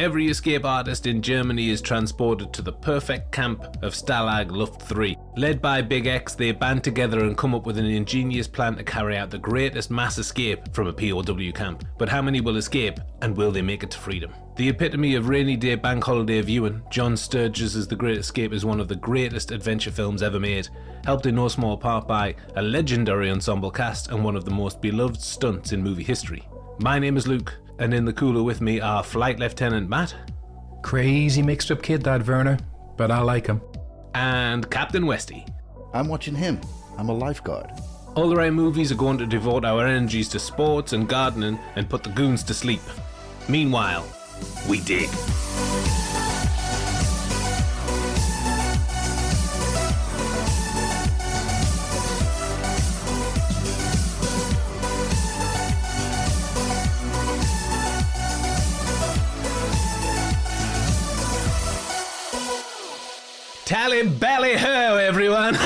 every escape artist in Germany is transported to the perfect camp of Stalag Luft III. Led by Big X, they band together and come up with an ingenious plan to carry out the greatest mass escape from a POW camp. But how many will escape, and will they make it to freedom? The epitome of rainy day bank holiday viewing, John Sturges' The Great Escape is one of the greatest adventure films ever made, helped in no small part by a legendary ensemble cast and one of the most beloved stunts in movie history. My name is Luke, and in the cooler with me are Flight Lieutenant Matt. Crazy mixed up kid, that Werner, but I like him. And Captain Westy. I'm watching him. I'm a lifeguard. All the right movies are going to devote our energies to sports and gardening and put the goons to sleep. Meanwhile, we dig. Tally bally ho, everyone!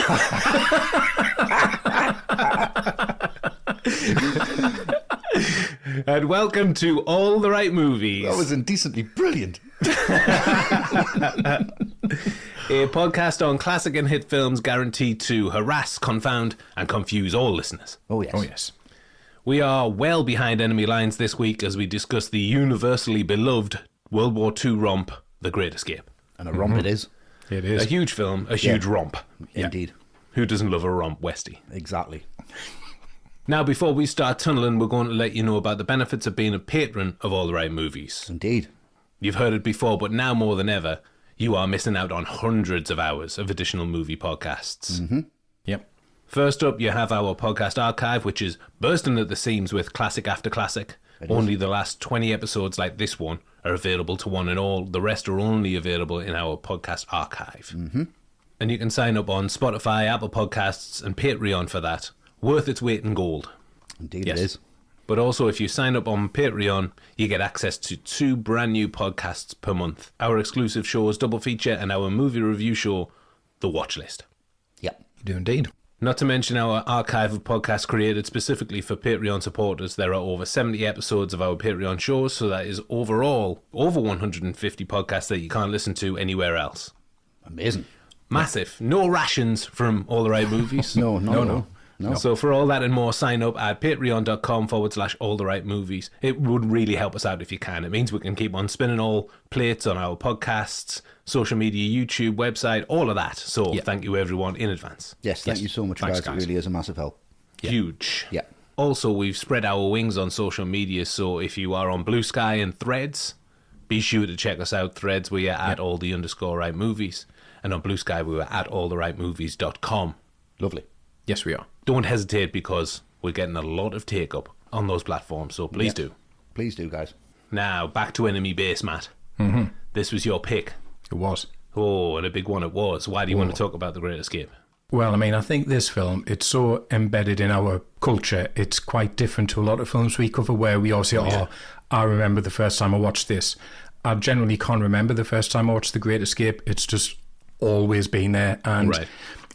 And welcome to All the Right Movies. That was indecently brilliant. A podcast on classic and hit films guaranteed to harass, confound, and confuse all listeners. Oh, yes. Oh, yes. We are well behind enemy lines this week as we discuss the universally beloved World War II romp, The Great Escape. And a romp it is. It is. A huge film, a huge romp. Indeed. Who doesn't love a romp, Westy? Exactly. Now, before we start tunneling, we're going to let you know about the benefits of being a patron of All the Right Movies. Indeed. You've heard it before, but now more than ever, you are missing out on hundreds of hours of additional movie podcasts. Mm-hmm. Yep. First up, you have our podcast archive, which is bursting at the seams with classic after classic. Only the last 20 episodes like this one are available to one and all. The rest are only available in our podcast archive. Mm-hmm. And you can sign up on Spotify, Apple Podcasts, and Patreon for that. Worth its weight in gold. Indeed Yes. it is. But also, if you sign up on Patreon, you get access to 2 brand new podcasts per month. Our exclusive shows, Double Feature, and our movie review show, The Watchlist. Yep. You do indeed. Not to mention our archive of podcasts created specifically for Patreon supporters. There are over 70 episodes of our Patreon shows, so that is overall over 150 podcasts that you can't listen to anywhere else. Amazing. Massive. No rations from All the Right Movies. No. So for all that and more, sign up at patreon.com/alltherightmovies. It would really help us out if you can. It means we can keep on spinning all plates on our podcasts, social media, YouTube, website, all of that. So thank you everyone in advance. Yes, thank you so much, Thanks, guys. It guys. really is a massive help. Huge. Yeah. Also, we've spread our wings on social media, so if you are on Blue Sky and Threads, be sure to check us out. Threads, we are at all_the_right_movies. And on Blue Sky, we were at alltherightmovies.com. Lovely. Yes, we are. Don't hesitate because we're getting a lot of take-up on those platforms, so please do. Please do, guys. Now, back to Enemy Base, Matt. Mm-hmm. This was your pick. It was. Oh, and a big one it was. Why do you want to talk about The Great Escape? Well, I mean, I think this film, it's so embedded in our culture. It's quite different to a lot of films we cover where we all say, I remember the first time I watched this. I generally can't remember the first time I watched The Great Escape. It's just always been there. And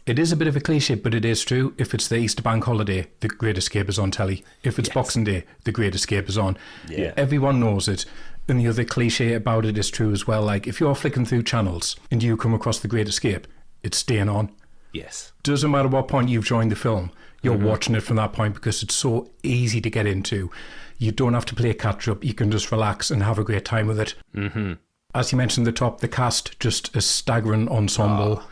it is a bit of a cliche, but it is true. If it's the Easter bank holiday, The Great Escape is on telly. If it's Boxing Day, The Great Escape is on. Yeah. Everyone knows it. And the other cliche about it is true as well. Like, if you're flicking through channels and you come across The Great Escape, it's staying on. Yes. Doesn't matter what point you've joined the film, you're watching it from that point because it's so easy to get into. You don't have to play catch up. You can just relax and have a great time with it. Mm-hmm. As you mentioned at the top, the cast, just a staggering ensemble.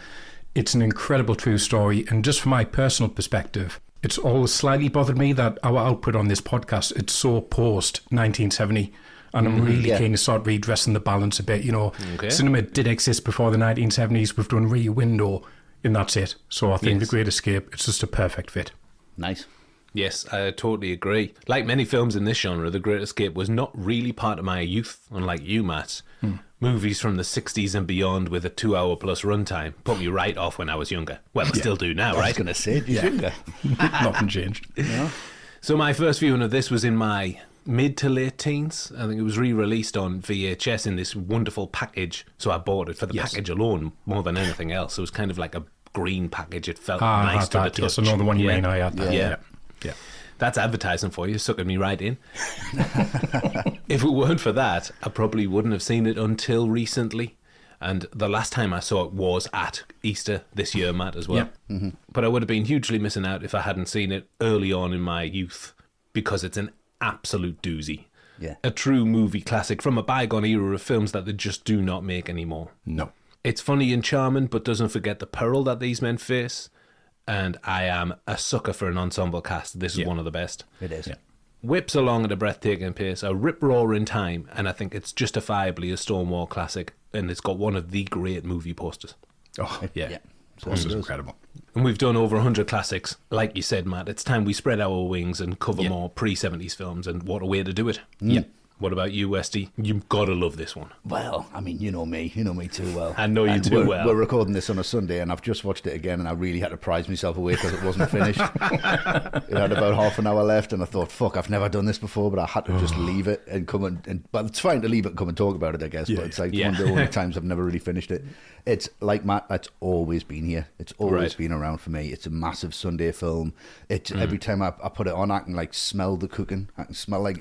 It's an incredible true story. And just from my personal perspective, it's always slightly bothered me that our output on this podcast, it's so post 1970. And I'm really keen to start redressing the balance a bit. You know, cinema did exist before the 1970s. We've done Rear Window, and that's it. So I think The Great Escape, it's just a perfect fit. Nice. Yes, I totally agree. Like many films in this genre, The Great Escape was not really part of my youth, unlike you, Matt. Movies from the 60s and beyond with a 2-hour plus runtime put me right off when I was younger. Well, I still do now, I right? was going to say, you're younger. Nothing changed. No? So my first viewing of this was in my mid to late teens. I think it was re-released on VHS in this wonderful package. So I bought it for the package alone more than anything else. It was kind of like a green package. It felt nice to the touch. Yes, another one you mean. I had that. Yeah. That's advertising for you, sucking me right in. If it weren't for that, I probably wouldn't have seen it until recently. And the last time I saw it was at Easter this year, Matt, as well. Yeah. Mm-hmm. But I would have been hugely missing out if I hadn't seen it early on in my youth, because it's an absolute doozy. Yeah. A true movie classic from a bygone era of films that they just do not make anymore. No. It's funny and charming, but doesn't forget the peril that these men face. And I am a sucker for an ensemble cast. This is one of the best. It is. Yeah. Whips along at a breathtaking pace, a rip-roaring time, and I think it's justifiably a Stonewall classic, and it's got one of the great movie posters. Oh, yeah. Yeah. This is incredible. And we've done over 100 classics. Like you said, Matt, it's time we spread our wings and cover more pre-70s films, and what a way to do it. Yeah. What about you, Westy? You've got to love this one. Well, I mean, you know me too well. I know you And too well. We're recording this on a Sunday, and I've just watched it again, and I really had to prize myself away because it wasn't finished. It had about half an hour left, and I thought, fuck, I've never done this before, but I had to just leave it and come and well, it's fine to leave it and come and talk about it, I guess, but it's like one of the only times I've never really finished it. It's like Matt, it's always been here. It's always been around for me. It's a massive Sunday film. It's every time I put it on, I can like smell the cooking. I can smell like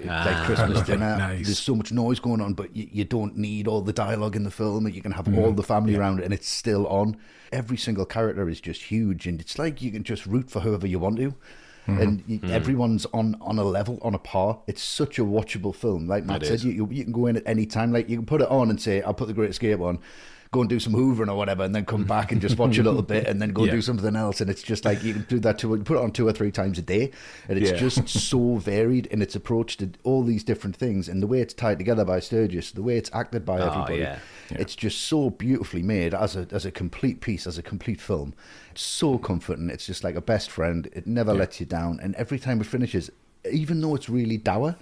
Christmas dinner. Nice. There's so much noise going on, but you don't need all the dialogue in the film. You can have all the family around it, and it's still on. Every single character is just huge, and it's like you can just root for whoever you want to. And everyone's on a level, on a par. It's such a watchable film. Like Matt said, you can go in at any time. Like you can put it on and say, I'll put The Great Escape on, go and do some hoovering or whatever, and then come back and just watch a little bit, and then go do something else. And it's just like you can do that put it on 2 or 3 times a day, and it's just so varied in its approach to all these different things, and the way it's tied together by Sturges, the way it's acted by everybody. It's just so beautifully made as a complete piece, as a complete film. It's so comforting. It's just like a best friend. It never lets you down, and every time it finishes, even though it's really dour.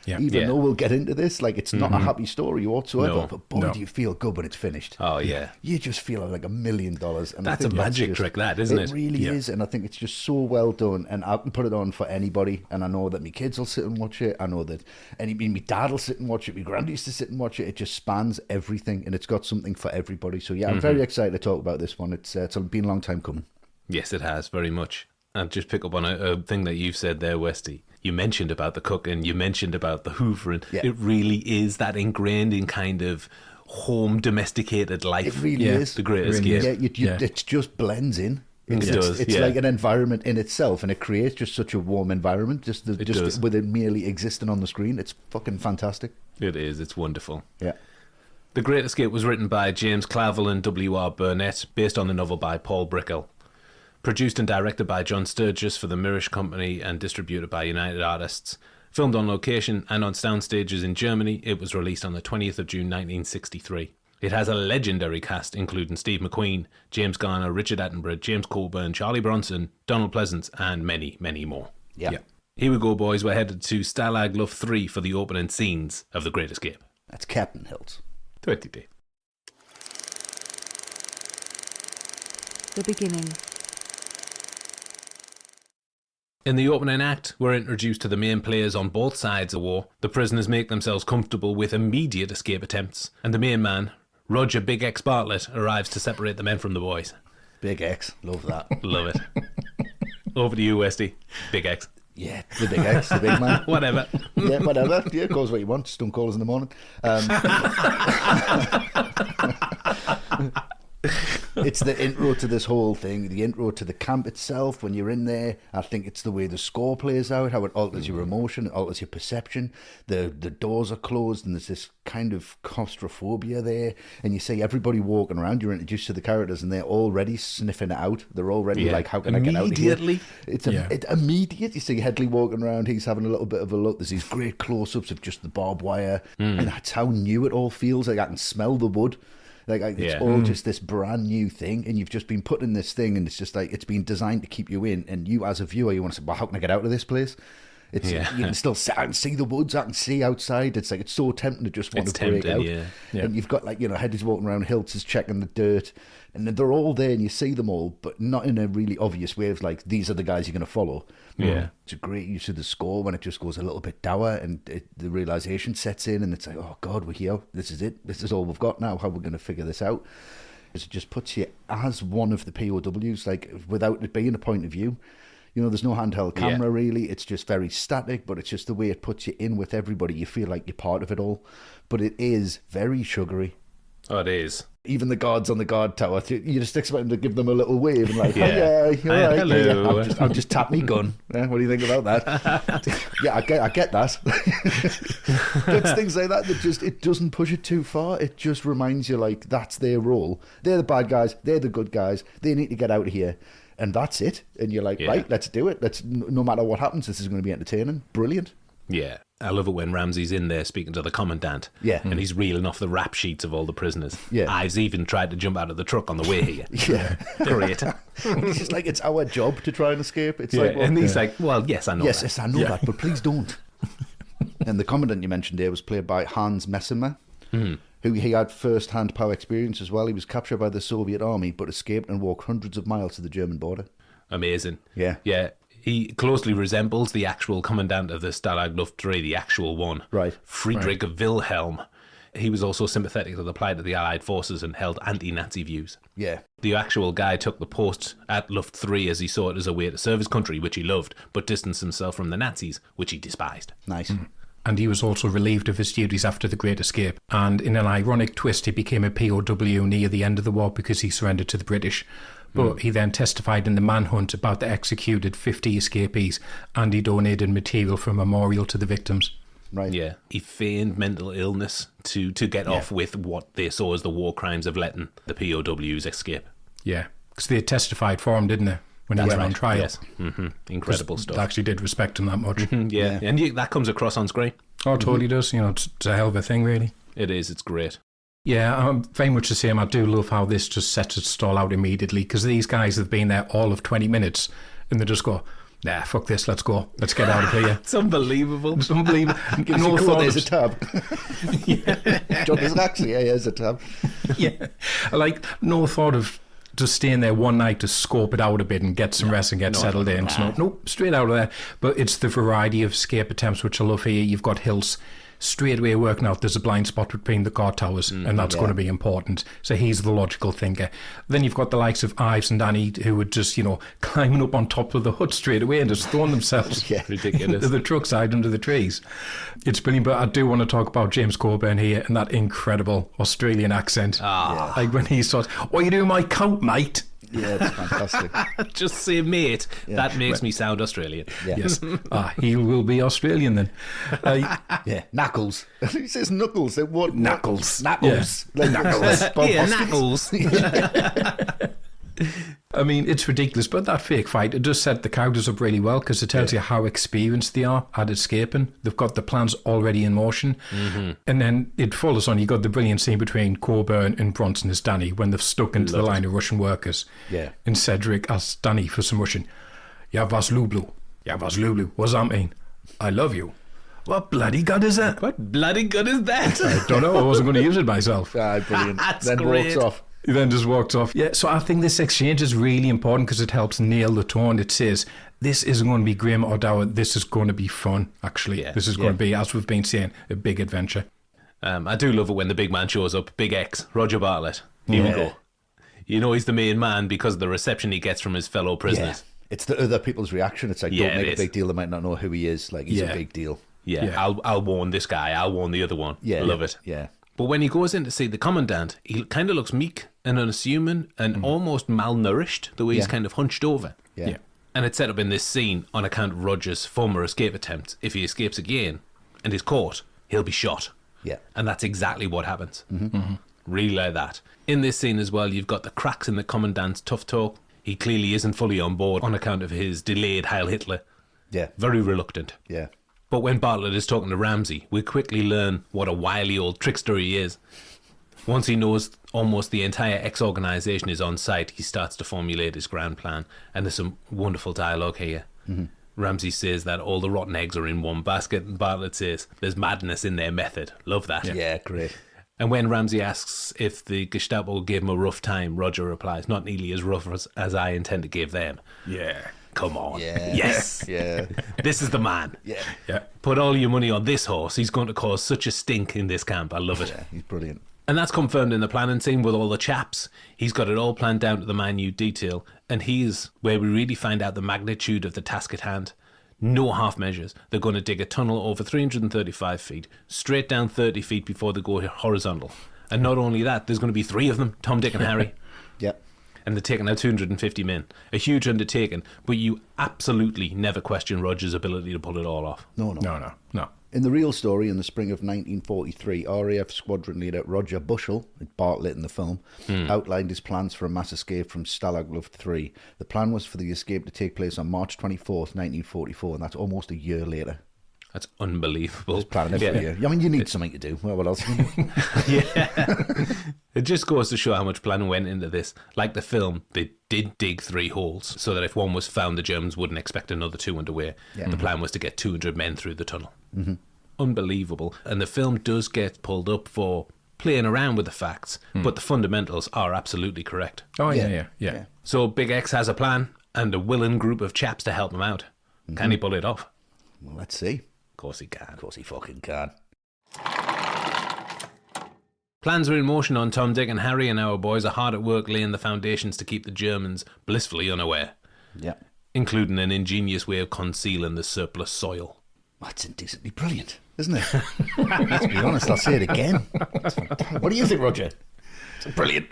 Even though we'll get into this, like it's not a happy story whatsoever, but boy, do you feel good when it's finished. Oh, yeah. You just feel like $1 million. And That's a magic trick, that, isn't it? It really is, and I think it's just so well done, and I can put it on for anybody, and I know that my kids will sit and watch it. I know that my dad will sit and watch it, my granddad used to sit and watch it. It just spans everything, and it's got something for everybody. So yeah, I'm very excited to talk about this one. It's been a long time coming. Yes, it has, very much. I'll just pick up on a thing that you've said there, Westy. You mentioned about the cooking, you mentioned about the hoovering. Yeah. It really is that ingrained in kind of home domesticated life. It really is. The Great Escape. It just blends in. It does. It's like an environment in itself, and it creates just such a warm environment. Just with it merely existing on the screen, it's fucking fantastic. It is. It's wonderful. Yeah. The Great Escape was written by James Clavell and W.R. Burnett, based on the novel by Paul Brickell. Produced and directed by John Sturges for the Mirisch Company and distributed by United Artists. Filmed on location and on sound stages in Germany, it was released on the 20th of June 1963. It has a legendary cast including Steve McQueen, James Garner, Richard Attenborough, James Coburn, Charlie Bronson, Donald Pleasance, and many, many more. Yeah. Here we go, boys. We're headed to Stalag Luft III for the opening scenes of The Great Escape. That's Captain Hills. 20 days. The beginning. In the opening act, we're introduced to the main players on both sides of the war. The prisoners make themselves comfortable with immediate escape attempts, and the main man, Roger Big X Bartlett, arrives to separate the men from the boys. Big X, love that. Love it. Over to you, Westy. Big X. Yeah, the Big X, the big man. Whatever. Yeah, whatever. Yeah, calls what you want. Stone callers in the morning. It's the intro to this whole thing, the intro to the camp itself. When you're in there, I think it's the way the score plays out, how it alters your emotion, it alters your perception. The doors are closed, and there's this kind of claustrophobia there, and you see everybody walking around. You're introduced to the characters, and they're already sniffing it out. They're already like, how can I get out of here? Immediately. It's immediate. You see Headley walking around, he's having a little bit of a look. There's these great close-ups of just the barbed wire, and that's how new it all feels. Like I can smell the wood. It's all just this brand new thing, and you've just been put in this thing, and it's just like it's been designed to keep you in. And you, as a viewer, you want to say, "Well, how can I get out of this place?" You can still I can see the woods, I can see outside. It's like it's so tempting to just want to break out. Yeah. And you've got Headley's walking around, Hiltz is checking the dirt, and they're all there, and you see them all, but not in a really obvious way of like these are the guys you're going to follow. Yeah, it's a great use of the score when it just goes a little bit dour, and the realization sets in, and it's like, oh God, we're here. This is it. This is all we've got now. How we're going to figure this out? It just puts you as one of the POWs, like without it being a point of view. You know, there's no handheld camera really. It's just very static, but it's just the way it puts you in with everybody. You feel like you're part of it all. But it is very sugary. Oh, it is. Even the guards on the guard tower, you just expect them to give them a little wave and like, Yeah. you're right. Hello. Yeah, I'll just tap me gun. Yeah, what do you think about that? Yeah, I get that. It's things like that it doesn't push it too far. It just reminds you, like, that's their role. They're the bad guys. They're the good guys. They need to get out of here. And that's it. And you're like, right, let's do it. No matter what happens, this is going to be entertaining. Brilliant. Yeah. I love it when Ramsey's in there speaking to the commandant. Yeah. And he's reeling off the rap sheets of all the prisoners. Yeah. I've even tried to jump out of the truck on the way here. Yeah. Great. It's just like, it's our job to try and escape. It's Yeah. like, well, And he's like, well, yes, I know that. Yes, I know that, but please don't. And the commandant you mentioned there was played by Hans Messemer, who he had first-hand POW experience as well. He was captured by the Soviet army, but escaped and walked hundreds of miles to the German border. Amazing. Yeah. Yeah. He closely resembles the actual commandant of the Stalag Luft III, the actual one. Right. Friedrich Wilhelm. He was also sympathetic to the plight of the Allied forces and held anti-Nazi views. Yeah. The actual guy took the post at Luft III as he saw it as a way to serve his country, which he loved, but distanced himself from the Nazis, which he despised. Nice. And he was also relieved of his duties after the Great Escape. And in an ironic twist, he became a POW near the end of the war because he surrendered to the British. But he then testified in the manhunt about the executed 50 escapees, and he donated material for a memorial to the victims. Right. Yeah. He feigned mental illness to get off with what they saw as the war crimes of letting the POWs escape. Yeah, because they testified for him, didn't they, when he went on trial? Yes. Incredible stuff. They actually did respect him that much. Yeah. And that comes across on screen. Oh, it totally does. You know, it's a hell of a thing, really. It is. It's great. Yeah, I'm very much the same. I do love how this just sets its stall out immediately, because these guys have been there all of 20 minutes and they just go, nah, fuck this, let's go. Let's get out of here. It's unbelievable. It's unbelievable. No thought there's a tab. John is actually, here's a tab. Yeah. Like, no thought of just staying there one night to scope it out a bit and get some rest and get settled in. So, nope, straight out of there. But it's the variety of escape attempts which I love here. You've got Hills straight away working out there's a blind spot between the guard towers, and that's going to be important. So he's the logical thinker. Then you've got the likes of Ives and Danny, who would just, climbing up on top of the hut straight away and just throwing themselves ridiculous into the truck side under the trees. It's brilliant, but I do want to talk about James Coburn here and that incredible Australian accent. Like when he starts, what are you doing my coat, mate? Yeah, it's fantastic. Just say mate. That makes me sound Australian. Yeah. Yes. He will be Australian then. Yeah, Knuckles. He says Knuckles. What? Knuckles. Knuckles. Yeah. Like, Knuckles. Bob Yeah, Hoskins. Knuckles. I mean, it's ridiculous, but that fake fight, it does set the characters up really well, because it tells you how experienced they are at escaping. They've got the plans already in motion. And then it follows on. You got the brilliant scene between Coburn and Bronson as Danny when they've stuck into the line of Russian workers. Yeah. And Cedric asks Danny for some Russian. Ja was lublю. Ja was lublю. What does that mean? I love you. What bloody good is that? What bloody good is that? I don't know. I wasn't going to use it myself. Brilliant. That's Then great. walks off. He then just walked off. Yeah, so I think this exchange is really important because it helps nail the tone. It says, this isn't going to be grim or dour. This is going to be fun, actually. This is going to be, as we've been saying, a big adventure. I do love it when the big man shows up. Big X, Roger Bartlett. Here we go. You know he's the main man because of the reception he gets from his fellow prisoners. Yeah. It's the other people's reaction. It's like, don't make a big deal. They might not know who he is. Like, he's a big deal. Yeah. I'll warn this guy. I'll warn the other one. Yeah. Love it. Yeah. But when he goes in to see the commandant, he kind of looks meek and unassuming and almost malnourished, the way he's kind of hunched over. Yeah. And it's set up in this scene on account of Roger's former escape attempt. If he escapes again and is caught, he'll be shot. Yeah. And that's exactly what happens. Really like that. In this scene as well, you've got the cracks in the commandant's tough talk. He clearly isn't fully on board on account of his delayed Heil Hitler. Yeah. Very reluctant. Yeah. But when Bartlett is talking to Ramsey, we quickly learn what a wily old trickster he is. Once he knows almost the entire X-organisation is on site, he starts to formulate his grand plan. And there's some wonderful dialogue here. Ramsey says that all the rotten eggs are in one basket, and Bartlett says there's madness in their method. Love that. Yeah, great. And when Ramsey asks if the Gestapo gave him a rough time, Roger replies, not nearly as rough as I intend to give them. Yeah. Come on. Yeah. Yes. Yeah. This is the man. Yeah. Put all your money on this horse. He's going to cause such a stink in this camp. I love it. Yeah, he's brilliant. And that's confirmed in the planning scene with all the chaps. He's got it all planned down to the minute detail. And here's where we really find out the magnitude of the task at hand. No half measures. They're going to dig a tunnel over 335 feet, straight down 30 feet before they go horizontal. And not only that, there's going to be 3 of them, Tom, Dick and Harry. Yep. And they're taking out 250 men. A huge undertaking, but you absolutely never question Roger's ability to pull it all off. No. In the real story, in the spring of 1943, RAF squadron leader Roger Bushell, Bartlett in the film, outlined his plans for a mass escape from Stalag Luft III. The plan was for the escape to take place on March 24th, 1944, and that's almost a year later. That's unbelievable. Just planning every year. I mean, you need something to do. Well, what else can you do? Yeah. It just goes to show how much planning went into this. Like the film, they did dig 3 holes so that if one was found, the Germans wouldn't expect another 2 underway. Yeah. The plan was to get 200 men through the tunnel. Mm-hmm. Unbelievable. And the film does get pulled up for playing around with the facts, but the fundamentals are absolutely correct. Oh, yeah. So Big X has a plan and a willing group of chaps to help him out. Mm-hmm. Can he pull it off? Well, let's see. Of course he can. Of course he fucking can. Plans are in motion on Tom, Dick and Harry, and our boys are hard at work laying the foundations to keep the Germans blissfully unaware. Yeah. Including an ingenious way of concealing the surplus soil. That's indecently brilliant, isn't it? Let's be honest, I'll say it again. What do you think, Roger? It's brilliant.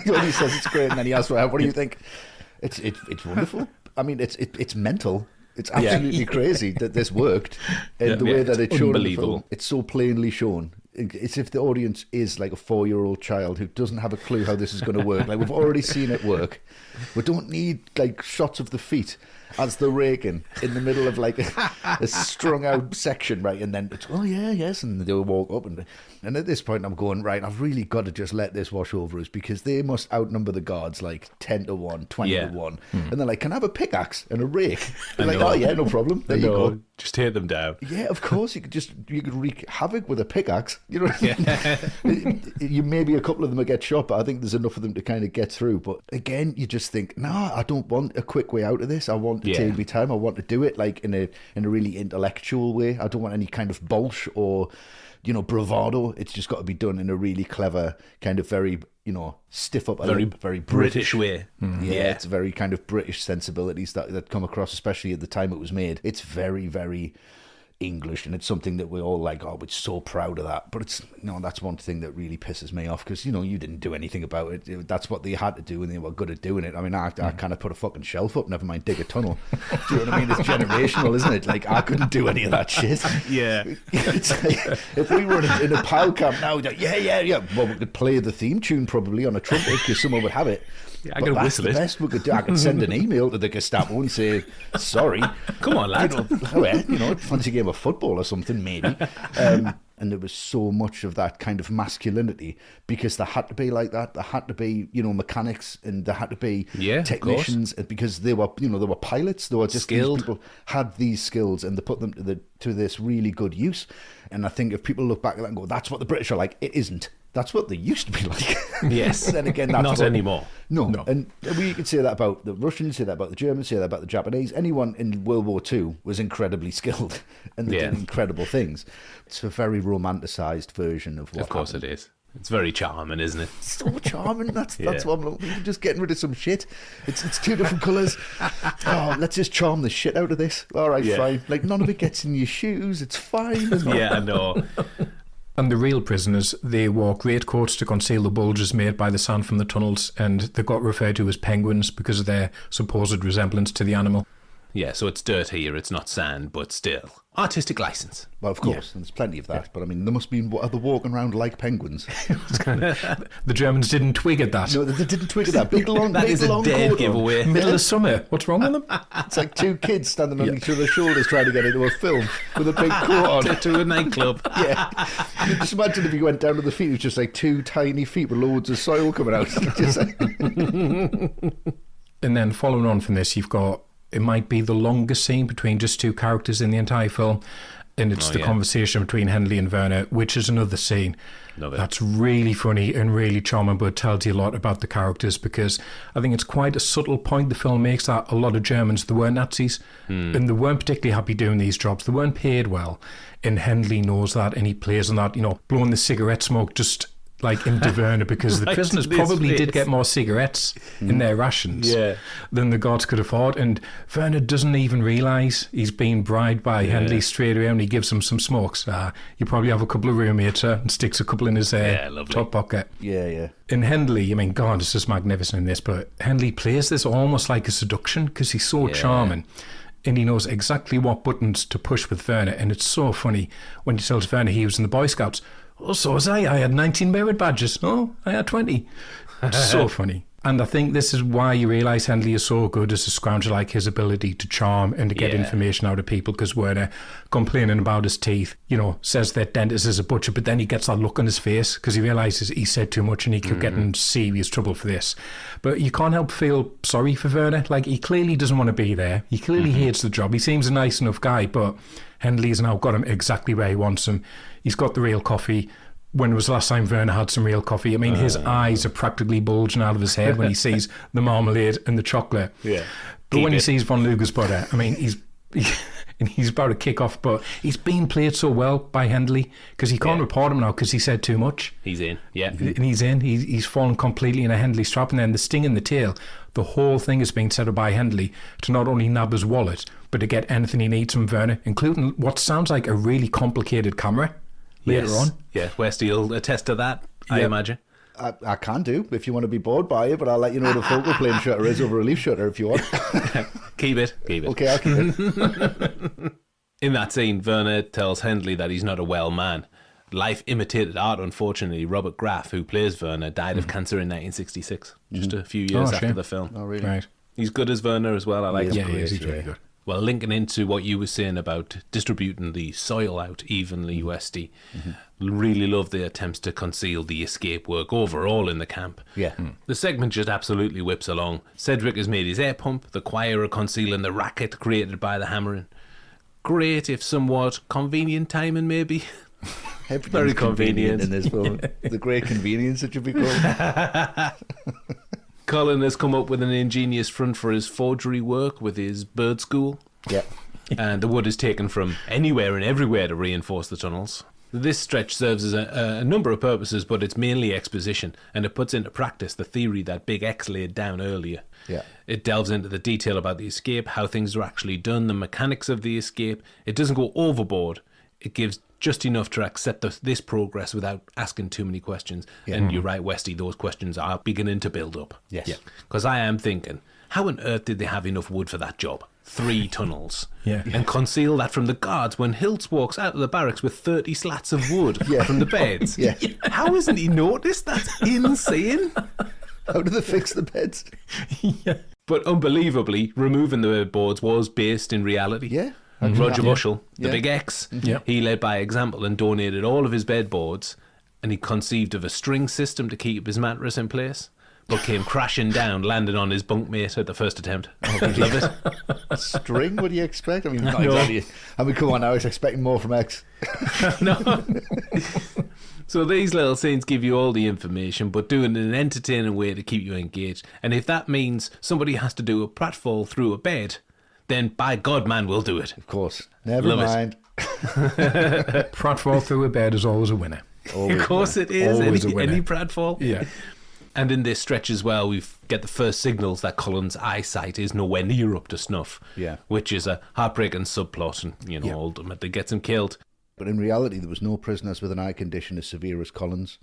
When he says it's great and then he asks, well, what do you think? It's wonderful. I mean, it's mental. It's absolutely crazy that this worked. And the way that it's shown in the film, it's so plainly shown. It's if the audience is like a 4-year-old child who doesn't have a clue how this is going to work. Like, we've already seen it work. We don't need like shots of the feet as they're raking in the middle of like a strung out section, right? And then it's, oh yeah, yes, and they'll walk up and at this point I'm going, right, I've really got to just let this wash over us, because they must outnumber the guards like 10 to 1, 20 to 1. And they're like, can I have a pickaxe and a rake? They're like, oh yeah, no problem. There you go. Just tear them down. Yeah, of course. You could wreak havoc with a pickaxe. You know what I mean? You maybe a couple of them will get shot, but I think there's enough of them to kind of get through. But again, you just think, no, I don't want a quick way out of this. I want to take my time. I want to do it like in a really intellectual way. I don't want any kind of bolsh or, bravado. It's just got to be done in a really clever, kind of very, stiff up, very British way. Yeah, it's very kind of British sensibilities that come across, especially at the time it was made. It's very, very English, and it's something that we're all like, oh, we're so proud of that. But it's that's one thing that really pisses me off, because you didn't do anything about it. That's what they had to do, and they were good at doing it. I mean, I kind of put a fucking shelf up, never mind dig a tunnel. Do you know what I mean? It's generational, isn't it? Like, I couldn't do any of that shit. Yeah. It's like, if we were in a POW camp now, yeah. Well, we could play the theme tune probably on a trumpet, because someone would have it. Yeah, I could whistle it. Best we could do. I could send an email to the Gestapo and say, sorry. Come on, lad. Fancy a game of football or something, maybe. And there was so much of that kind of masculinity, because there had to be like that. There had to be, mechanics, and there had to be technicians, because they were pilots. They were just skilled. These people had these skills, and they put them to this really good use. And I think if people look back at that and go, that's what the British are like, it isn't. That's what they used to be like. Yes. Then again, not anymore. No. And we could say that about the Russians, say that about the Germans, say that about the Japanese. Anyone in World War II was incredibly skilled, and they did incredible things. It's a very romanticised version of what Of course happened. it is. It's very charming, isn't it? So charming. That's what I'm looking for. Just getting rid of some shit. It's 2 different colours. Oh, let's just charm the shit out of this. All right, fine. Like, none of it gets in your shoes. It's fine. Yeah, I know. And the real prisoners, they wore greatcoats to conceal the bulges made by the sand from the tunnels, and they got referred to as penguins because of their supposed resemblance to the animal. Yeah, so it's dirt here, it's not sand, but still. Artistic license. Well, of course, and there's plenty of that, but I mean, there must be other walking around like penguins. The Germans didn't twig at that. No, they didn't twig at that. Big long, that big, is a long dead coat giveaway. Middle of summer. What's wrong with them? It's like 2 kids standing on each other's shoulders trying to get into a film with a big coat on. To a nightclub. Yeah. You just imagine if you went down to the feet, it was just like 2 tiny feet with loads of soil coming out. Just like... And then following on from this, you've got, it might be the longest scene between just 2 characters in the entire film, and it's the conversation between Henley and Werner, which is another scene that's really funny and really charming, but tells you a lot about the characters, because I think it's quite a subtle point the film makes that a lot of Germans, they were Nazis, and they weren't particularly happy doing these jobs. They weren't paid well, and Henley knows that, and he plays on that, blowing the cigarette smoke just like into Werner, because the Right prisoners to his probably face. did get more cigarettes in their rations Yeah. than the guards could afford. And Werner doesn't even realise he's been bribed by Hendley straight away, and he gives him some smokes. You probably have a couple of roommates, and sticks a couple in his lovely. top pocket. Yeah. And Hendley, I mean, God, it's just magnificent in this, but Hendley plays this almost like a seduction because he's so charming. And he knows exactly what buttons to push with Werner. And it's so funny when he tells Werner he was in the Boy Scouts. Oh, so was I. I had 19 merit badges. Oh, I had 20. It's so funny. And I think this is why you realise Hendley is so good as a scoundrel, like his ability to charm and to get information out of people, because Werner, complaining about his teeth, says that dentist is a butcher, but then he gets that look on his face because he realises he said too much and he could get in serious trouble for this. But you can't help feel sorry for Werner. Like, he clearly doesn't want to be there. He clearly hates the job. He seems a nice enough guy, but Hendley's now got him exactly where he wants him. He's got the real coffee. When was the last time Werner had some real coffee? I mean, his eyes are practically bulging out of his head when he sees the marmalade and the chocolate. Yeah. But when he sees von Luger's butter, I mean, he's about to kick off, but he's being played so well by Hendley because he can't report him now because he said too much. He's in, And he's in. He's fallen completely in a Hendley's trap. And then the sting in the tail, the whole thing is being set up by Hendley to not only nab his wallet, but to get anything he needs from Werner, including what sounds like a really complicated camera later on. Yeah, Westy will attest to that, I imagine. I can do if you want to be bored by it, but I'll let you know what a focal plane shutter is over a leaf shutter if you want. Keep it. Okay, I'll keep it. In that scene, Werner tells Hendley that he's not a well man. Life imitated art, unfortunately. Robert Graff, who plays Werner, died of cancer in 1966, just a few years after the film. Oh, really? Right. He's good as Werner as well. I like him. He's very good. Well, linking into what you were saying about distributing the soil out evenly, Westy, really love the attempts to conceal the escape work overall in the camp. Yeah. The segment just absolutely whips along. Cedric has made his air pump, the choir are concealing the racket created by the hammering. Great, if somewhat convenient timing, maybe. Very convenient in this film. The great convenience, it should be called. Colin has come up with an ingenious front for his forgery work with his bird school. Yeah. And the wood is taken from anywhere and everywhere to reinforce the tunnels. This stretch serves as a number of purposes, but it's mainly exposition, and it puts into practice the theory that Big X laid down earlier. Yeah. It delves into the detail about the escape, how things are actually done, the mechanics of the escape. It doesn't go overboard. It gives just enough to accept this progress without asking too many questions. Yeah. And you're right, Westy, those questions are beginning to build up. Yes. Yeah. Because I am thinking, how on earth did they have enough wood for that job? 3 tunnels. Yeah. And conceal that from the guards when Hiltz walks out of the barracks with 30 slats of wood from the beds. Yeah. How hasn't he noticed? That's insane. How do they fix the beds? But unbelievably, removing the boards was based in reality. Yeah. Roger Bushell, the Yeah. Big X, Yeah. he led by example and donated all of his bedboards, and he conceived of a string system to keep his mattress in place, but came crashing down, landed on his bunkmate at the first attempt. Love it. String? What do you expect? I mean, not exactly. I mean, come on now, I was expecting more from X. No. So these little scenes give you all the information, but do it in an entertaining way to keep you engaged. And if that means somebody has to do a pratfall through a bed, then by God, man, we'll do it. Of course. Never mind. Pratfall through a bed is always a winner. Always Of course it is. Always a Any winner. pratfall. Yeah. And in this stretch as well, we get the first signals that Cullen's eyesight is nowhere near up to snuff. Yeah. Which is a heartbreaking subplot and, ultimately gets him killed. But in reality, there was no prisoners with an eye condition as severe as Collins.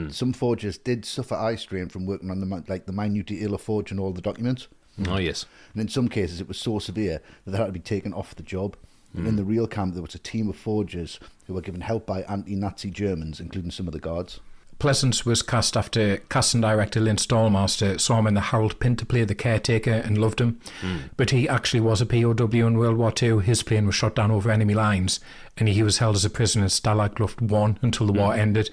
Some forgers did suffer eye strain from working on the minute detail of forging all the documents. Oh, yes. And in some cases, it was so severe that they had to be taken off the job. And in the real camp, there was a team of forgers who were given help by anti-Nazi Germans, including some of the guards. Pleasance was cast after casting director Lynn Stallmaster saw him in the Harold Pinter play The Caretaker and loved him. But he actually was a POW in World War II. His plane was shot down over enemy lines, and he was held as a prisoner in Stalag Luft I until the war ended.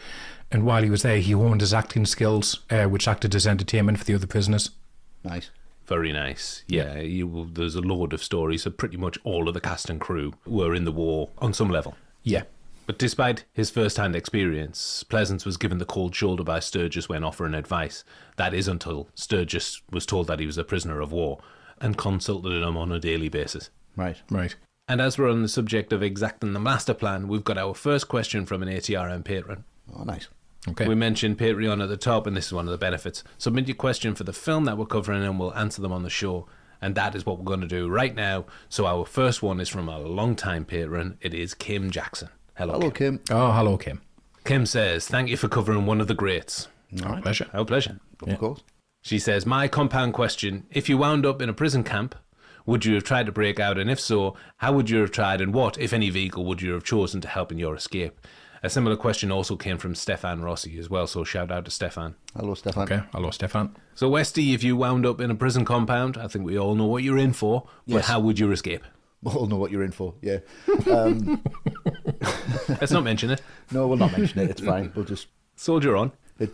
And while he was there, he honed his acting skills, which acted as entertainment for the other prisoners. Nice. Very nice. Yeah, there's a load of stories. So pretty much all of the cast and crew were in the war on some level. Yeah. But despite his first-hand experience, Pleasance was given the cold shoulder by Sturges when offering advice. That is until Sturges was told that he was a prisoner of war and consulted him on a daily basis. Right. And as we're on the subject of exacting the master plan, we've got our first question from an ATRM patron. Oh, nice. Okay. We mentioned Patreon at the top, and this is one of the benefits. Submit your question for the film that we're covering, and we'll answer them on the show. And that is what we're going to do right now. So our first one is from a long-time patron. It is Kim Jackson. Hello, Kim. Oh, hello, Kim. Kim says, thank you for covering one of the greats. Our pleasure. Our pleasure. Of course. She says, my compound question, if you wound up in a prison camp, would you have tried to break out? And if so, how would you have tried? And what, if any, vehicle would you have chosen to help in your escape? A similar question also came from Stefan Rossi as well, so shout out to Stefan. Hello, Stefan. Okay, hello, Stefan. So, Westy, if you wound up in a prison compound, I think we all know what you're in for, but Yes. how would you escape? We all know what you're in for, yeah. Let's not mention it. No, we'll not mention it. It's fine. We'll just Soldier on.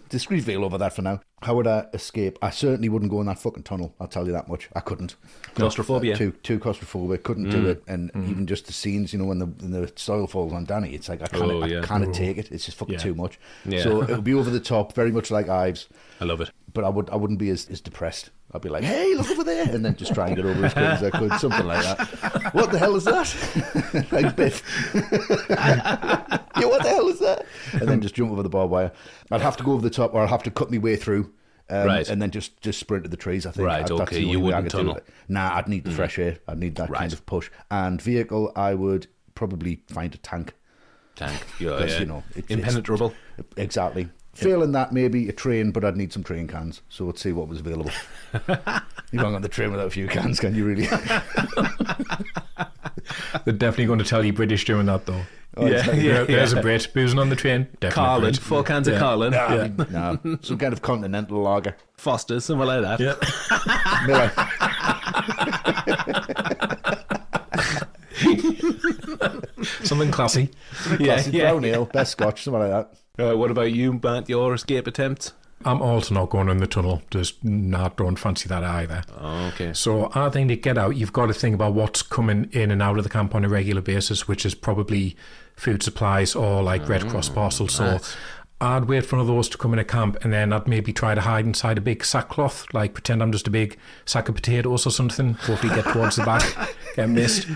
discreet veil over that for now. How would I escape? I certainly wouldn't go in that fucking tunnel. I'll tell you that much. I couldn't. Claustrophobia. Too claustrophobic. Couldn't do it. And even just the scenes, you know, when the soil falls on Danny, it's like I can't take it. It's just fucking too much. Yeah. So it would be over the top, very much like Ives. I love it. But I wouldn't be as depressed. I'd be like, hey, look over there, and then just try and get over as quick as I could, something like that. What the hell is that? Like Biff. Yeah, what the hell is that? And then just jump over the barbed wire. I'd have to go over the top, or I'd have to cut my way through, Right. and then just sprint to the trees. I think. Right, That's the okay, only you way I wouldn't could do tunnel. it. Nah, I'd need the fresh air. I'd need that kind of push. And vehicle, I would probably find a tank. Tank. Yeah, Because, yeah. you know, it's Impenetrable. Exactly. Failing that, maybe a train, but I'd need some train cans. So let's see what was available. You can't go on the train without a few cans, can you really? They're definitely going to tell you British doing that, though. There's a Brit boozing on the train. Definitely Carlin. Brit. 4 cans of Carlin. No, some kind of continental lager. Foster's, something like that. Yeah. Miller. Something classy. Classic brown ale, best scotch, something like that. What about you, Matt? Your escape attempt? I'm also not going in the tunnel. Just don't fancy that either. Oh, okay. So I think to get out, you've got to think about what's coming in and out of the camp on a regular basis, which is probably food supplies or like Red Cross parcels. So I'd wait for one of those to come in a camp, and then I'd maybe try to hide inside a big sackcloth, like pretend I'm just a big sack of potatoes or something. Hopefully get towards the back, get missed.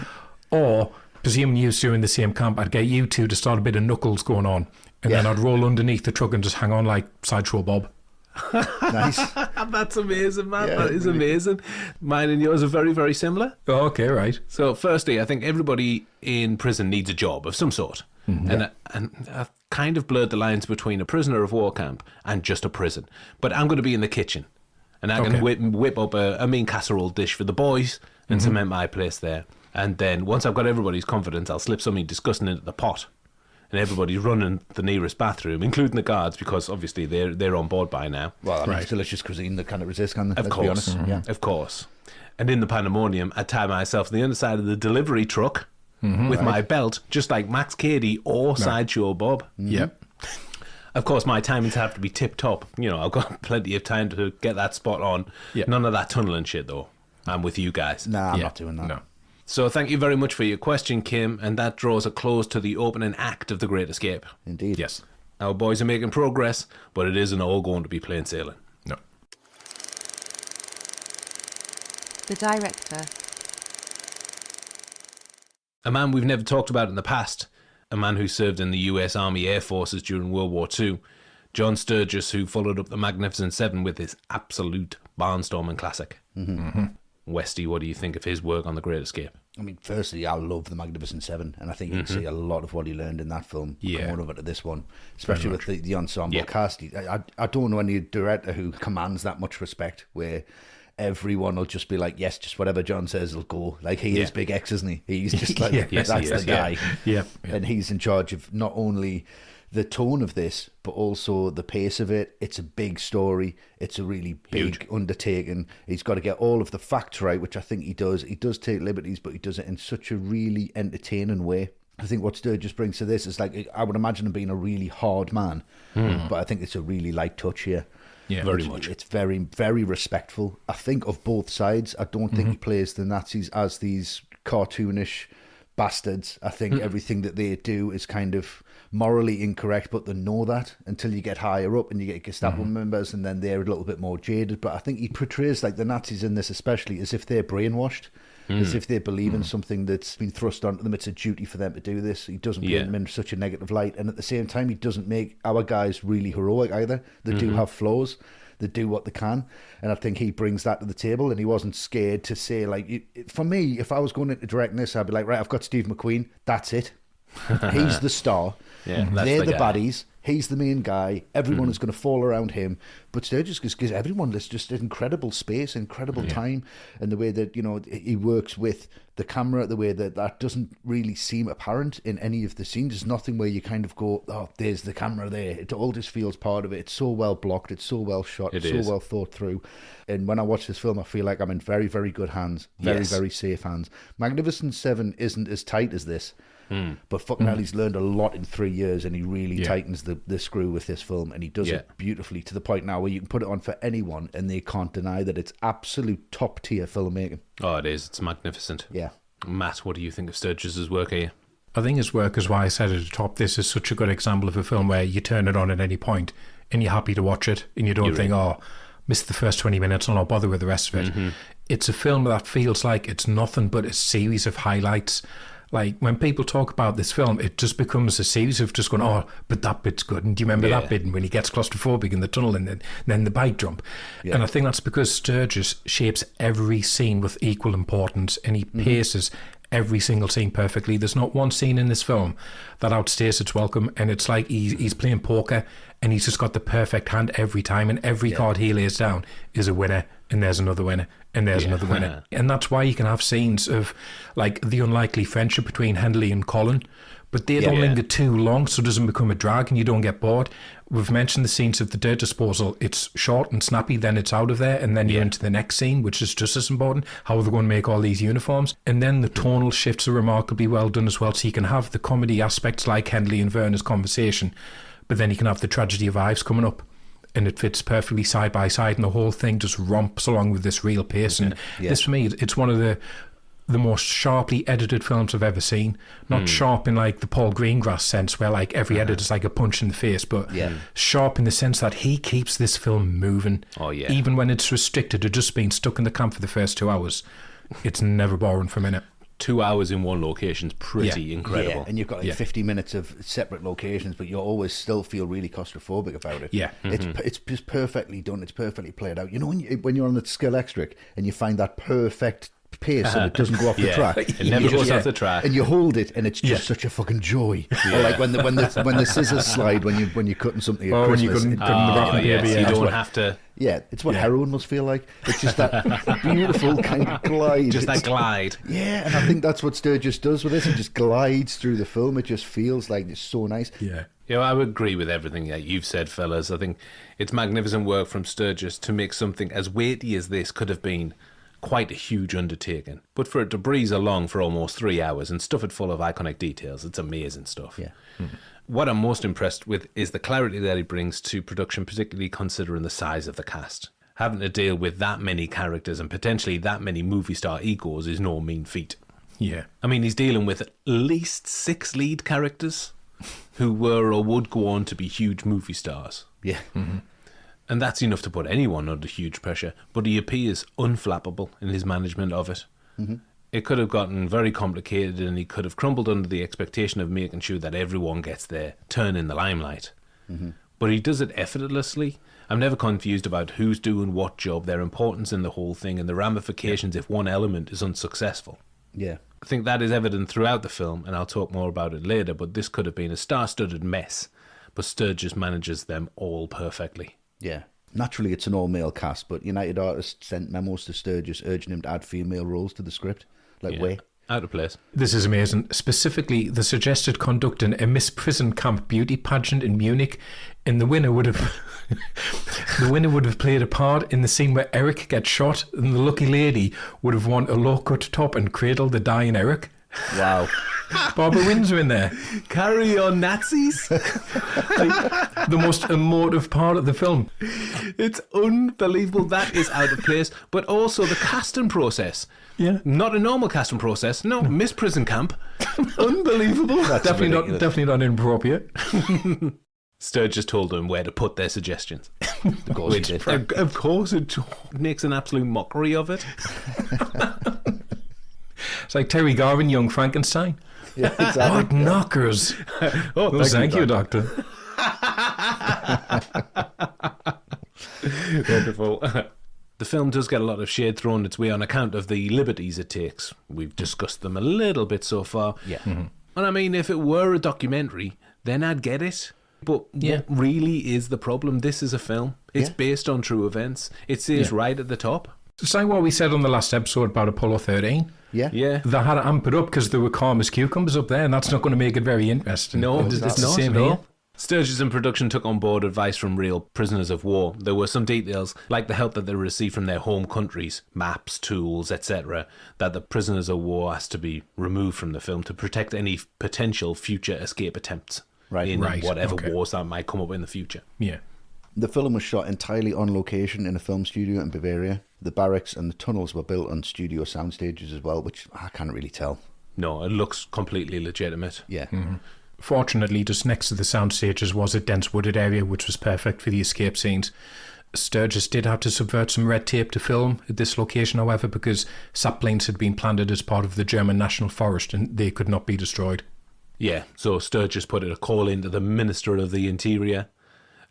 Or, presuming you two in the same camp, I'd get you two to start a bit of knuckles going on. And then I'd roll underneath the truck and just hang on like Sideshow Bob. Nice. That's amazing, man. Yeah, that is really. amazing. Mine and yours are very, very similar. Oh, okay, right. So, firstly, I think everybody in prison needs a job of some sort. And I've kind of blurred the lines between a prisoner of war camp and just a prison. But I'm going to be in the kitchen. And I can whip up a mean casserole dish for the boys and cement my place there. And then once I've got everybody's confidence, I'll slip something disgusting into the pot. And everybody's running the nearest bathroom, including the guards, because obviously they're on board by now. Well, I mean, it's delicious cuisine that can't resist, can they? Of Let's course. be honest. Yeah. Of course. And in the pandemonium, I tie myself to the underside of the delivery truck with my belt, just like Max Cady or Sideshow Bob. Yep. Of course, my timings have to be tip-top. You know, I've got plenty of time to get that spot on. Yeah. None of that tunneling shit, though. I'm with you guys. Nah, I'm not doing that. No. So thank you very much for your question, Kim, and that draws a close to the opening act of The Great Escape. Indeed. Yes. Our boys are making progress, but it isn't all going to be plain sailing. No. The director. A man we've never talked about in the past, a man who served in the US Army Air Forces during World War II, John Sturges, who followed up The Magnificent Seven with his absolute barnstorming classic. Westy, what do you think of his work on The Great Escape? I mean, firstly, I love The Magnificent Seven, and I think you can see a lot of what he learned in that film coming over to this one, especially with the ensemble cast. I don't know any director who commands that much respect, where everyone will just be like, yes, just whatever John says will go. Like, he is Big X, isn't he? He's just like, Yes, that's he is, the guy. Yeah. And he's in charge of not only the tone of this, but also the pace of it. It's a big story. It's a really big undertaking. He's got to get all of the facts right, which I think he does. He does take liberties, but he does it in such a really entertaining way. I think what Sturges brings to this is, like, I would imagine him being a really hard man, but I think it's a really light touch here. Yeah, very much. It's very, very respectful, I think, of both sides. I don't think he plays the Nazis as these cartoonish bastards. I think everything that they do is kind of morally incorrect, but they know that until you get higher up and you get Gestapo members, and then they're a little bit more jaded. But I think he portrays, like the Nazis in this especially, as if they're brainwashed, as if they believe in something that's been thrust onto them. It's a duty for them to do this. He doesn't paint them in such a negative light, and at the same time, he doesn't make our guys really heroic either. They do have flaws. They do what they can, and I think he brings that to the table, and he wasn't scared to say, like, for me, if I was going into directing this, I'd be like, right, I've got Steve McQueen, that's it. He's the star. They're the baddies. He's the main guy. Everyone is going to fall around him. But Sturges gives everyone this just incredible space, incredible time, and the way that, you know, he works with the camera, the way that doesn't really seem apparent in any of the scenes. There's nothing where you kind of go, oh, there's the camera there. It all just feels part of it. It's so well blocked. It's so well shot. It's so well thought through. And when I watch this film, I feel like I'm in very, very good hands. Very, very safe hands. Magnificent Seven isn't as tight as this. But fucking hell, he's learned a lot in 3 years, and he really tightens the screw with this film, and he does it beautifully, to the point now where you can put it on for anyone and they can't deny that it's absolute top tier filmmaking. Oh, it is. It's magnificent. Yeah. Matt, what do you think of Sturges' work here? I think his work is why I said at the top, this is such a good example of a film where you turn it on at any point and you're happy to watch it, and you don't think, oh, missed the first 20 minutes, I'll not bother with the rest of it. It's a film that feels like it's nothing but a series of highlights. Like, when people talk about this film, it just becomes a series of just going, oh, but that bit's good. And do you remember that bit? And when he gets claustrophobic in the tunnel, and then the bike jump. And I think that's because Sturges shapes every scene with equal importance, and he paces every single scene perfectly. There's not one scene in this film that outstays its welcome, and it's like he's playing poker, and he's just got the perfect hand every time, and every card he lays down is a winner, and there's another winner, and there's another winner. And that's why you can have scenes of, like, the unlikely friendship between Hendley and Colin, but they don't linger too long, so it doesn't become a drag and you don't get bored. We've mentioned the scenes of the dirt disposal. It's short and snappy, then it's out of there, and then you're into the next scene, which is just as important. How are they going to make all these uniforms? And then the tonal shifts are remarkably well done as well, so you can have the comedy aspects like Hendley and Werner's conversation, but then you can have the tragedy of Ives coming up, and it fits perfectly side by side, and the whole thing just romps along with this real pace. And this, for me, it's one of the most sharply edited films I've ever seen. Not sharp in like the Paul Greengrass sense, where like every edit is like a punch in the face, but sharp in the sense that he keeps this film moving. Even when it's restricted to just being stuck in the camp for the first 2 hours, it's never boring for a minute. 2 hours in one location is pretty incredible. Yeah, and you've got like 50 minutes of separate locations, but you always still feel really claustrophobic about it. Yeah. It's just perfectly done. It's perfectly played out. You know, when you're on the skill extric and you find that perfect pace so it doesn't go off the track. It never goes off the track. And you hold it, and it's just such a fucking joy. Or like when the scissors slide when you're cutting something at Christmas. When you couldn't you don't have to. Yeah, it's what heroin must feel like. It's just that beautiful kind of glide. Just that glide. Yeah, and I think that's what Sturges does with this. He just glides through the film. It just feels like it's so nice. Yeah. Yeah, I would agree with everything that you've said, fellas. I think it's magnificent work from Sturges to make something as weighty as this could have been quite a huge undertaking. But for it to breeze along for almost 3 hours and stuff it full of iconic details, it's amazing stuff. Yeah. What I'm most impressed with is the clarity that he brings to production, particularly considering the size of the cast. Having to deal with that many characters and potentially that many movie star egos is no mean feat. Yeah. I mean, he's dealing with at least 6 lead characters who were or would go on to be huge movie stars. Yeah. And that's enough to put anyone under huge pressure, but he appears unflappable in his management of it. It could have gotten very complicated, and he could have crumbled under the expectation of making sure that everyone gets their turn in the limelight. But he does it effortlessly. I'm never confused about who's doing what job, their importance in the whole thing, and the ramifications if one element is unsuccessful. Yeah. I think that is evident throughout the film, and I'll talk more about it later, but this could have been a star-studded mess, but Sturges manages them all perfectly. Yeah. Naturally, it's an all-male cast, but United Artists sent memos to Sturges urging him to add female roles to the script. Way. Out of place. This is amazing. Specifically, the suggested conducting a Miss Prison Camp beauty pageant in Munich, and the winner would have played a part in the scene where Eric gets shot, and the lucky lady would have worn a low-cut top and cradled the dying Eric. Wow. Barbara Windsor in there. Carry on, Nazis. The most emotive part of the film. It's unbelievable. That is out of place. But also the casting process. Yeah. Not a normal casting process. No, Miss Prison Camp. Unbelievable. Definitely not inappropriate. Sturges told them where to put their suggestions. Of course he did. Of course, it makes an absolute mockery of it. It's like Terry Garvin, Young Frankenstein. Yeah, exactly. What knockers? Oh, thank you, Doctor. Wonderful. The film does get a lot of shade thrown its way on account of the liberties it takes. We've discussed them a little bit so far. Yeah. Mm-hmm. And I mean, if it were a documentary, then I'd get it. But what really is the problem? This is a film. It's based on true events. It says right at the top. It's like what we said on the last episode about Apollo 13. Yeah. Yeah. They had to amp it up because there were calm as cucumbers up there, and that's not going to make it very interesting. No, it's it's the not. same No. here. Sturges and production took on board advice from real prisoners of war. There were some details, like the help that they received from their home countries, maps, tools, etc., that the prisoners of war asked to be removed from the film to protect any potential future escape attempts in whatever wars that might come up in the future. Yeah. The film was shot entirely on location in a film studio in Bavaria. The barracks and the tunnels were built on studio sound stages as well, which I can't really tell. No, it looks completely legitimate. Yeah. Mm-hmm. Fortunately, just next to the sound stages was a dense wooded area, which was perfect for the escape scenes. Sturges did have to subvert some red tape to film at this location, however, because saplings had been planted as part of the German National Forest and they could not be destroyed. Yeah, so Sturges put a call into the Minister of the Interior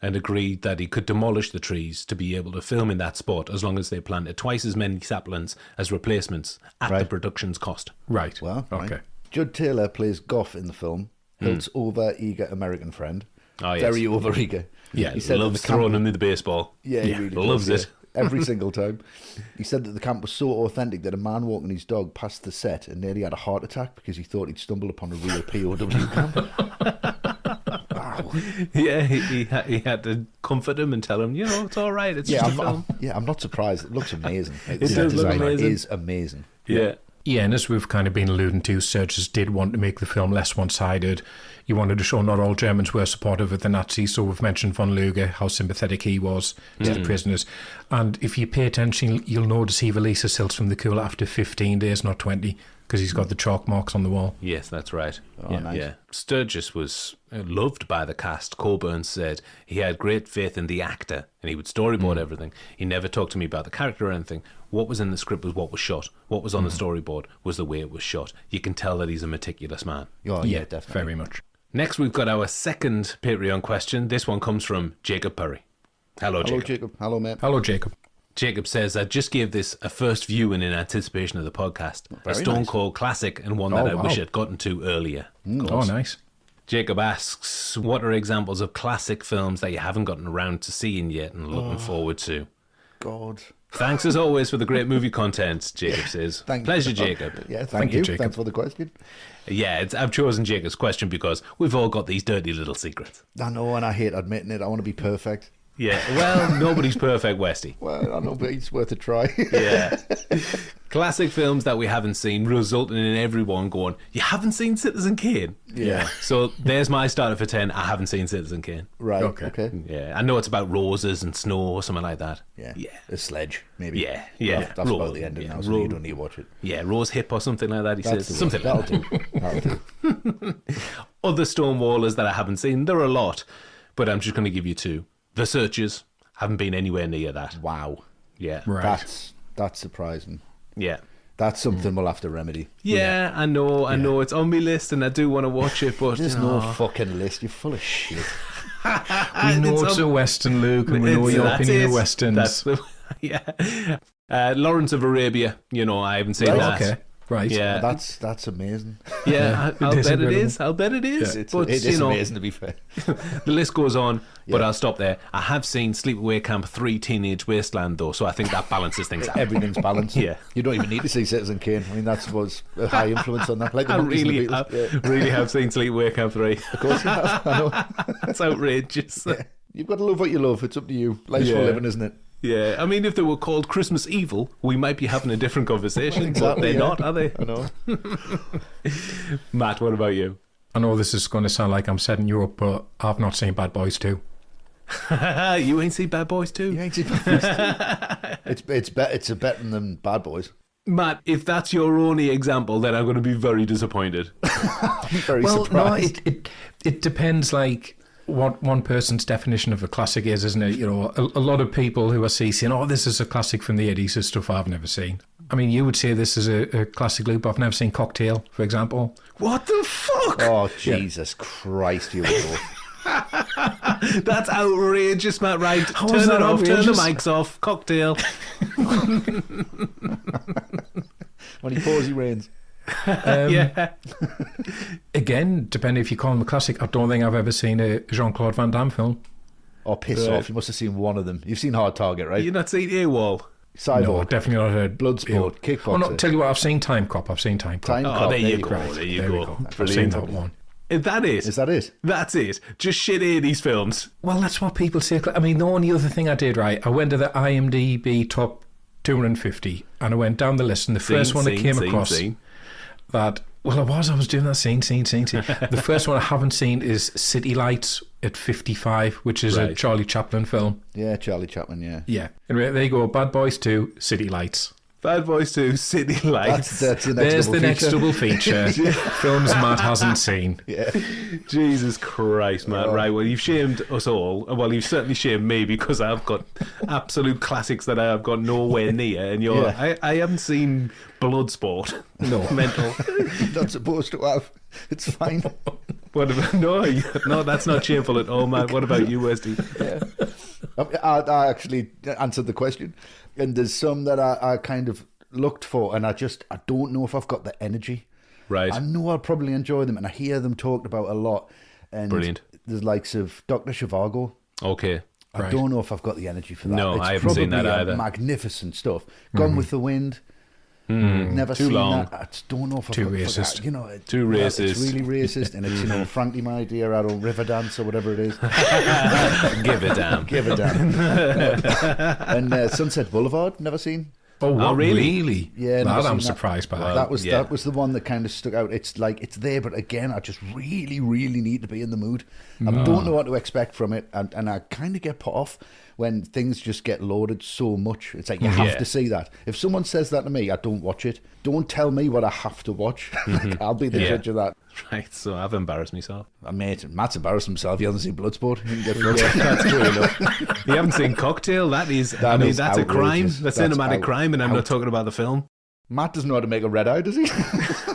and agreed that he could demolish the trees to be able to film in that spot as long as they planted twice as many saplings as replacements at the production's cost. Right. Well, okay. right. Judd Taylor plays Goff in the film, Hilt's over-eager American friend. Oh, yes. Very over-eager. Yeah, he he loves throwing him in the baseball. Yeah, he really loves does, it. Every single time. He said that the camp was so authentic that a man walking his dog past the set and nearly had a heart attack because he thought he'd stumbled upon a real POW camp. Wow. Yeah, he had to comfort him and tell him, it's all right. It's just a film. I'm not surprised. It looks amazing. It does look amazing. It is amazing. Yeah. Yeah, and as we've kind of been alluding to, Sturges did want to make the film less one-sided. He wanted to show not all Germans were supportive of the Nazis, so we've mentioned von Luger, how sympathetic he was to the prisoners. And if you pay attention, you'll notice he releases Hilts from the cooler after 15 days, not 20, because he's got the chalk marks on the wall. Yes, that's right. Nice. Yeah. Sturges was loved by the cast. Coburn said he had great faith in the actor and he would storyboard everything. He never talked to me about the character or anything. What was in the script was what was shot. What was on the storyboard was the way it was shot. You can tell that he's a meticulous man. Oh, yeah, definitely. Very much. Next, we've got our second Patreon question. This one comes from Jacob Perry. Hello, Jacob. Hello, mate. Hello, Jacob. Jacob says, I just gave this a first viewing in anticipation of the podcast. A Stone Cold classic and one that I wish I'd gotten to earlier. Oh, nice. Jacob asks, what are examples of classic films that you haven't gotten around to seeing yet and looking forward to? God. Thanks as always for the great movie content, Jacob says. Pleasure, Jacob. Yeah, Thank you, Jacob. Thanks for the question. Yeah, I've chosen Jacob's question because we've all got these dirty little secrets. I know, and I hate admitting it. I want to be perfect. Yeah, well, nobody's perfect, Westy. Well, I know, but it's worth a try. Yeah. Classic films that we haven't seen, resulting in everyone going, you haven't seen Citizen Kane? Yeah. So there's my starter for 10. I haven't seen Citizen Kane. Right, okay. Yeah, I know it's about roses and snow or something like that. Yeah. A sledge, maybe. Yeah. That's about the ending now, so you don't need to watch it. Yeah, rose hip or something like that, he says. Something That'll like that. do. Other Stonewallers that I haven't seen, there are a lot, but I'm just going to give you two. The Searchers, haven't been anywhere near that. Wow. Yeah. Right. That's surprising. Yeah. That's something we'll have to remedy. Yeah, I know. It's on my list and I do want to watch it, but... There's no fucking list. You're full of shit. We know it's a Western, Luke, and we know your opinion of Westerns. Lawrence of Arabia, I haven't seen that. Okay. Right. Yeah. That's amazing. Yeah, I'll bet it is. I'll bet it is. Yeah. But, it is amazing, to be fair. The list goes on, but I'll stop there. I have seen Sleepaway Camp 3 Teenage Wasteland, though, so I think that balances things out. Everything's balanced. Yeah. You don't even need to see Citizen Kane. I mean, that was a high influence on that. Like the I Monkees and the Beatles. really have seen Sleepaway Camp 3. Of course you have. I know. That's outrageous. Yeah. You've got to love what you love. It's up to you. Life's for living, isn't it? Yeah, I mean, if they were called Christmas Evil, we might be having a different conversation, but they're not, are they? I know. Matt, what about you? I know this is going to sound like I'm setting you up, but I've not seen Bad Boys 2. You ain't seen Bad Boys 2? You ain't seen Bad Boys 2? It's better than Bad Boys. Matt, if that's your only example, then I'm going to be very disappointed. I'm very surprised. No, it depends, like, what one person's definition of a classic is, isn't it? You know, a lot of people who I see saying, oh, this is a classic from the 80s, is stuff I've never seen. I mean, you would say this is a classic, Luke, but I've never seen Cocktail, for example. What the fuck? Oh, Jesus Christ, you little... That's outrageous, Matt. Right, How turn is it that off, turn the outrageous? mics off. Cocktail. When he pours, he rains. Yeah. Again, depending if you call them a classic, I don't think I've ever seen a Jean-Claude Van Damme film. Oh, piss Right. off. You must have seen one of them. You've seen Hard Target, right? You're not seen AWOL. Cyborg. No, definitely not a Bloodsport, kickboxer. Oh, no, tell you what, I've seen Time Cop. Time Oh, Cop. there you go. There you go. I've seen Brilliant. that one. Is that it? Is that it? That's it. Just shit 80s films. Well, that's what people say. I mean, the only other thing I did, right, I went to the IMDb top 250 and I went down the list, and the first one I came across that, well, I was doing that scene. The first one I haven't seen is City Lights at 55, which is a Right. Charlie Chaplin film. Yeah, Charlie Chaplin, yeah. Yeah. Anyway, there you go. Bad Boys 2, City Lights. Bad Boys 2, City Lights. That's the next There's double the next feature. double feature. Films Matt hasn't seen. Yeah. Jesus Christ, Matt. Right, well, you've shamed us all. Well, you've certainly shamed me because I've got absolute classics that I have got nowhere near. And you're, Yeah. I haven't seen Bloodsport. No. Mental. Not supposed to have. It's fine. What about, no, that's not shameful at all, Matt. What about you, Westy? Yeah. I actually answered the question, and there's some that I kind of looked for, and I don't know if I've got the energy. Right. I know I'll probably enjoy them, and I hear them talked about a lot. And Brilliant. There's likes of Dr. Zhivago. Okay. I Right. don't know if I've got the energy for that. No, It's I haven't seen that probably either. magnificent stuff. Gone with the Wind. Never Too seen long. that. I just don't know if I've Too got racist. You know, Too well, racist. It's really racist, and it's frankly my idea. I don't river dance or whatever it is. Give it down. Give it down. And Sunset Boulevard, never seen. Oh, what, really? Yeah, that never I'm seen that. surprised by. That was yeah. the one that kind of stuck out. It's like it's there, but again, I just really, really need to be in the mood. I don't know what to expect from it, and I kind of get put off when things just get loaded so much. It's like you have Yeah. to see that. If someone says that to me, I don't watch it. Don't tell me what I have to watch. I'll be the Yeah. judge of that. Right, so I've embarrassed myself. Matt's embarrassed himself. He hasn't seen Bloodsport. He can get That's true enough. You haven't seen Cocktail? That's is a crime. outrageous. That's That's cinematic crime, and I'm not talking about the film. Matt doesn't know how to make a red eye, does he?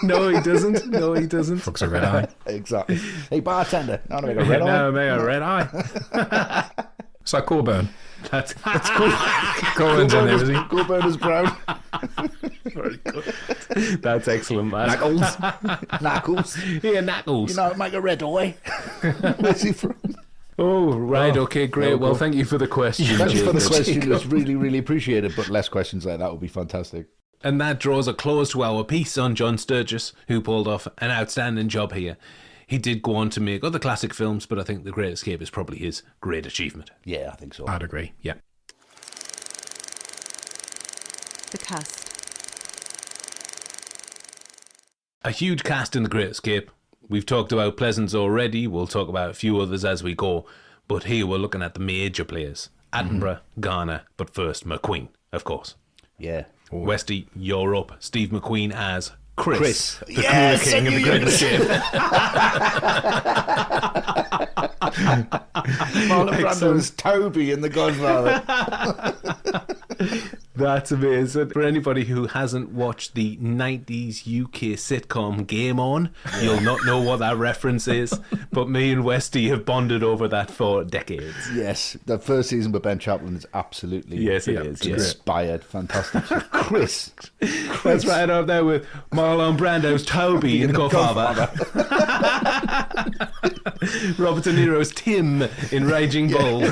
No, he doesn't. No, he doesn't. Fuck's a red eye. Exactly. Hey, bartender, know how to make a red eye? No, make a red eye. It's like Coburn. That's Coburn's in there, is he? Coburn is brown. very good. That's excellent, man. Knuckles. Here, Knuckles. You know how to make a red eye? Where's he from? Oh, right. Okay, great. Well, thank you for the question. Thanks for the James. question. It was really, really appreciated, but less questions like that would be fantastic. And that draws a close to our piece on John Sturges, who pulled off an outstanding job here. He did go on to make other classic films, but I think The Great Escape is probably his great achievement. Yeah, I think so. I'd agree. Yeah. The cast. A huge cast in The Great Escape. We've talked about Pleasance already. We'll talk about a few others as we go. But here we're looking at the major players. Attenborough, Garner, but first McQueen, of course. Yeah. Westy, you're up. Steve McQueen as Chris. The Yes, cool king I of The knew Great you were Escape. Marlon Brando's Toby in The Godfather. That's amazing. For anybody who hasn't watched the 90s UK sitcom Game On, you'll not know what that reference is. But me and Westy have bonded over that for decades. Yes, the first season with Ben Chaplin is absolutely Yes, it is, yes. inspired. Fantastic. Chris. That's right up there with Marlon Brando's Toby in The Godfather. Robert De Niro's Tim in Raging Bull.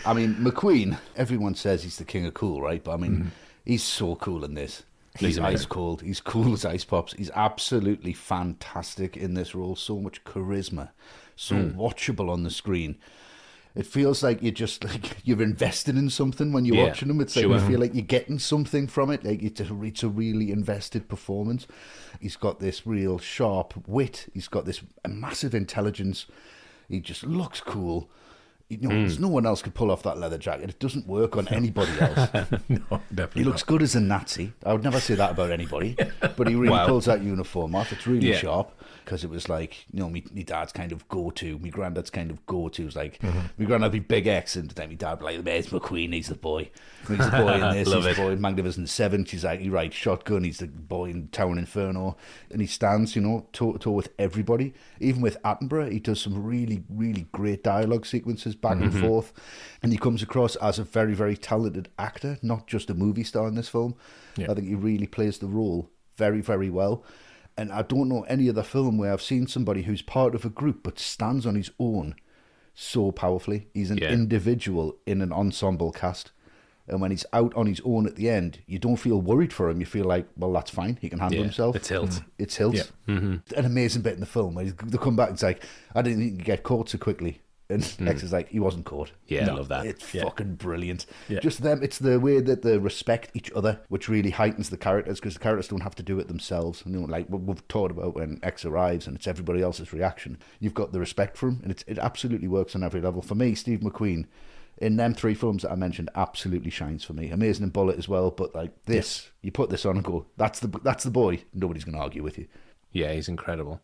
I mean, McQueen, everyone says he's the king of cool, right? But I mean, he's so cool in this. He's amazing. ice cold. He's cool as ice pops. He's absolutely fantastic in this role. So much charisma. So watchable on the screen. It feels like you're invested in something when you're watching them. It's like you feel like you're getting something from it. Like it's a really invested performance. He's got this real sharp wit. He's got this massive intelligence. He just looks cool. There's no one else could pull off that leather jacket. It doesn't work on anybody else. No, definitely. He looks good as a Nazi. I would never say that about anybody, but he really pulls that uniform off. It's really sharp, because it was like, my dad's kind of go-to, my granddad's kind of go-to. It was like, my granddad would be Big X, and then my dad would be like, there's McQueen, he's the boy. He's the boy in this, he's the boy in Magnificent Seven. She's like, he rides shotgun, he's the boy in Town Inferno. And he stands, toe to toe with everybody. Even with Attenborough, he does some really, really great dialogue sequences back and forth. And he comes across as a very, very talented actor, not just a movie star in this film. Yeah. I think he really plays the role very, very well. And I don't know any other film where I've seen somebody who's part of a group but stands on his own so powerfully. He's an individual in an ensemble cast. And when he's out on his own at the end, you don't feel worried for him. You feel like, well, that's fine. He can handle himself. It's Hilt. It's Hilt. Yeah. An amazing bit in the film where they come back and it's like, I didn't think you'd get caught so quickly. And X is like, he wasn't caught. Yeah, I love that. It's fucking brilliant. Yeah. Just them, it's the way that they respect each other, which really heightens the characters, because the characters don't have to do it themselves. Like what we've talked about when X arrives and it's everybody else's reaction. You've got the respect for him, and it absolutely works on every level. For me, Steve McQueen, in them three films that I mentioned, absolutely shines for me. Amazing in Bullet as well, but like this, you put this on and go, that's the boy. Nobody's going to argue with you. Yeah, he's incredible.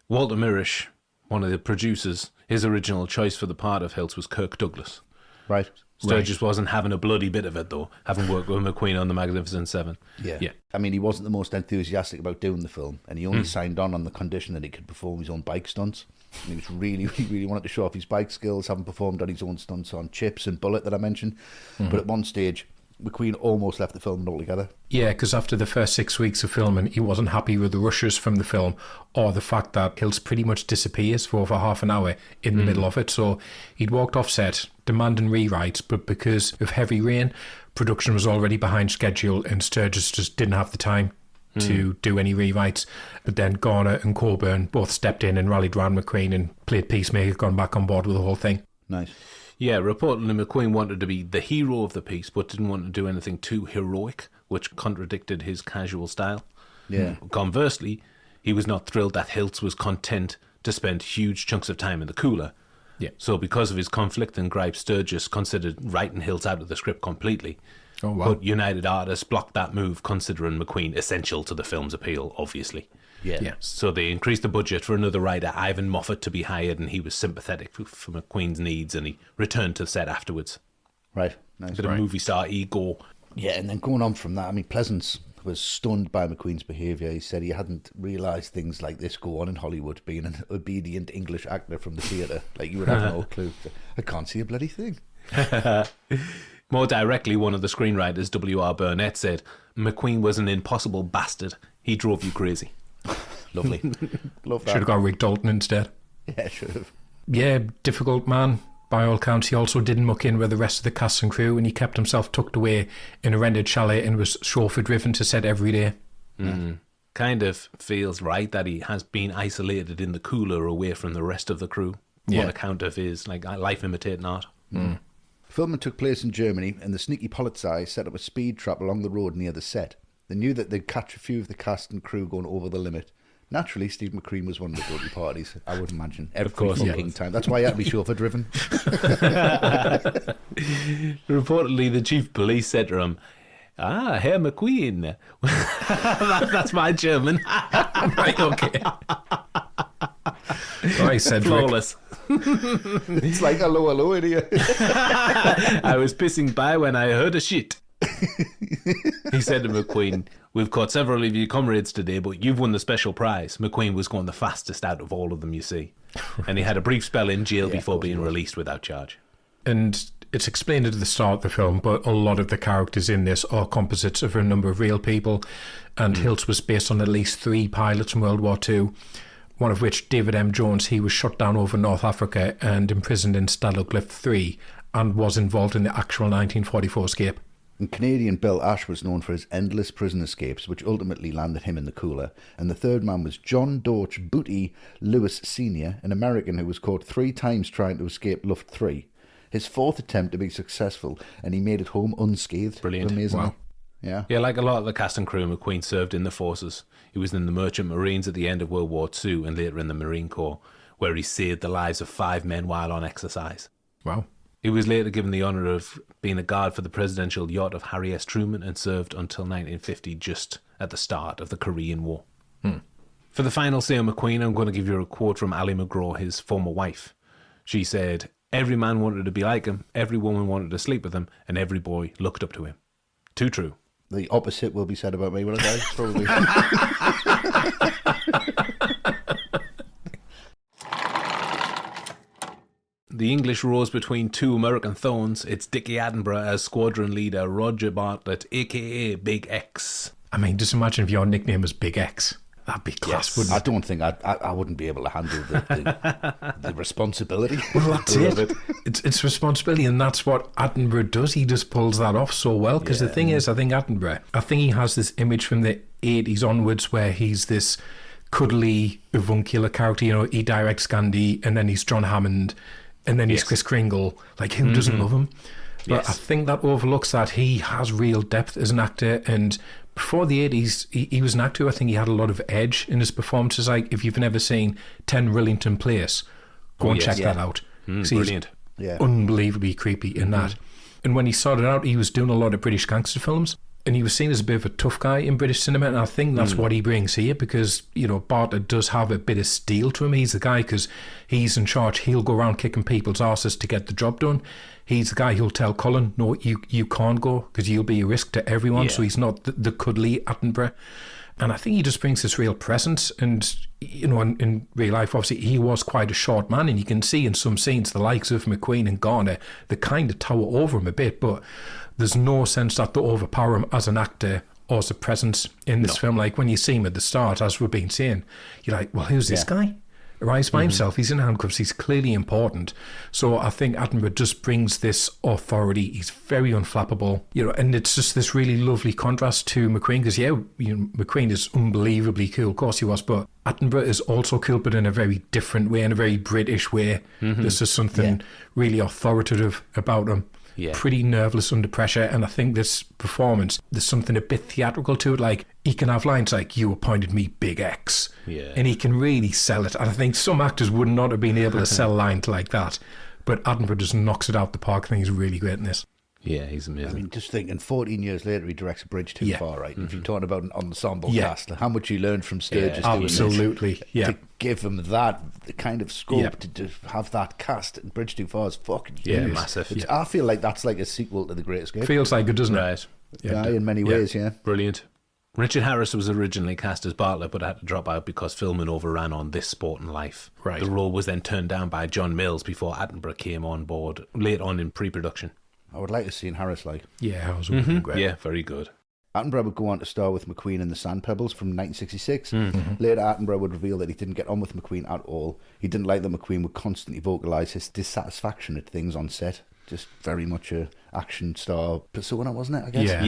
Walter Mirisch, one of the producers, his original choice for the part of Hilt was Kirk Douglas. Right. Sturges wasn't having a bloody bit of it, though, having worked with McQueen on The Magnificent Seven. Yeah. I mean, he wasn't the most enthusiastic about doing the film, and he only signed on the condition that he could perform his own bike stunts. And he was really wanted to show off his bike skills, having performed on his own stunts on Chips and Bullet that I mentioned. But at one stage, McQueen almost left the film altogether. Yeah, because after the first 6 weeks of filming, he wasn't happy with the rushes from the film, or the fact that Hilt pretty much disappears for over half an hour in the middle of it. So he'd walked off set demanding rewrites, but because of heavy rain, production was already behind schedule and Sturges just didn't have the time to do any rewrites. But then Garner and Coburn both stepped in and rallied round McQueen and played peacemaker, gone back on board with the whole thing. Nice. Yeah, reportedly McQueen wanted to be the hero of the piece, but didn't want to do anything too heroic, which contradicted his casual style. Yeah. Conversely, he was not thrilled that Hilt was content to spend huge chunks of time in the cooler. Yeah. So because of his conflict and gripe, Sturges considered writing Hilt out of the script completely. Oh, wow. But United Artists blocked that move, considering McQueen essential to the film's appeal, obviously. Yeah. So they increased the budget for another writer, Ivan Moffat, to be hired, and he was sympathetic for McQueen's needs, and he returned to the set afterwards. Right. Nice. Bit of movie star ego. Yeah, and then going on from that, I mean, Pleasance was stunned by McQueen's behaviour. He said he hadn't realised things like this go on in Hollywood, being an obedient English actor from the theatre. Like, you would have no clue. I can't see a bloody thing. More directly, one of the screenwriters, W.R. Burnett, said, McQueen was an impossible bastard. He drove you crazy. Lovely. Love that. Should have got Rick Dalton instead. Yeah, should have. Yeah, difficult man. By all accounts, he also didn't muck in with the rest of the cast and crew, and he kept himself tucked away in a rented chalet and was chauffeur driven to set every day. Kind of feels right that he has been isolated in the cooler away from the rest of the crew on account of his life imitating art. Filming took place in Germany, and the sneaky Polizei set up a speed trap along the road near the set. They knew that they'd catch a few of the cast and crew going over the limit. Naturally, Steve McQueen was one of the guilty parties, I would imagine. Every fucking time. That's why he had to be chauffeur-driven. Reportedly, the chief police said to him, Herr McQueen. That's my German. Right, okay. I said flawless. It's like hello in here. I was pissing by when I heard a shit. He said to McQueen, we've caught several of your comrades today, but you've won the special prize. McQueen was going the fastest out of all of them, you see. And he had a brief spell in jail before being released without charge. And it's explained at the start of the film, but a lot of the characters in this are composites of a number of real people. And Hilt was based on at least 3 pilots in World War II. One of which, David M. Jones, he was shot down over North Africa and imprisoned in Stalag Luft III and was involved in the actual 1944 escape. And Canadian Bill Ash was known for his endless prison escapes, which ultimately landed him in the cooler. And the third man was John Dorch Booty Lewis Sr., an American who was caught 3 times trying to escape Luft III. his fourth attempt to be successful, and he made it home unscathed. Brilliant. Amazing. Wow. Yeah. Yeah, like a lot of the cast and crew, McQueen served in the forces. He was in the Merchant Marines at the end of World War II and later in the Marine Corps, where he saved the lives of 5 men while on exercise. Wow. He was later given the honour of being a guard for the presidential yacht of Harry S. Truman and served until 1950, just at the start of the Korean War. For the final say on McQueen, I'm going to give you a quote from Ali McGraw, his former wife. She said, "Every man wanted to be like him, every woman wanted to sleep with him, and every boy looked up to him." Too true. The opposite will be said about me when I die, probably. The English rose between 2 American thorns. It's Dickie Attenborough as squadron leader Roger Bartlett, a.k.a. Big X. I mean, just imagine if your nickname was Big X. That'd be class, Yes. wouldn't I it? don't think I wouldn't be able to handle the responsibility. Well, that's of it. It's responsibility, and that's what Attenborough does. He just pulls that off so well. Because the thing is, I think he has this image from the 80s onwards where he's this cuddly, avuncular character. You know, he directs Gandhi, and then he's John Hammond, and then he's Chris Kringle. Like, who doesn't love him? But I think that overlooks that he has real depth as an actor. And before the 80s, he was an actor. I think he had a lot of edge in his performances. Like, if you've never seen 10 Rillington Place, go and check that out. Brilliant. Yeah. Unbelievably creepy in that. And when he started out, he was doing a lot of British gangster films. And he was seen as a bit of a tough guy in British cinema. And I think that's what he brings here because, you know, Bartlett does have a bit of steel to him. He's the guy because he's in charge. He'll go around kicking people's asses to get the job done. He's the guy who'll tell Colin, no, you can't go because you'll be a risk to everyone. Yeah. So he's not the cuddly Attenborough. And I think he just brings this real presence. And, you know, in real life, obviously, he was quite a short man. And you can see in some scenes the likes of McQueen and Garner, they kind of tower over him a bit. But there's no sense that they overpower him as an actor or as a presence in this film. Like when you see him at the start, as we've been saying, you're like, well, who's this guy? Arrives by himself. He's in handcuffs. He's clearly important. So I think Attenborough just brings this authority. He's very unflappable, you know, and it's just this really lovely contrast to McQueen because, McQueen is unbelievably cool. Of course he was, but Attenborough is also cool, but in a very different way, in a very British way. There's just something really authoritative about him. Yeah. Pretty nerveless under pressure, and I think this performance, there's something a bit theatrical to it. Like he can have lines like "You appointed me Big X," and he can really sell it. And I think some actors would not have been able to sell lines like that, but Attenborough just knocks it out the park. I think he's really great in this. Yeah, he's amazing. I mean, just thinking, 14 years later, he directs A Bridge Too Far, right? If you're talking about an ensemble cast, how much you learned from Sturges doing this. Absolutely, To give him that kind of scope to have that cast in Bridge Too Far is fucking huge. Massive. I feel like that's like a sequel to The Great Escape. Feels like it, doesn't it? Right. Yeah, in many ways, yeah. Brilliant. Richard Harris was originally cast as Bartlett, but had to drop out because filming overran on This Sport and Life. Right. The role was then turned down by John Mills before Attenborough came on board late on in pre-production. I would like to see Harris like. Yeah, I was really great. Yeah, very good. Attenborough would go on to star with McQueen in The Sand Pebbles from 1966. Later, Attenborough would reveal that he didn't get on with McQueen at all. He didn't like that McQueen would constantly vocalise his dissatisfaction at things on set. Just very much a action star persona, wasn't it, I guess?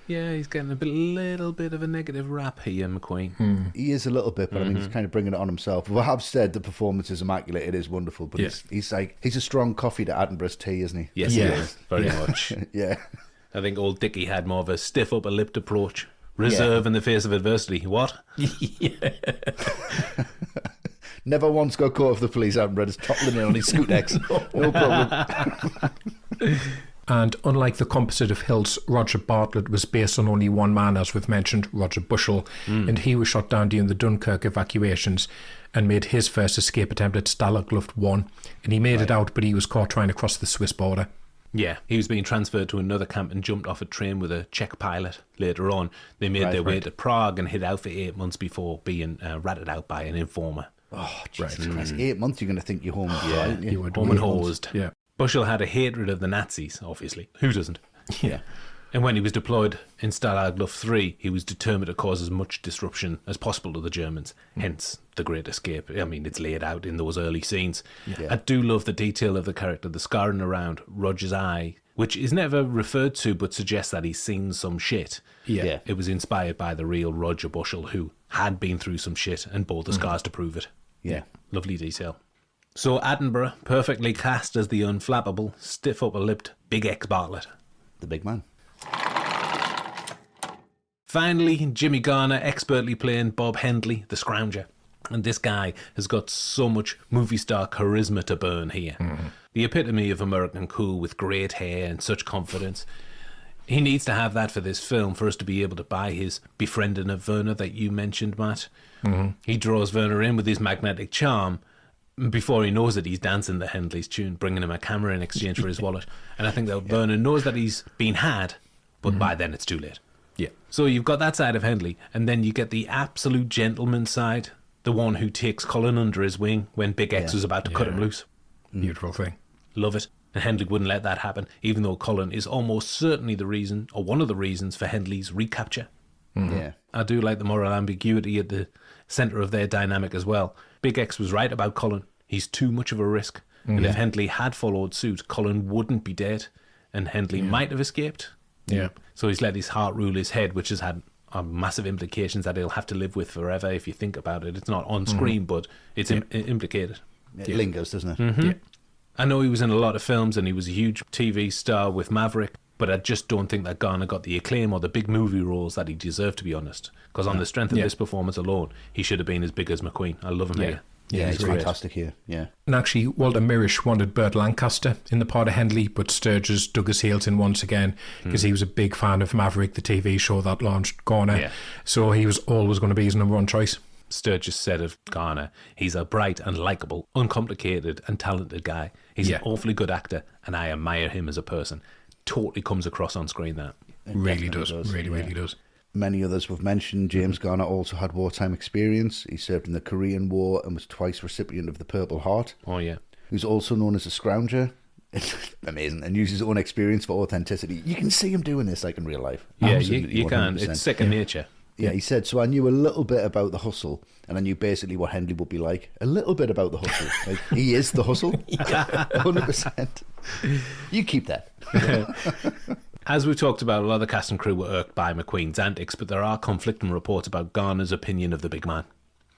Yeah, he's getting a little bit of a negative rap here, McQueen. He is a little bit, but I mean, he's kind of bringing it on himself. Well, I have said the performance is immaculate. It is wonderful, but he's a strong coffee to Attenborough's tea, isn't he? Yes, he is. Very much. Yeah. I think old Dickie had more of a stiff upper-lipped approach. Reserve in the face of adversity. What? Never once got caught with the police. Attenborough is toppling in on his Scootex. No problem. And unlike the composite of Hills, Roger Bartlett was based on only one man, as we've mentioned, Roger Bushell, and he was shot down during the Dunkirk evacuations and made his first escape attempt at Stalag Luft I, and he made it out, but he was caught trying to cross the Swiss border. Yeah, he was being transferred to another camp and jumped off a train with a Czech pilot. Later on, they made their way to Prague and hid out for 8 months before being ratted out by an informer. Oh, Jesus Christ. 8 months, you're going to think you're home. Yeah, you? home and hosed. Yeah. Bushell had a hatred of the Nazis, obviously. Who doesn't? Yeah. And when he was deployed in Stalag Luft III, he was determined to cause as much disruption as possible to the Germans, hence the Great Escape. I mean, it's laid out in those early scenes. Yeah. I do love the detail of the character, the scarring around Roger's eye, which is never referred to but suggests that he's seen some shit. Yeah. It was inspired by the real Roger Bushell, who had been through some shit and bore the scars to prove it. Yeah. Lovely detail. So Attenborough perfectly cast as the unflappable, stiff upper-lipped Big X Bartlett. The big man. Finally, Jimmy Garner expertly playing Bob Hendley, the Scrounger. And this guy has got so much movie star charisma to burn here. Mm-hmm. The epitome of American cool with great hair and such confidence. He needs to have that for this film for us to be able to buy his befriending of Werner that you mentioned, Matt. Mm-hmm. He draws Werner in with his magnetic charm. Before he knows it, he's dancing the Hendley's tune, bringing him a camera in exchange for his wallet. And I think that Werner knows that he's been had, but by then it's too late. Yeah. So you've got that side of Hendley, and then you get the absolute gentleman side, the one who takes Colin under his wing when Big X was about to cut him loose. Beautiful thing. Love it. And Hendley wouldn't let that happen, even though Colin is almost certainly the reason, or one of the reasons, for Hendley's recapture. Mm-hmm. Yeah. I do like the moral ambiguity at the centre of their dynamic as well. Big X was right about Colin. He's too much of a risk. And if Hendley had followed suit, Colin wouldn't be dead, and Hendley might have escaped. Yeah. So he's let his heart rule his head, which has had massive implications that he'll have to live with forever if you think about it. It's not on screen, but it's implicated. It lingers, doesn't it? Mm-hmm. Yeah. I know he was in a lot of films and he was a huge TV star with Maverick, but I just don't think that Garner got the acclaim or the big movie roles that he deserved, to be honest. Because on the strength of this performance alone, he should have been as big as McQueen. I love him here. Yeah, he's fantastic here. Yeah. And actually, Walter Mirisch wanted Burt Lancaster in the part of Hendley, but Sturges dug his heels in once again because he was a big fan of Maverick, the TV show that launched Garner. Yeah. So he was always going to be his number one choice. Sturges said of Garner, he's a bright and likeable, uncomplicated and talented guy. He's an awfully good actor, and I admire him as a person. Totally comes across on screen, that. It really does. Really does. Many others we've mentioned. James Garner also had wartime experience. He served in the Korean War and was twice recipient of the Purple Heart. Oh, yeah. Who's also known as a Scrounger. Amazing. And uses his own experience for authenticity. You can see him doing this like in real life. Yeah, you can. It's second nature. Yeah, he said, so I knew a little bit about the hustle, and I knew basically what Hendley would be like. A little bit about the hustle. Like, he is the hustle. 100%. You keep that. As we talked about, a lot of the cast and crew were irked by McQueen's antics, but there are conflicting reports about Garner's opinion of the big man.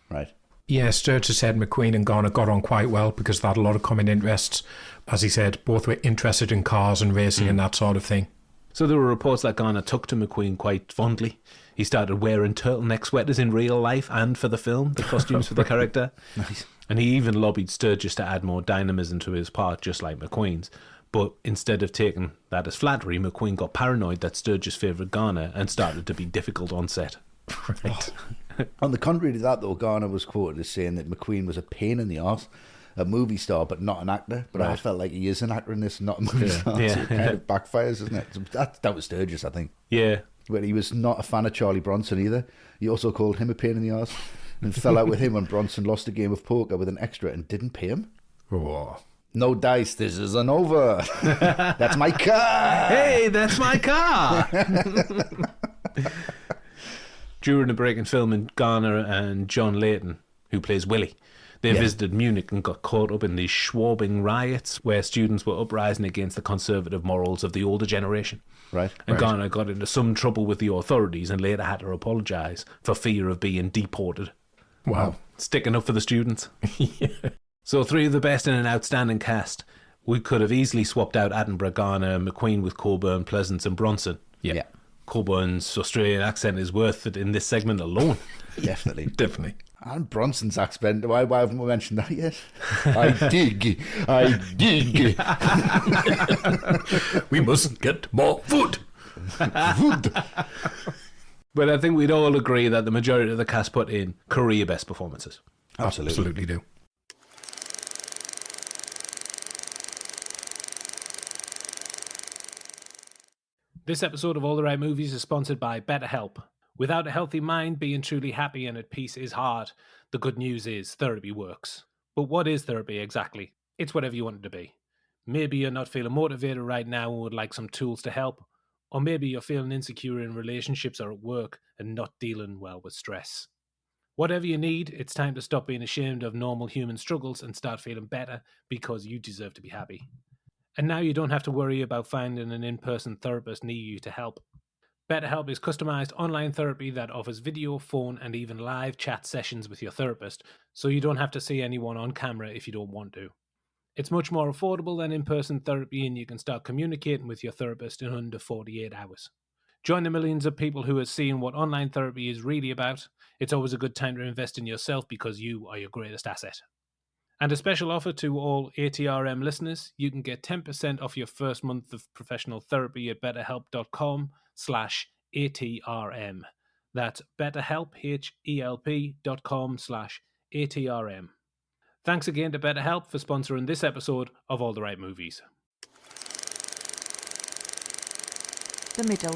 Right. Yeah, Sturges said McQueen and Garner got on quite well because they had a lot of common interests. As he said, both were interested in cars and racing and that sort of thing. So there were reports that Garner took to McQueen quite fondly. He started wearing turtleneck sweaters in real life and for the film, the costumes for the character. Nice. And he even lobbied Sturges to add more dynamism to his part, just like McQueen's. But instead of taking that as flattery, McQueen got paranoid that Sturges favoured Garner and started to be difficult on set. Right. On the contrary to that, though, Garner was quoted as saying that McQueen was a pain in the arse, a movie star, but not an actor. But I felt like he is an actor in this, not a movie star. So it kind of backfires, doesn't it? So that was Sturges, I think. Yeah. But he was not a fan of Charlie Bronson either. He also called him a pain in the arse and fell out with him when Bronson lost a game of poker with an extra and didn't pay him. Oh. No dice, this is an over. That's my car. Hey, that's my car. During the break in filming, Garner and John Layton, who plays Willie, they visited Munich and got caught up in these Schwabing riots where students were uprising against the conservative morals of the older generation. Right. And Garner got into some trouble with the authorities and later had to apologise for fear of being deported. Wow. Sticking up for the students. So three of the best in an outstanding cast. We could have easily swapped out Attenborough, Garner, and McQueen with Coburn, Pleasance and Bronson. Yeah. Coburn's Australian accent is worth it in this segment alone. Definitely. Definitely. And Bronson's accent. Why haven't we mentioned that yet? I dig. We must get more food. But I think we'd all agree that the majority of the cast put in career best performances. Absolutely do. This episode of All the Right Movies is sponsored by BetterHelp. Without a healthy mind, being truly happy and at peace is hard. The good news is therapy works. But what is therapy exactly? It's whatever you want it to be. Maybe you're not feeling motivated right now and would like some tools to help. Or maybe you're feeling insecure in relationships or at work and not dealing well with stress. Whatever you need, it's time to stop being ashamed of normal human struggles and start feeling better because you deserve to be happy. And now you don't have to worry about finding an in-person therapist near you to help. BetterHelp is customized online therapy that offers video, phone, and even live chat sessions with your therapist, so you don't have to see anyone on camera if you don't want to. It's much more affordable than in-person therapy, and you can start communicating with your therapist in under 48 hours. Join the millions of people who are seeing what online therapy is really about. It's always a good time to invest in yourself because you are your greatest asset. And a special offer to all ATRM listeners, you can get 10% off your first month of professional therapy at betterhelp.com/ATRM. That's betterhelp, HELP.com/ATRM. Thanks again to BetterHelp for sponsoring this episode of All the Right Movies. The middle.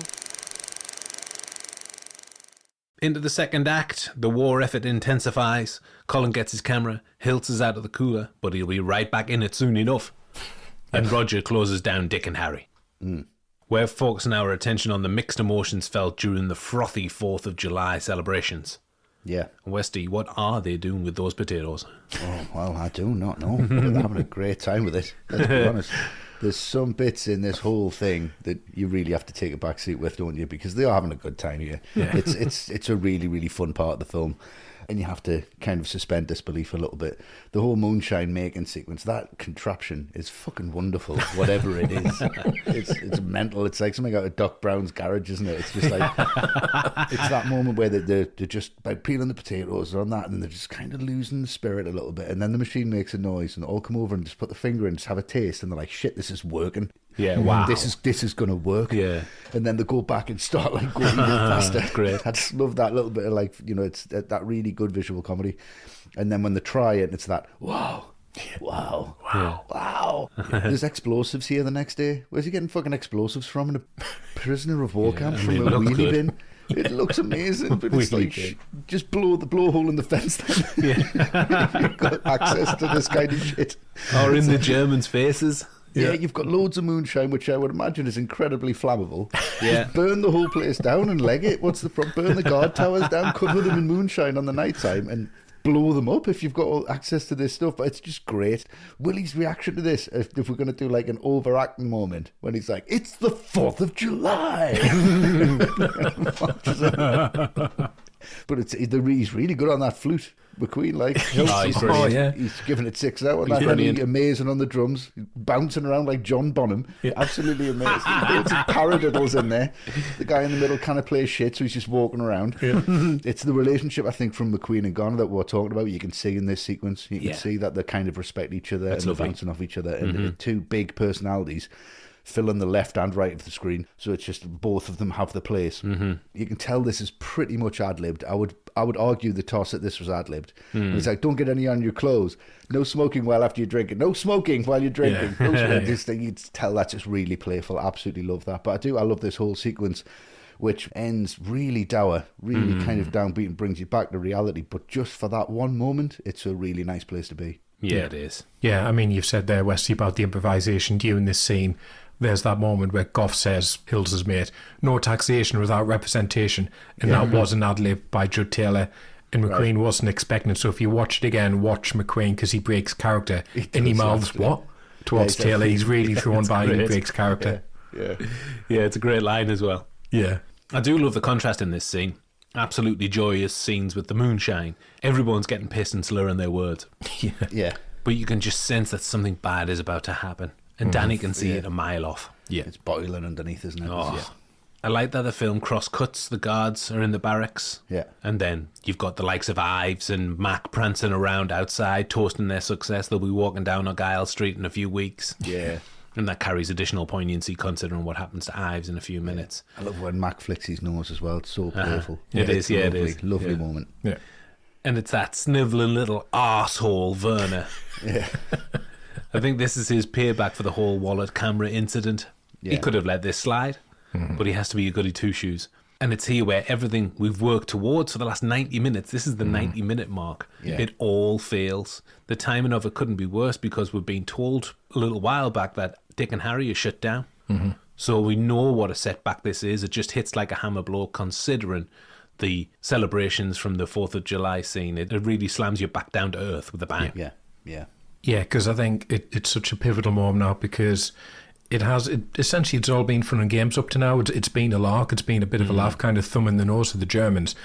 Into the second act, the war effort intensifies. Colin gets his camera, Hilts is out of the cooler, but he'll be right back in it soon enough. And Roger closes down Dick and Harry. We're focusing our attention on the mixed emotions felt during the frothy 4th of July celebrations. Yeah. Westy, what are they doing with those potatoes? Oh, well, I do not know. But they're having a great time with it. Let's be honest. There's some bits in this whole thing that you really have to take a back seat with, don't you? Because they are having a good time here. Yeah. It's a really, really fun part of the film. And you have to kind of suspend disbelief a little bit. The whole moonshine making sequence, that contraption is fucking wonderful, whatever it is. It's mental. It's like something out of Doc Brown's garage, isn't it? It's just like, it's that moment where they're just like peeling the potatoes on that, and they're just kind of losing the spirit a little bit. And then the machine makes a noise, and they all come over and just put the finger in and just have a taste, and they're like, shit, this is working. Yeah, wow. This is going to work. Yeah. And then they go back and start like going even faster. Great. I just love that little bit of like, it's that really good visual comedy. And then when they try it, it's that, wow. There's explosives here the next day. Where's he getting fucking explosives from? In a prisoner of war camp from a wheelie bin? It looks amazing, but it's like, just blow the blowhole in the fence then. Yeah. You've got access to this kind of shit. Or in the Germans' faces. Yeah, you've got loads of moonshine, which I would imagine is incredibly flammable. Yeah. Just burn the whole place down and leg it. What's the problem? Burn the guard towers down, cover them in moonshine on the night time, and blow them up if you've got all access to this stuff. But it's just great. Willie's reaction to this, if we're going to do like an overacting moment, when he's like, it's the 4th of July. But he's really good on that flute. McQueen, like, he's giving it 6 out on that. Really amazing on the drums, bouncing around like John Bonham. Yeah. Absolutely amazing. Loads of paradiddles in there. The guy in the middle kind of plays shit, so he's just walking around. Yeah. It's the relationship, I think, from McQueen and Garner that we're talking about. You can see in this sequence, you can see that they kind of respect each other. That's and they're bouncing off each other. And the two big personalities filling the left and right of the screen, so it's just both of them have the place. You can tell this is pretty much ad-libbed. I would argue the toss that this was ad-libbed. It's like, don't get any on your clothes, no smoking while after you're drinking, no smoking while you're drinking. This thing, you'd tell that's just really playful. I love that. But I love this whole sequence, which ends really dour, really kind of downbeat, and brings you back to reality. But just for that one moment, it's a really nice place to be. Yeah, it is. Yeah, I mean, you've said there, Westy, about the improvisation during this scene. There's that moment where Goff says, Hills' mate, no taxation without representation. And that was an ad-lib by Judd Taylor. And McQueen wasn't expecting it. So if you watch it again, watch McQueen, because he breaks character. And he mouths, what? Towards Taylor. He's really thrown by and he breaks character. Yeah, it's a great line as well. Yeah. I do love the contrast in this scene. Absolutely joyous scenes with the moonshine. Everyone's getting pissed and slurring their words. Yeah. But you can just sense that something bad is about to happen. And Danny can see it a mile off. Yeah. It's boiling underneath, isn't it? Oh. I like that the film cross-cuts. The guards are in the barracks. Yeah. And then you've got the likes of Ives and Mac prancing around outside, toasting their success. They'll be walking down Argyle Street in a few weeks. Yeah. And that carries additional poignancy considering what happens to Ives in a few minutes. I love when Mac flicks his nose as well. It's so playful. It is. Lovely moment. Yeah. And it's that snivelling little arsehole Werner. Yeah. I think this is his payback for the whole wallet camera incident. Yeah. He could have let this slide, but he has to be a goody two-shoes. And it's here where everything we've worked towards for the last 90 minutes, this is the 90-minute mark. Yeah. It all fails. The timing of it couldn't be worse because we've been told a little while back that Dick and Harry are shut down. So we know what a setback this is. It just hits like a hammer blow considering the celebrations from the 4th of July scene. It really slams you back down to earth with a bang. Yeah. Yeah, because I think it's such a pivotal moment now, because It has. Essentially, it's all been fun and games up to now. It's been a lark. It's been a bit of a laugh, kind of thumb in the nose of the Germans.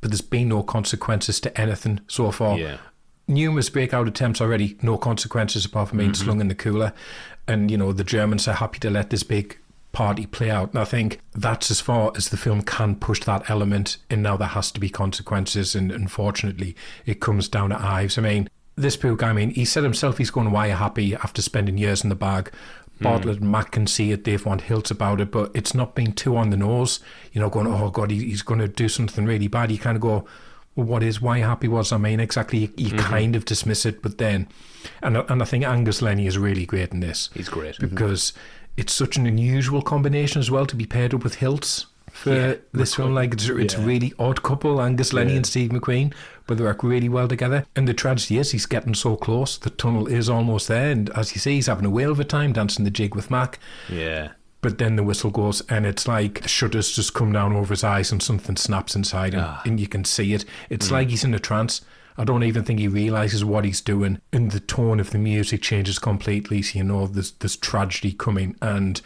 But there's been no consequences to anything so far. Yeah. Numerous breakout attempts already, no consequences apart from being slung in the cooler. And, the Germans are happy to let this big party play out. And I think that's as far as the film can push that element. And now there has to be consequences. And unfortunately, it comes down to Ives. I mean, this poor guy, he said himself he's going wire happy after spending years in the bag. Bartlett and Mac can see it, Dave want hilts about it, but it's not been too on the nose. Going, oh God, he's going to do something really bad. You kind of go, well, what is why happy was? Exactly, you kind of dismiss it, but then, and I think Angus Lenny is really great in this. He's great. Because it's such an unusual combination as well to be paired up with hilts for this film. Like, it's a really odd couple, Angus Lenny and Steve McQueen, but they work really well together. And the tragedy is he's getting so close. The tunnel is almost there, and as you see, he's having a whale of a time dancing the jig with Mac. Yeah. But then the whistle goes, and it's like the shutters just come down over his eyes and something snaps inside him, and you can see it. It's like he's in a trance. I don't even think he realises what he's doing. And the tone of the music changes completely, so there's tragedy coming. And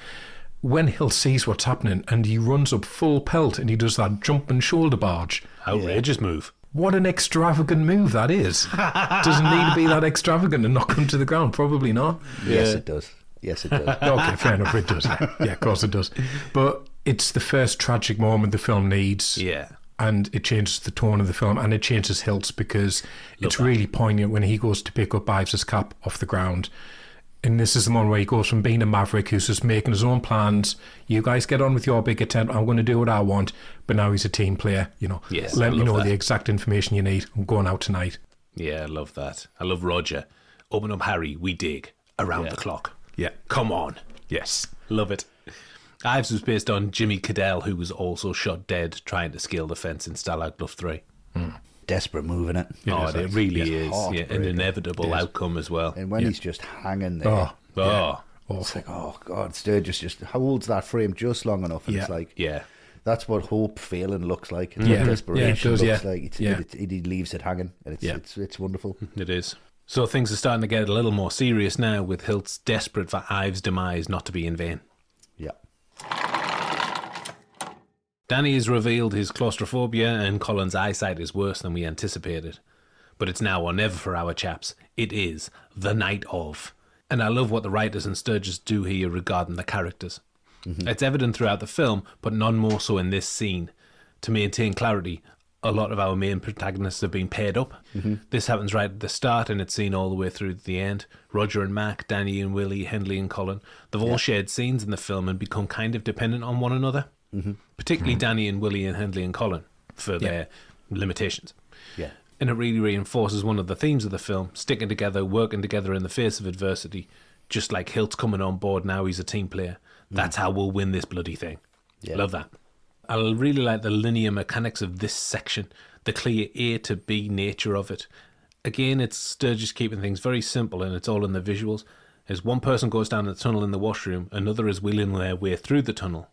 when Hill sees what's happening and he runs up full pelt and he does that jumping shoulder barge. Outrageous move. What an extravagant move that is. Doesn't need to be that extravagant and knock him to the ground. Probably not. Yes, it does. Yes, it does. Okay, fair enough, it does. Yeah, of course it does. But it's the first tragic moment the film needs. Yeah. And it changes the tone of the film, and it changes Hilt's because it's really poignant when he goes to pick up Ives' cap off the ground. And this is the one where he goes from being a maverick who's just making his own plans. You guys get on with your big attempt. I'm going to do what I want. But now he's a team player. Yes, let me know that. the exact information you need. I'm going out tonight. Yeah, I love that. I love Roger. Open up, Harry. We dig around the clock. Yeah. Come on. Yes. Love it. Ives was based on Jimmy Cadell, who was also shot dead trying to scale the fence in Stalag Luft III. Desperate move, in it? It really is. Yeah, an inevitable outcome as well. And when he's just hanging there. It's like, oh God, Sturges just holds that frame just long enough, and it's like, that's what hope failing looks like. It's what desperation looks like. He leaves it hanging, and it's wonderful. It is. So things are starting to get a little more serious now, with Hiltz desperate for Ives' demise not to be in vain. Yeah. Danny has revealed his claustrophobia, and Colin's eyesight is worse than we anticipated. But it's now or never for our chaps. It is the night of. And I love what the writers and Sturges do here regarding the characters. It's evident throughout the film, but none more so in this scene. To maintain clarity, a lot of our main protagonists have been paired up. This happens right at the start, and it's seen all the way through to the end. Roger and Mac, Danny and Willie, Hendley and Colin, they've all shared scenes in the film and become kind of dependent on one another. Particularly Danny and Willie and Hendley and Colin for their limitations. Yeah. And it really reinforces one of the themes of the film, sticking together, working together in the face of adversity. Just like Hilt's coming on board now, he's a team player. That's how we'll win this bloody thing. Yeah. Love that. I really like the linear mechanics of this section, the clear A to B nature of it. Again, it's Sturges keeping things very simple, and it's all in the visuals. As one person goes down the tunnel in the washroom, another is wheeling their way through the tunnel,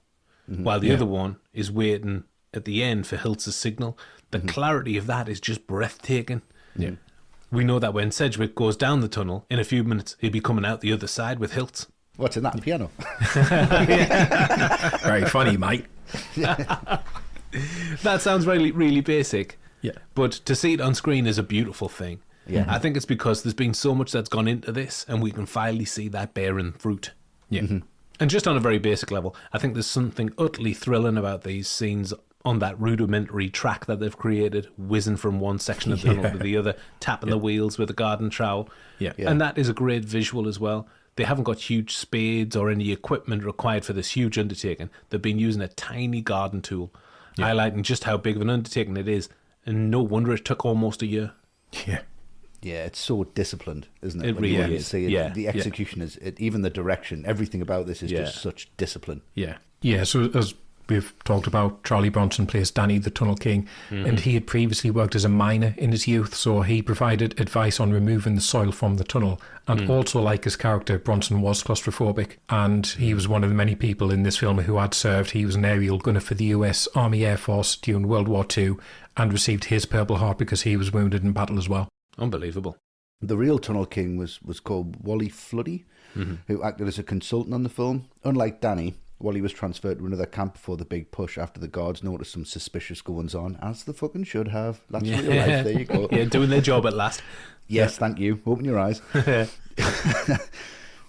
while the other one is waiting at the end for Hilt's signal. The clarity of that is just breathtaking. Yeah. We know that when Sedgwick goes down the tunnel, in a few minutes he'll be coming out the other side with Hiltz. What's in that piano? Very funny, mate. That sounds really, really basic. Yeah. But to see it on screen is a beautiful thing. Yeah. I think it's because there's been so much that's gone into this, and we can finally see that bearing fruit. Yeah. And just on a very basic level, I think there's something utterly thrilling about these scenes on that rudimentary track that they've created, whizzing from one section of the tunnel to the other, tapping the wheels with a garden trowel. Yeah. And that is a great visual as well. They haven't got huge spades or any equipment required for this huge undertaking. They've been using a tiny garden tool, highlighting just how big of an undertaking it is. And no wonder it took almost a year. Yeah. Yeah, it's so disciplined, isn't it? It really is. The execution is, even the direction, everything about this is just such discipline. Yeah. Yeah, so as we've talked about, Charlie Bronson plays Danny, the Tunnel King, and he had previously worked as a miner in his youth, so he provided advice on removing the soil from the tunnel. And also, like his character, Bronson was claustrophobic, and he was one of the many people in this film who had served. He was an aerial gunner for the US Army Air Force during World War II and received his Purple Heart because he was wounded in battle as well. Unbelievable. The real Tunnel King was called Wally Floody, who acted as a consultant on the film. Unlike Danny, Wally was transferred to another camp before the big push after the guards noticed some suspicious goings on, as they fucking should have. That's real life, there you go. Yeah, doing their job at last. Yes, thank you. Open your eyes.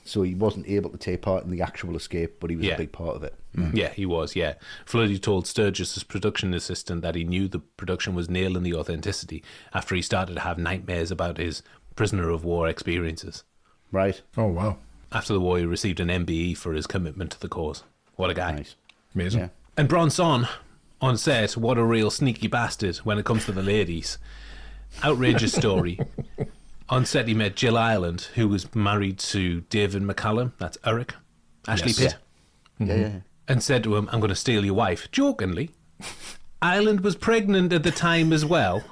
So he wasn't able to take part in the actual escape, but he was a big part of it. Yeah, he was, yeah. Floody told Sturges' production assistant that he knew the production was nailing the authenticity after he started to have nightmares about his prisoner of war experiences. Right. Oh, wow. After the war, he received an MBE for his commitment to the cause. What a guy. Nice. Amazing. Yeah. And Bronson, on set, what a real sneaky bastard when it comes to the ladies. Outrageous story. On set, he met Jill Ireland, who was married to David McCallum, that's Eric, Ashley Pitt, Yeah. and said to him, I'm going to steal your wife, jokingly. Ireland was pregnant at the time as well,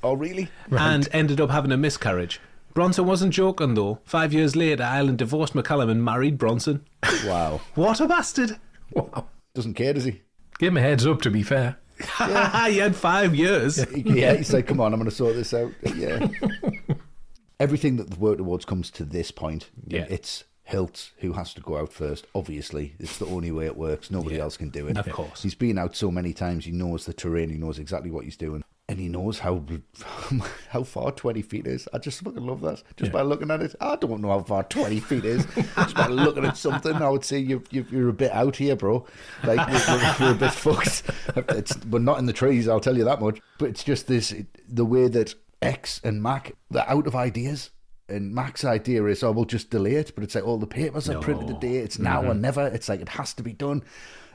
Oh, really? and ended up having a miscarriage. Bronson wasn't joking, though. 5 years later, Ireland divorced McCallum and married Bronson. Wow. What a bastard. Wow. Doesn't care, does he? Give him a heads up, to be fair. He had 5 years. Yeah, he's like, come on, I'm going to sort this out. Yeah. Everything that the worked towards comes to this point. Yeah. It's Hilt who has to go out first. Obviously, it's the only way it works. Nobody else can do it. Of course. He's been out so many times. He knows the terrain. He knows exactly what he's doing. And he knows how far 20 feet is. I just fucking love that. Just by looking at it. I don't know how far 20 feet is. Just by looking at something, I would say you're a bit out here, bro. Like, you're a bit fucked. We're not in the trees, I'll tell you that much. But it's just the way that X and Mac, they're out of ideas. And Mac's idea is, we'll just delay it. But it's like, all the papers are printed today. It's now or never. It's like, it has to be done.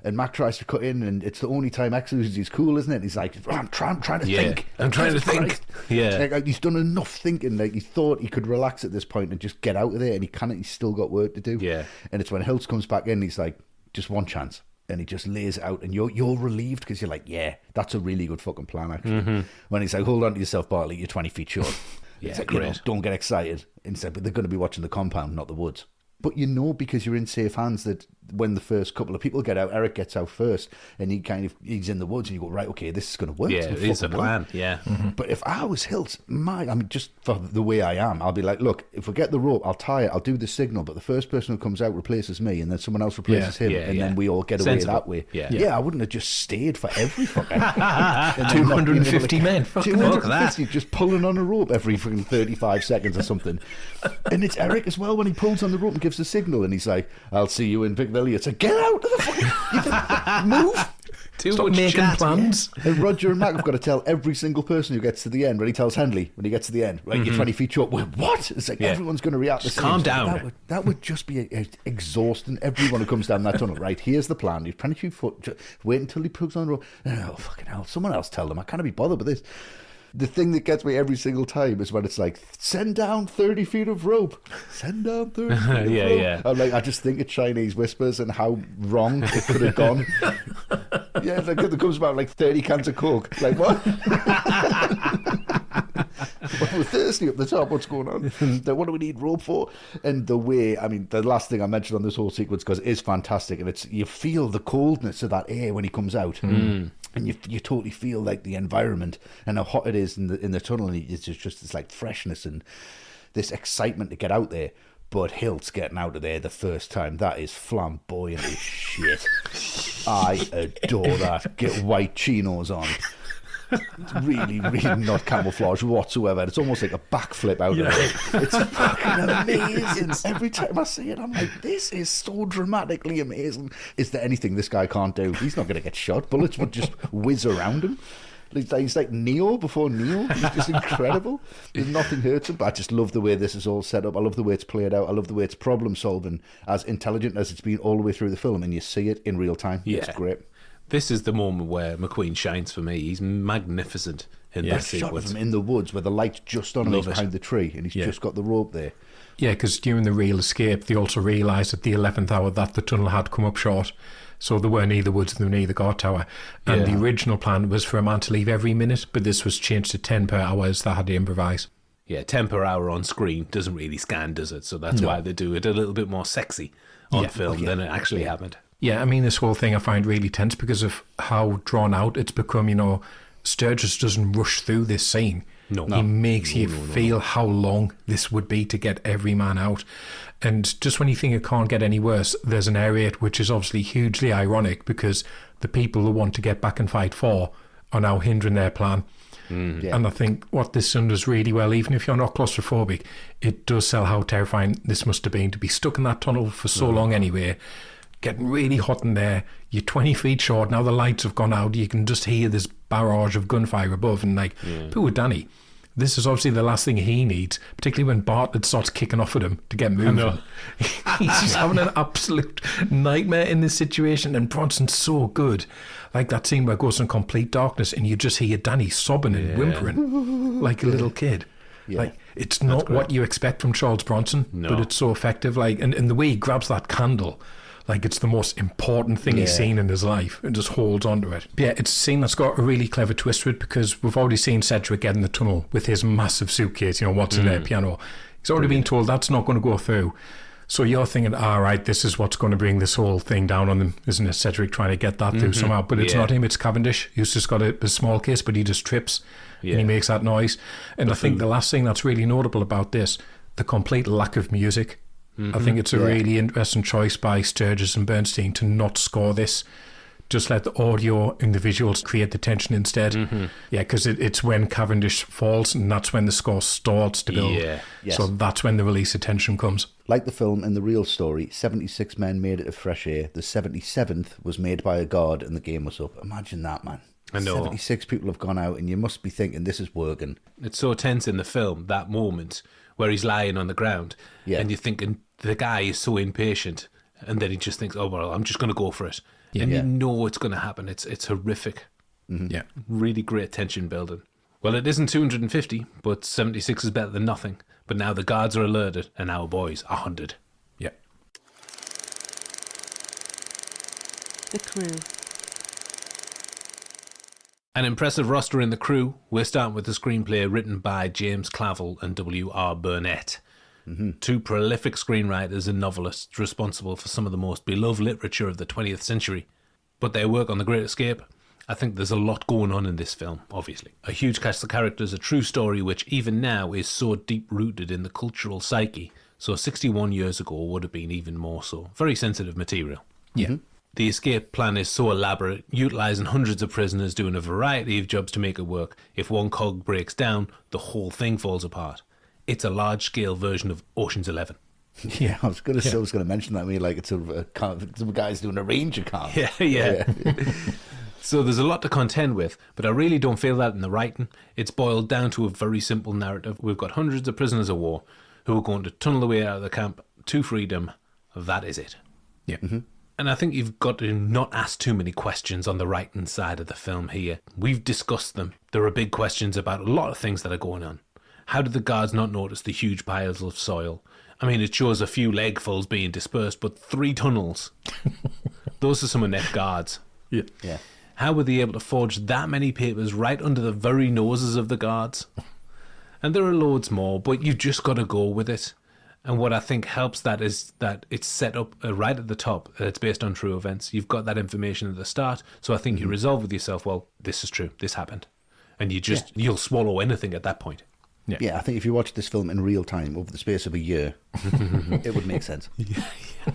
And Mac tries to cut in, and it's the only time X loses his cool, isn't it? He's like, I'm trying to think. I'm trying to think. Yeah. Like, he's done enough thinking. Like, he thought he could relax at this point and just get out of there, and he can't. He's still got work to do. Yeah. And it's when Hiltz comes back in, he's like, just one chance. And he just lays it out, and you're relieved because you're like, yeah, that's a really good fucking plan, actually. When he's like, hold on to yourself, Bartley, you're 20 feet short. It's like, great. don't get excited. Instead, but they're going to be watching the compound, not the woods. But you know, because you're in safe hands, that when the first couple of people get out, Eric gets out first, and he's in the woods, and you go, right, okay, this is going to work. Yeah, it is a plan, yeah. But if I was Hilt, just for the way I am, I'll be like, look, if we get the rope, I'll tie it, I'll do the signal, but the first person who comes out replaces me, and then someone else replaces him, and then we all get away that way. Yeah, I wouldn't have just stayed for every fucking 250 men. 250 just pulling on a rope every fucking 35 seconds or something. And it's Eric as well when he pulls on the rope and gives the signal, and he's like, I'll see you in Piccadilly. It's like, get out of the fucking move. Stop making plans. And Roger and Mac have got to tell every single person who gets to the end. When he tells Henley, when he gets to the end, right, you're 20 feet short. Wait, what? It's like everyone's going to react the same. Calm down. That would just be exhausting. Everyone who comes down that tunnel, right, here's the plan. You're 20 feet, wait until he plugs on the rope. Oh, fucking hell. Someone else tell them. I can't be bothered with this. The thing that gets me every single time is when it's like, send down 30 feet of rope. Send down 30 feet of rope. Yeah. I'm like, I just think of Chinese whispers and how wrong it could have gone. Yeah, like it comes about like 30 cans of Coke. Like, what? We're thirsty up the top. What's going on? What do we need rope for? And the way, the last thing I mentioned on this whole sequence, because it is fantastic, and it's, you feel the coldness of that air when he comes out. And you totally feel like the environment and how hot it is in the tunnel, and it's just this like freshness and this excitement to get out there. But Hilt's getting out of there the first time, that is flamboyant as shit. I adore that. Get white chinos on. It's really, really not camouflage whatsoever. It's almost like a backflip out of it. It's fucking amazing. Every time I see it, I'm like, this is so dramatically amazing. Is there anything this guy can't do? He's not going to get shot. Bullets would just whiz around him. He's like Neo before Neo. He's just incredible. Nothing hurts him. But I just love the way this is all set up. I love the way it's played out. I love the way it's problem solving, as intelligent as it's been all the way through the film, and you see it in real time. Yeah. It's great. This is the moment where McQueen shines for me. He's magnificent in this sequence. Shot of him in the woods where the light's just on him, he's behind the tree, and he's just got the rope there. Yeah, because during the real escape, they also realised at the 11th hour that the tunnel had come up short. So there were neither woods, there were neither guard tower. And the original plan was for a man to leave every minute, but this was changed to 10 per hour, as they had to improvise. Yeah, 10 per hour on screen doesn't really scan, does it? So that's why they do it a little bit more sexy on film than it actually happened. Yeah, this whole thing I find really tense because of how drawn out it's become. Sturges doesn't rush through this scene. No. He makes you feel how long this would be to get every man out. And just when you think it can't get any worse, there's an area which is obviously hugely ironic because the people who want to get back and fight for are now hindering their plan. Yeah. And I think what this film does really well, even if you're not claustrophobic, it does sell how terrifying this must have been to be stuck in that tunnel for so long anyway, getting really hot in there. You're 20 feet short, now the lights have gone out, you can just hear this barrage of gunfire above, and like, poor Danny. This is obviously the last thing he needs, particularly when Bartlett starts kicking off at him to get moving. He's just having an absolute nightmare in this situation, and Bronson's so good. Like that scene where it goes in complete darkness and you just hear Danny sobbing and whimpering like a little kid. Yeah. Like, it's not what you expect from Charles Bronson, but it's so effective. Like, and the way he grabs that candle, like it's the most important thing he's seen in his life, and just holds onto it. But yeah, it's a scene that's got a really clever twist to it because we've already seen Cedric get in the tunnel with his massive suitcase, what's in there, piano. He's already been told that's not going to go through. So you're thinking, all right, this is what's going to bring this whole thing down on them, isn't it? Cedric trying to get that through somehow. But it's not him, it's Cavendish. He's just got a small case, but he just trips and he makes that noise. And I think the last thing that's really notable about this, the complete lack of music. I think it's a really interesting choice by Sturges and Bernstein to not score this. Just let the audio and the visuals create the tension instead. Yeah, because it's when Cavendish falls, and that's when the score starts to build. Yeah. Yes. So that's when the release of tension comes. Like the film and the real story, 76 men made it to fresh air. The 77th was made by a guard and the game was up. Imagine that, man. I know. 76 people have gone out and you must be thinking this is working. It's so tense in the film, that moment where he's lying on the ground, and you're thinking the guy is so impatient, and then he just thinks, oh, well, I'm just going to go for it. And you know it's going to happen. It's horrific. Yeah. Really great tension building. Well, it isn't 250, but 76 is better than nothing. But now the guards are alerted, and our boys are hunted. Yeah. The crew. An impressive roster in the crew. We're starting with the screenplay written by James Clavell and W.R. Burnett. Two prolific screenwriters and novelists responsible for some of the most beloved literature of the 20th century. But their work on The Great Escape, I think there's a lot going on in this film, obviously. A huge cast of characters, a true story which even now is so deep-rooted in the cultural psyche, so 61 years ago would have been even more so. Very sensitive material. Yeah. The escape plan is so elaborate, utilising hundreds of prisoners doing a variety of jobs to make it work. If one cog breaks down, the whole thing falls apart. It's a large-scale version of Ocean's 11. Yeah, I was going to mention that. I mean, like it's some guys doing a ranger car. Yeah. So there's a lot to contend with, but I really don't feel that in the writing. It's boiled down to a very simple narrative. We've got hundreds of prisoners of war who are going to tunnel their way out of the camp to freedom. That is it. Yeah. And I think you've got to not ask too many questions on the writing side of the film here. We've discussed them. There are big questions about a lot of things that are going on. How did the guards not notice the huge piles of soil? I mean, it shows a few legfuls being dispersed, but 3 tunnels. Those are some inept guards. Yeah. How were they able to forge that many papers right under the very noses of the guards? And there are loads more, but you've just got to go with it. And what I think helps that is that it's set up right at the top. It's based on true events. You've got that information at the start. So I think you resolve with yourself, well, this is true. This happened. And you'll swallow anything at that point. Yeah, I think if you watch this film in real time over the space of a year, it would make sense.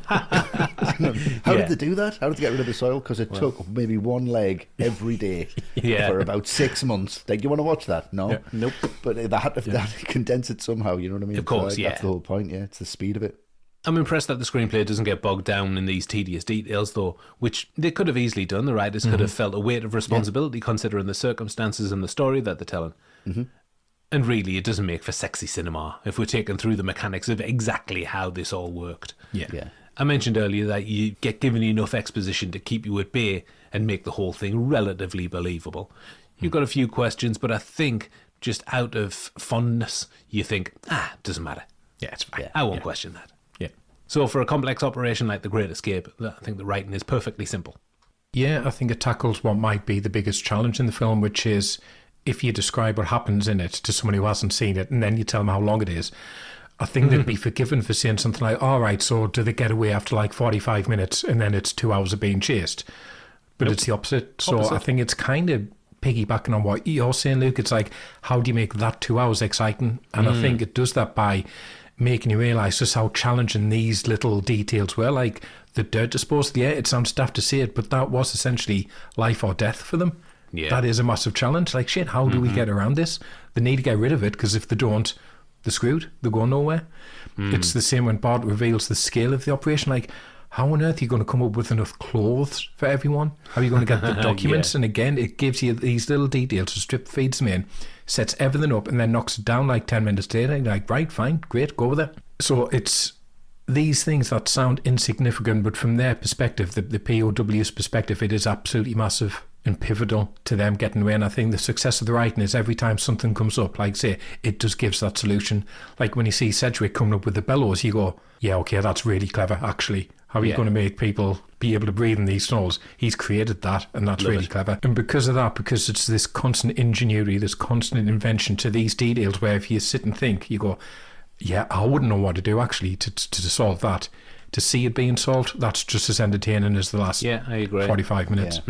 How did they do that? How did they get rid of the soil? Because it took maybe one leg every day for about 6 months. Like, you want to watch that? No? Yeah. Nope. But they had to condense it somehow, you know what I mean? Of course, so, that's the whole point, it's the speed of it. I'm impressed that the screenplay doesn't get bogged down in these tedious details, though, which they could have easily done. The writers could have felt a weight of responsibility considering the circumstances and the story that they're telling. And really, it doesn't make for sexy cinema if we're taking through the mechanics of exactly how this all worked. Yeah. I mentioned earlier that you get given enough exposition to keep you at bay and make the whole thing relatively believable. You've got a few questions, but I think just out of fondness, you think, doesn't matter. Yeah, it's fine. I won't question that. Yeah. So for a complex operation like The Great Escape, I think the writing is perfectly simple. Yeah, I think it tackles what might be the biggest challenge in the film, which is if you describe what happens in it to someone who hasn't seen it and then you tell them how long it is, I think they'd be forgiven for saying something like, all right, so do they get away after like 45 minutes and then it's 2 hours of being chased? But it's the opposite. So I think it's kind of piggybacking on what you're saying, Luke, it's like, how do you make that 2 hours exciting? And I think it does that by making you realise just how challenging these little details were. Like the dirt disposal, yeah, it sounds daft to say it, but that was essentially life or death for them. Yeah. That is a massive challenge. Like, shit, how do we get around this? They need to get rid of it, because if they don't, they're screwed. They're going nowhere. It's the same when Bart reveals the scale of the operation. Like, how on earth are you going to come up with enough clothes for everyone? How are you going to get the documents? And again, it gives you these little details. So Strip feeds them in, sets everything up, and then knocks it down like 10 minutes later. And you're like, right, fine, great, go with it. So it's these things that sound insignificant, but from their perspective, the POW's perspective, it is absolutely massive and pivotal to them getting away. And I think the success of the writing is every time something comes up, like say, it just gives that solution. Like when you see Sedgwick coming up with the bellows, you go, yeah, okay, that's really clever, actually. How are you going to make people be able to breathe in these tunnels? He's created that, and that's really clever. And because of that, because it's this constant ingenuity, this constant invention to these details, where if you sit and think, you go, yeah, I wouldn't know what to do, actually, to solve that. To see it being solved, that's just as entertaining as the last I agree. 45 minutes.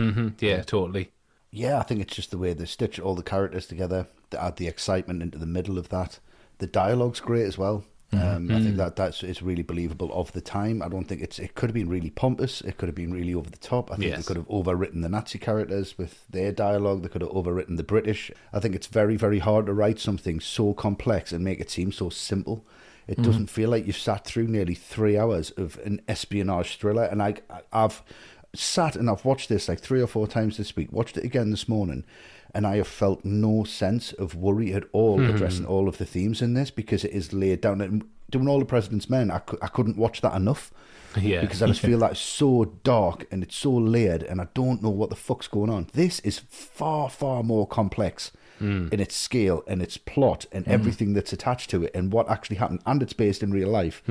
Yeah, totally. Yeah, I think it's just the way they stitch all the characters together, they add the excitement into the middle of that. The dialogue's great as well. I think that's really believable of the time. I don't think it could have been really pompous. It could have been really over the top. I think they could have overwritten the Nazi characters with their dialogue. They could have overwritten the British. I think it's very, very hard to write something so complex and make it seem so simple. It doesn't feel like you've sat through nearly 3 hours of an espionage thriller. And I've sat and I've watched this like 3 or 4 times this week, watched it again this morning, and I have felt no sense of worry at all addressing all of the themes in this, because it is laid down. And doing All the President's Men, I couldn't watch that enough. Yeah. Because I just feel that it's so dark and it's so layered and I don't know what the fuck's going on. This is far, far more complex in its scale and its plot and everything that's attached to it and what actually happened. And it's based in real life.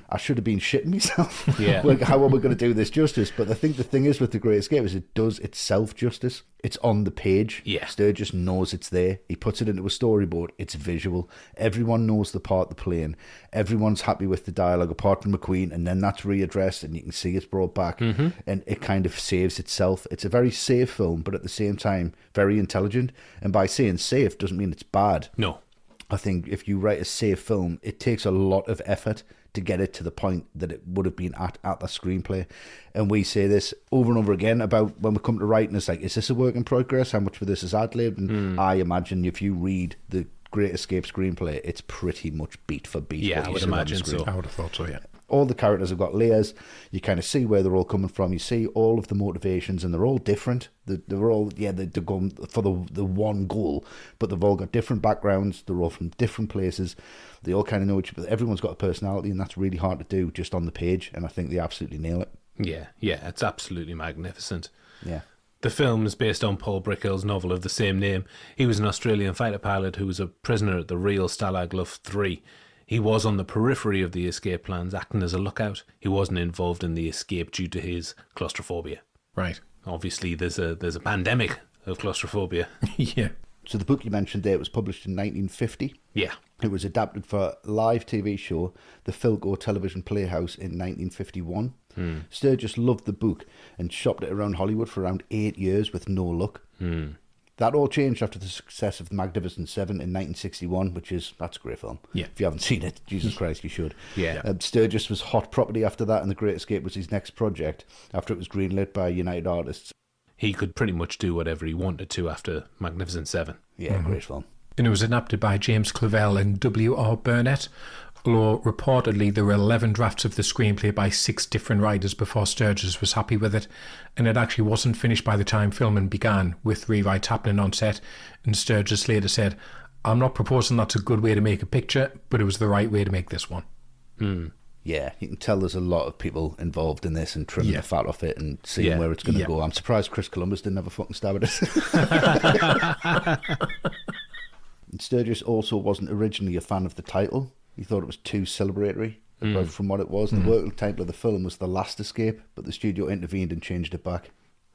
I should have been shitting myself. Like, how are we going to do this justice? But I think the thing is with The Great Escape is it does itself justice. It's on the page. Sturges knows it's there. He puts it into a storyboard. It's visual. Everyone knows the part they're playing. Everyone's happy with the dialogue apart from McQueen, and then that's readdressed and you can see it's brought back and it kind of saves itself. It's a very safe film, but at the same time very intelligent. And by saying safe doesn't mean it's bad. No. I think if you write a safe film, it takes a lot of effort to get it to the point that it would have been at the screenplay. And we say this over and over again about when we come to writing, it's like, is this a work in progress? How much of this is ad-libbed? And I imagine if you read the Great Escape screenplay, it's pretty much beat for beat. Yeah, I would imagine so. I would have thought so, yeah. All the characters have got layers. You kind of see where they're all coming from. You see all of the motivations, and they're all different. They're all, they're going for the one goal, but they've all got different backgrounds. They're all from different places. They all kind of know each other. Everyone's got a personality, and that's really hard to do just on the page, and I think they absolutely nail it. Yeah, it's absolutely magnificent. Yeah. The film is based on Paul Brickhill's novel of the same name. He was an Australian fighter pilot who was a prisoner at the real Stalag Luft III. He was on the periphery of the escape plans, acting as a lookout. He wasn't involved in the escape due to his claustrophobia. Right. Obviously, there's a pandemic of claustrophobia. Yeah. So the book you mentioned there was published in 1950. Yeah. It was adapted for a live TV show, the Philco Television Playhouse, in 1951. Sturges loved the book and shopped it around Hollywood for around 8 years with no luck. That all changed after the success of The Magnificent Seven in 1961, that's a great film. Yeah. If you haven't seen it, Jesus Christ, you should. Yeah. Sturges was hot property after that, and The Great Escape was his next project after it was greenlit by United Artists. He could pretty much do whatever he wanted to after Magnificent Seven. Yeah, great film. And it was adapted by James Clavell and W.R. Burnett, although reportedly there were 11 drafts of the screenplay by 6 different writers before Sturges was happy with it, and it actually wasn't finished by the time filming began, with rewrites happening on set. And Sturges later said, "I'm not proposing that's a good way to make a picture, but it was the right way to make this one." Yeah, you can tell there's a lot of people involved in this and trimming the fat off it and seeing where it's going to go. I'm surprised Chris Columbus didn't have a fucking stab at it. And Sturges also wasn't originally a fan of the title. He thought it was too celebratory from what it was. The working title of the film was The Last Escape, but the studio intervened and changed it back.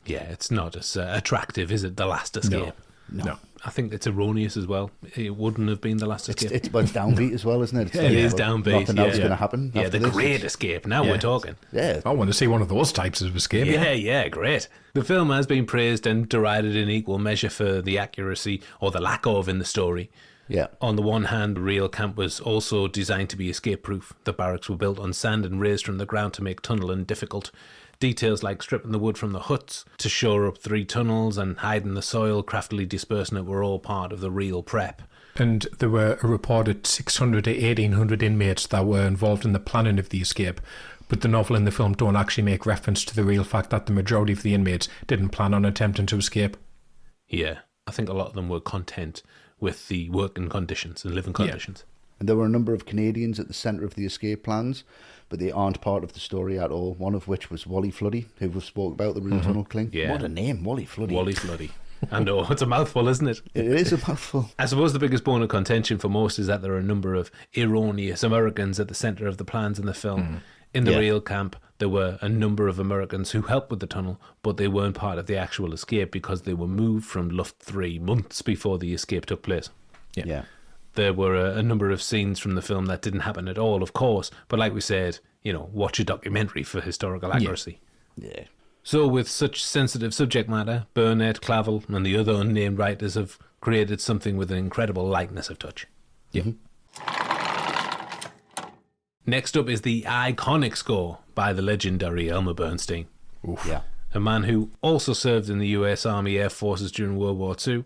Yeah, it's not as attractive, is it? The Last Escape. No. I think it's erroneous as well. It wouldn't have been the last escape. It's downbeat as well, isn't it? It's it is downbeat. Nothing else going to happen. Yeah, after the this. great escape. Now we're talking. Yeah. I want to see one of those types of escape. Yeah, great. The film has been praised and derided in equal measure for the accuracy or the lack of in the story. Yeah. On the one hand, the real camp was also designed to be escape-proof. The barracks were built on sand and raised from the ground to make tunneling difficult. Details like stripping the wood from the huts to shore up 3 tunnels and hiding the soil, craftily dispersing it, were all part of the real prep. And there were a reported 600 to 1,800 inmates that were involved in the planning of the escape. But the novel and the film don't actually make reference to the real fact that the majority of the inmates didn't plan on attempting to escape. Yeah, I think a lot of them were content with the working conditions and living conditions. And there were a number of Canadians at the centre of the escape plans, but they aren't part of the story at all. One of which was Wally Floody, who we've spoke about, the real tunnel cling. Yeah. What a name, Wally Floody. Wally Floody. I know, it's a mouthful, isn't it? It is a mouthful. I suppose the biggest bone of contention for most is that there are a number of erroneous Americans at the centre of the plans in the film. In the real camp, there were a number of Americans who helped with the tunnel, but they weren't part of the actual escape because they were moved from Luft III months before the escape took place. Yeah. There were a number of scenes from the film that didn't happen at all, of course, but like we said, watch a documentary for historical accuracy. Yeah. So with such sensitive subject matter, Burnett, Clavel and the other unnamed writers have created something with an incredible lightness of touch. Yeah. Next up is the iconic score by the legendary Elmer Bernstein. Oof. Yeah. A man who also served in the US Army Air Forces during World War II.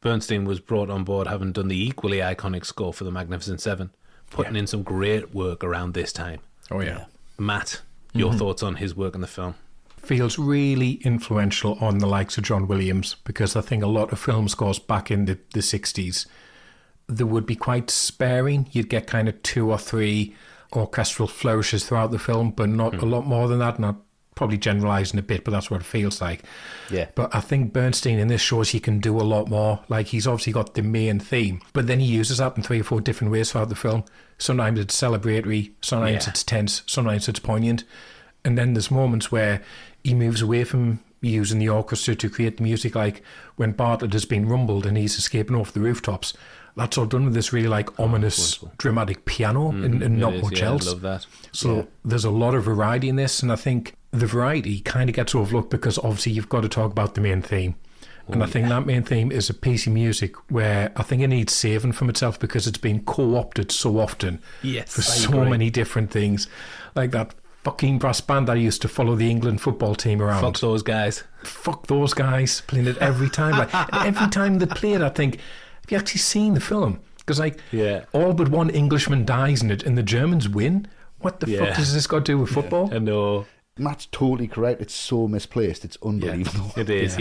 Bernstein was brought on board having done the equally iconic score for the Magnificent Seven, putting in some great work around this time. Oh, yeah. Matt, your thoughts on his work in the film? Feels really influential on the likes of John Williams, because I think a lot of film scores back in the 60s, they would be quite sparing. You'd get kind of 2 or 3 orchestral flourishes throughout the film, but not a lot more than that. Not probably generalising a bit, but that's what it feels like. Yeah. But I think Bernstein in this shows he can do a lot more. Like, he's obviously got the main theme, but then he uses that in 3 or 4 different ways throughout the film. Sometimes it's celebratory, sometimes it's tense, sometimes it's poignant. And then there's moments where he moves away from using the orchestra to create the music, like when Bartlett has been rumbled and he's escaping off the rooftops. That's all done with this really ominous, dramatic piano and not much else. I love that. So there's a lot of variety in this, and I think the variety kind of gets overlooked because obviously you've got to talk about the main theme. And I think that main theme is a piece of music where I think it needs saving from itself because it's been co-opted so often for so many different things. Like that fucking brass band that used to follow the England football team around. Fuck those guys. Fuck those guys, playing it every time. Every time they play it, I think, have you actually seen the film? Because all but one Englishman dies in it and the Germans win. What the fuck does this got to do with football? I know. Matt's totally correct. It's so misplaced. It's unbelievable. It is,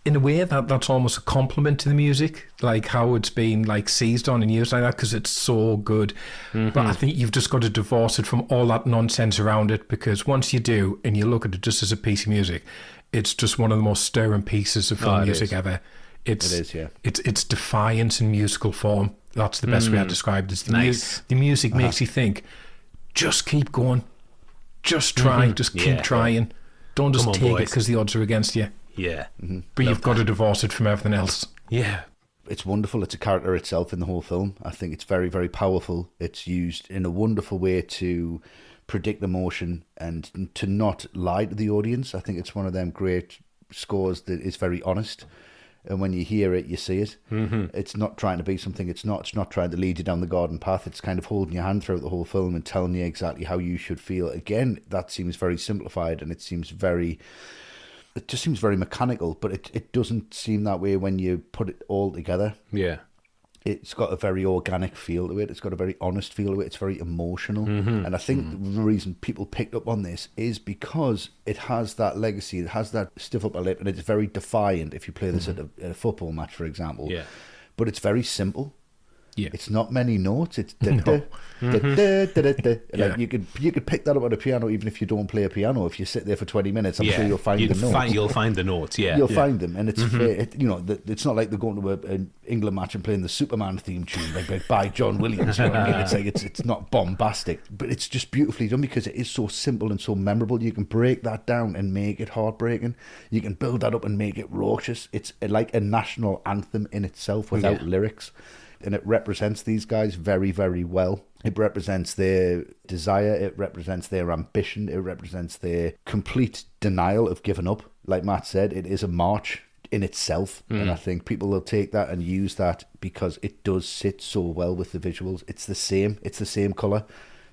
In a way, that's almost a compliment to the music, like how it's been seized on and used like that, because it's so good. But I think you've just got to divorce it from all that nonsense around it, because once you do and you look at it just as a piece of music, it's just one of the most stirring pieces of film music ever. It is, yeah. It's defiance in musical form. That's the best way I described it. The music makes you think, just keep going, just try, just keep trying. Don't just take it because the odds are against you. Yeah. But you've got to divorce it from everything else. Yeah. It's wonderful. It's a character itself in the whole film. I think it's very, very powerful. It's used in a wonderful way to predict emotion and to not lie to the audience. I think it's one of them great scores that is very honest. And when you hear it, you see it. It's not trying to be something it's not. It's not trying to lead you down the garden path. It's kind of holding your hand throughout the whole film and telling you exactly how you should feel. Again, that seems very simplified and it just seems very mechanical, but it doesn't seem that way when you put it all together. Yeah. It's got a very organic feel to it. It's got a very honest feel to it. It's very emotional. And I think the reason people picked up on this is because it has that legacy. It has that stiff upper lip, and it's very defiant if you play this at a football match, for example. Yeah. But it's very simple. Yeah. It's not many notes. It's Yeah. like you could pick that up on a piano even if you don't play a piano. If you sit there for 20 minutes, I'm sure you'll find the notes. You'll find the notes, yeah. You'll find them, and it's fair. It's not like they're going to an England match and playing the Superman theme tune like by John Williams. You know what I mean? It's like it's not bombastic, but it's just beautifully done because it is so simple and so memorable. You can break that down and make it heartbreaking. You can build that up and make it raucous. It's like a national anthem in itself without lyrics. And it represents these guys very, very well. It represents their desire. It represents their ambition. It represents their complete denial of giving up. Like Matt said, it is a march in itself. And I think people will take that and use that because it does sit so well with the visuals. It's the same colour.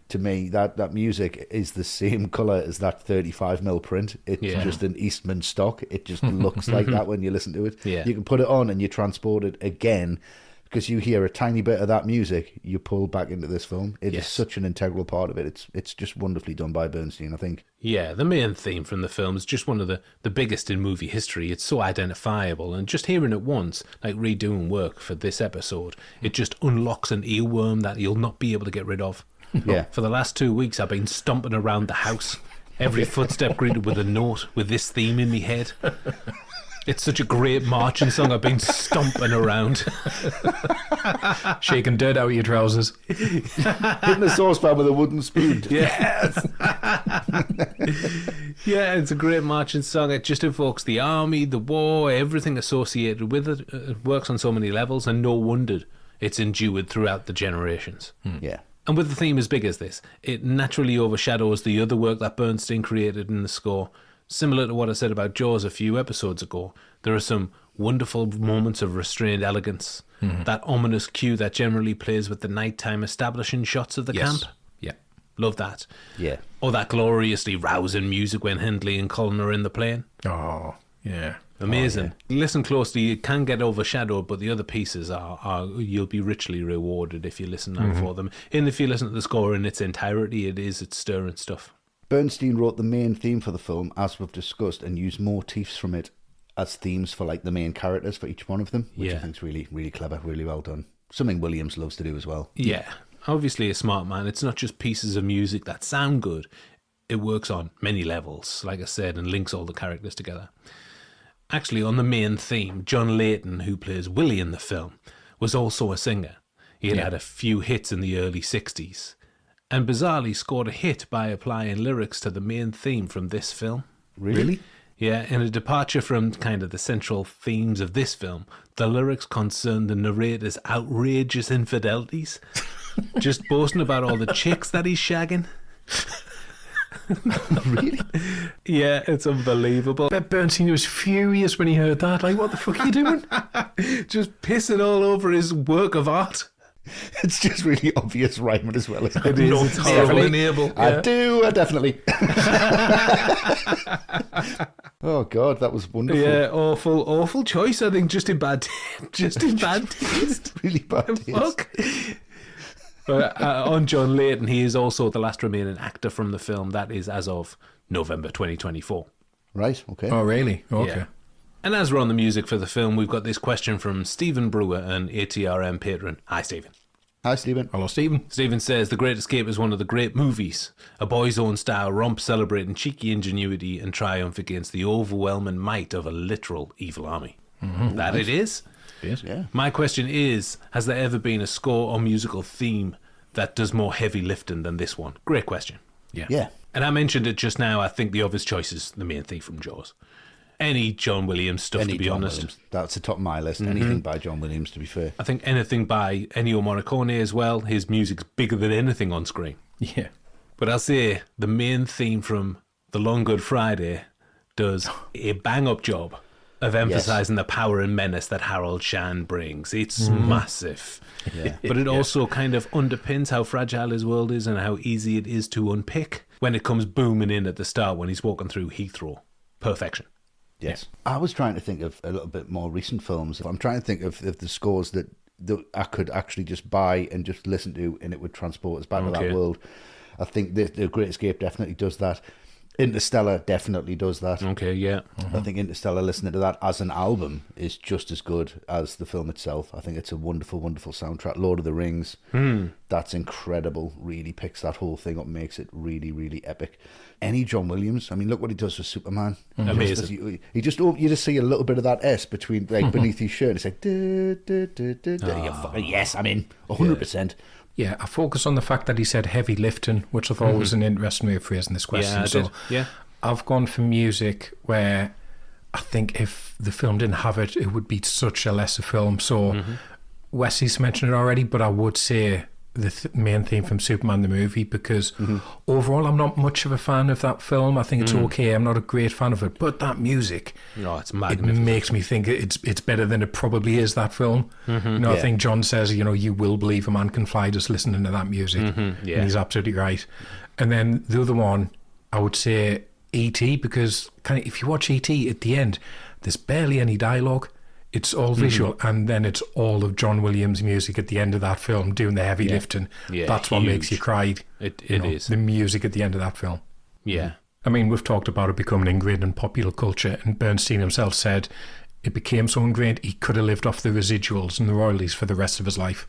To me, that music is the same colour as that 35mm print. It's just an Eastman stock. It just looks like that when you listen to it. Yeah. You can put it on and you're transported again because you hear a tiny bit of that music, you pull back into this film. It is such an integral part of it. It's just wonderfully done by Bernstein, I think. Yeah, the main theme from the film is just one of the biggest in movie history. It's so identifiable, and just hearing it once, like redoing work for this episode, it just unlocks an earworm that you'll not be able to get rid of. Yeah. For the last 2 weeks, I've been stomping around the house, every footstep greeted with a note, with this theme in my head. It's such a great marching song. I've been stomping around. Shaking dirt out of your trousers. Hitting a saucepan with a wooden spoon. Yes. Yeah, it's a great marching song. It just evokes the army, the war, everything associated with it. It works on so many levels, and no wonder it's endured throughout the generations. Yeah. And with a theme as big as this, it naturally overshadows the other work that Bernstein created in the score. Similar to what I said about Jaws a few episodes ago, there are some wonderful moments of restrained elegance. That ominous cue that generally plays with the nighttime establishing shots of the camp. Yeah. Love that. Yeah. Or that gloriously rousing music when Hindley and Cullen are in the plane. Oh, yeah. Amazing. Listen closely, it can get overshadowed, but the other pieces are you'll be richly rewarded if you listen out for them. And if you listen to the score in its entirety, it's stirring stuff. Bernstein wrote the main theme for the film, as we've discussed, and used motifs from it as themes for like the main characters for each one of them, which I think is really, really clever, really well done. Something Williams loves to do as well. Yeah, obviously a smart man. It's not just pieces of music that sound good. It works on many levels, like I said, and links all the characters together. Actually, on the main theme, John Layton, who plays Willie in the film, was also a singer. He had a few hits in the early 60s. And bizarrely scored a hit by applying lyrics to the main theme from this film. Really? Yeah, in a departure from kind of the central themes of this film, the lyrics concern the narrator's outrageous infidelities. Just boasting about all the chicks that he's shagging. Really? Yeah, it's unbelievable. Bet Bernstein was furious when he heard that. Like, what the fuck are you doing? Just pissing all over his work of art. It's just really obvious rhyming as well. It is. It's horrible and able. I definitely. Oh God, that was wonderful. Yeah, awful choice. I think just in bad taste. Really bad taste. Fuck. But on John Layton, he is also the last remaining actor from the film. That is as of November 2024. Right. Okay. Oh, really? Okay. Yeah. And as we're on the music for the film, we've got this question from Stephen Brewer, an ATRM patron. Hi, Stephen. Hi, Stephen. Hello, Stephen. Stephen says, The Great Escape is one of the great movies. A boy's own style romp celebrating cheeky ingenuity and triumph against the overwhelming might of a literal evil army. That it is. Yes. Yeah. My question is, has there ever been a score or musical theme that does more heavy lifting than this one? Great question. Yeah. And I mentioned it just now. I think the obvious choice is the main theme from Jaws. Any John Williams stuff, to be honest. Williams. That's the top of my list. Anything by John Williams, to be fair. I think anything by Ennio Morricone as well. His music's bigger than anything on screen. Yeah. But I'll say the main theme from The Long Good Friday does a bang-up job of emphasising the power and menace that Harold Shand brings. It's massive. Yeah. But it also kind of underpins how fragile his world is and how easy it is to unpick when it comes booming in at the start when he's walking through Heathrow. Perfection. Yes. I was trying to think of a little bit more recent films. I'm trying to think of the scores that I could actually just buy and just listen to, and it would transport us back to that world. I think the Great Escape definitely does that. Interstellar definitely does that. Okay, yeah. I think Interstellar, listening to that as an album, is just as good as the film itself. I think it's a wonderful, wonderful soundtrack. Lord of the Rings, that's incredible. Really picks that whole thing up, makes it really, really epic. Any John Williams, I mean, look what he does with Superman. Amazing. You just see a little bit of that S between, like, beneath his shirt. It's like, You're fucking, yes, I'm in, 100%. Yeah, I focus on the fact that he said heavy lifting, which I thought was an interesting way of phrasing this question. Yeah, I did. Yeah. I've gone for music where I think if the film didn't have it, it would be such a lesser film. So Westy's mentioned it already, but I would say the main theme from Superman the movie, because overall I'm not much of a fan of that film. I think it's okay. I'm not a great fan of it, but that music, it's it magnificent. makes me think it's better than it probably is, that film. I think John says, you will believe a man can fly just listening to that music. And he's absolutely right. And then the other one, I would say E.T., because if you watch E.T. at the end, there's barely any dialogue. It's all visual, and then it's all of John Williams' music at the end of that film doing the heavy lifting. Yeah, that's what makes you cry. It is. The music at the end of that film. Yeah. I mean, we've talked about it becoming ingrained in popular culture, and Bernstein himself said it became so ingrained he could have lived off the residuals and the royalties for the rest of his life.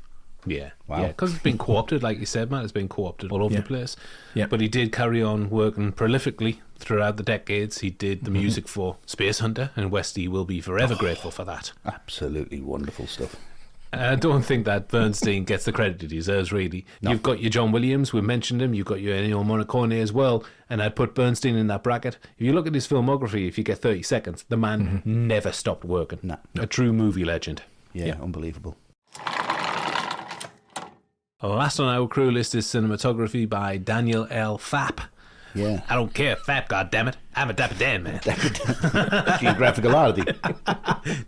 Yeah, Wow. yeah, because it's been co-opted, like you said, Matt. It's been co-opted all over the place. Yeah. But he did carry on working prolifically throughout the decades. He did the music for Space Hunter, and Westy will be forever grateful for that. Absolutely wonderful stuff. I don't think that Bernstein gets the credit he deserves, really. No. You've got your John Williams, we mentioned him. You've got your Ennio Morricone as well, and I'd put Bernstein in that bracket. If you look at his filmography, if you get 30 seconds, the man never stopped working. No. A true movie legend. Yeah, unbelievable. Last on our crew list is cinematography by Daniel L. Pfapp. Yeah. I don't care, Pfapp, goddammit. I'm a Dapper Dan, man. Geographical oddity.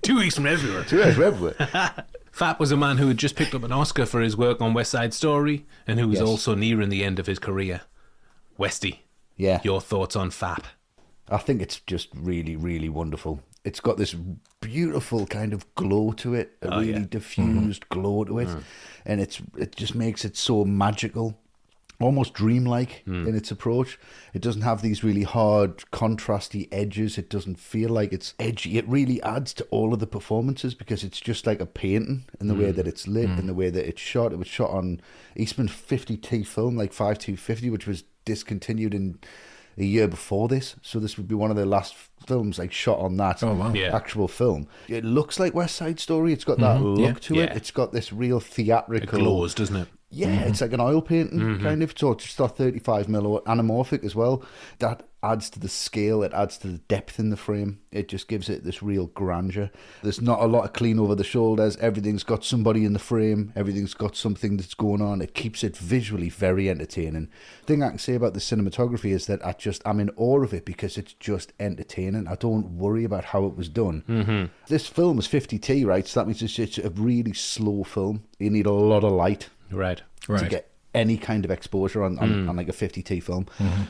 2 weeks from everywhere. Pfapp was a man who had just picked up an Oscar for his work on West Side Story, and who was also nearing the end of his career. Westy, Yeah. your thoughts on Pfapp? I think it's just really, really wonderful. It's got this beautiful kind of glow to it, a really diffused glow to it, and it just makes it so magical, almost dreamlike in its approach. It doesn't have these really hard, contrasty edges. It doesn't feel like it's edgy. It really adds to all of the performances, because it's just like a painting in the way that it's lit, in the way that it's shot. It was shot on Eastman 50T film, like 5250, which was discontinued in a year before this, so this would be one of the last films like shot on that actual film. It looks like West Side Story. It's got that look to it. It's got this real theatrical. It glows, doesn't it? Yeah, it's like an oil painting kind of. So it's just a 35mm anamorphic as well. That adds to the scale. It adds to the depth in the frame. It just gives it this real grandeur. There's not a lot of clean over the shoulders. Everything's got somebody in the frame. Everything's got something that's going on. It keeps it visually very entertaining. The thing I can say about the cinematography is that I'm in awe of it, because it's just entertaining. I don't worry about how it was done. This film is 50T, right? So that means it's a really slow film. You need a lot of light. Right. To get any kind of exposure on like a 50T film.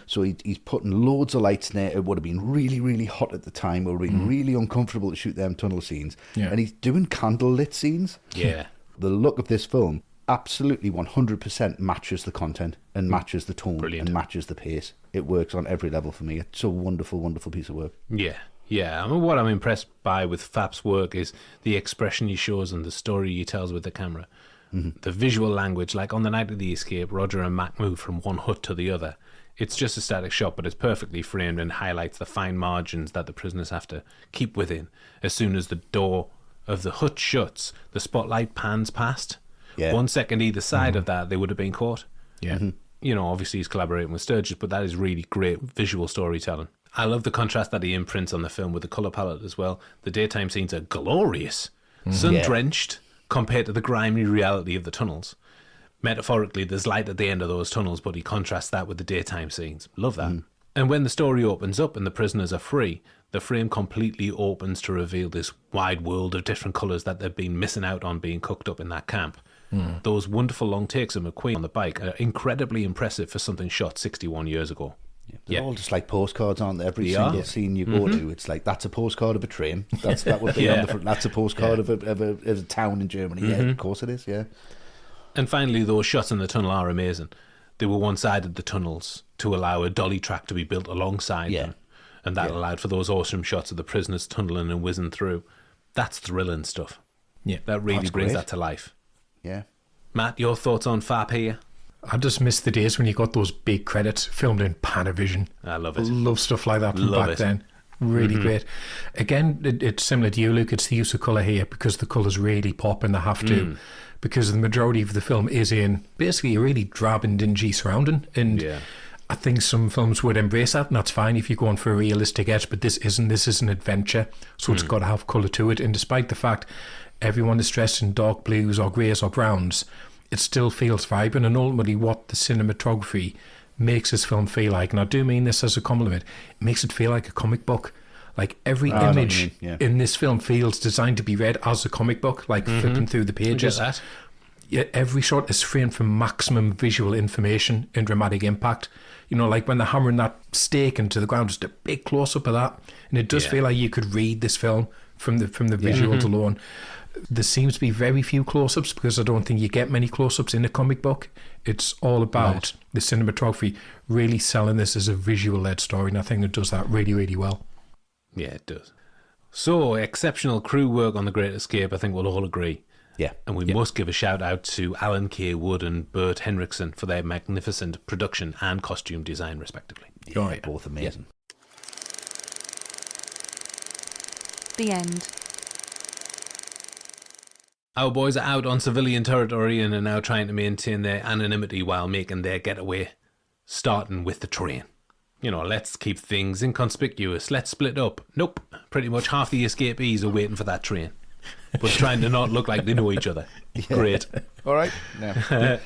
So he's putting loads of lights in there. It would have been really, really hot at the time. It would have been really uncomfortable to shoot them tunnel scenes. And he's doing candlelit scenes. Yeah. The look of this film absolutely 100% matches the content and matches the tone and matches the pace. It works on every level for me. It's a wonderful, wonderful piece of work. Yeah. Yeah, I mean, what I'm impressed by with Pfapp's work is the expression he shows and the story he tells with the camera. The visual language, like on the night of the escape, Roger and Mac move from one hut to the other. It's just a static shot, but it's perfectly framed and highlights the fine margins that the prisoners have to keep within. As soon as the door of the hut shuts, the spotlight pans past. 1 second either side of that, they would have been caught. You know, obviously he's collaborating with Sturges, but that is really great visual storytelling. I love the contrast that he imprints on the film with the colour palette as well. The daytime scenes are glorious, sun-drenched, compared to the grimy reality of the tunnels. Metaphorically, there's light at the end of those tunnels, but he contrasts that with the daytime scenes. Love that. And when the story opens up and the prisoners are free, the frame completely opens to reveal this wide world of different colours that they've been missing out on being cooked up in that camp. Those wonderful long takes of McQueen on the bike are incredibly impressive for something shot 61 years ago. They're all just like postcards, aren't they? Every single scene you go to, it's like, that's a postcard of a train. That would be on the front. That's a postcard of a town in Germany. Yeah, of course it is. Yeah. And finally, those shots in the tunnel are amazing. they were one-sided, the tunnels, to allow a dolly track to be built alongside them. And that allowed for those awesome shots of the prisoners tunneling and whizzing through. That's thrilling stuff. Yeah. That really That's brings great. that to life. Yeah. Matt, your thoughts on FAP here? I just miss the days when you got those big credits filmed in Panavision. I love it. Love stuff like that from Love back it. then. Really great. Again, it's similar to you, Luke. It's the use of colour here because the colours really pop and they have to. Because the majority of the film is in basically a really drab and dingy surrounding. And I think some films would embrace that, and that's fine if you're going for a realistic edge, but this isn't. This is an adventure, so it's got to have colour to it. And despite the fact everyone is dressed in dark blues or greys or browns, it still feels vibrant. And ultimately what the cinematography makes this film feel like, and I do mean this as a compliment, it makes it feel like a comic book. Like every I know what you image mean, yeah. in this film feels designed to be read as a comic book, like flipping through the pages. That. Yeah, every shot is framed for maximum visual information and dramatic impact. You know, like when they're hammering that stake into the ground, just a big close-up of that. And it does feel like you could read this film from the visuals alone. There seems to be very few close-ups because I don't think you get many close-ups in a comic book. It's all about the cinematography really selling this as a visual-led story, and I think it does that really, really well. Yeah, it does. So, exceptional crew work on The Great Escape, I think we'll all agree. Yeah. And we must give a shout out to Alan K. Wood and Bert Henriksen for their magnificent production and costume design, respectively. Yeah, both amazing. The end. Our boys are out on civilian territory and are now trying to maintain their anonymity while making their getaway, starting with the train. You know, let's keep things inconspicuous. Let's split up. Nope. Pretty much half the escapees are waiting for that train, but trying to not look like they know each other. Great. All right. No.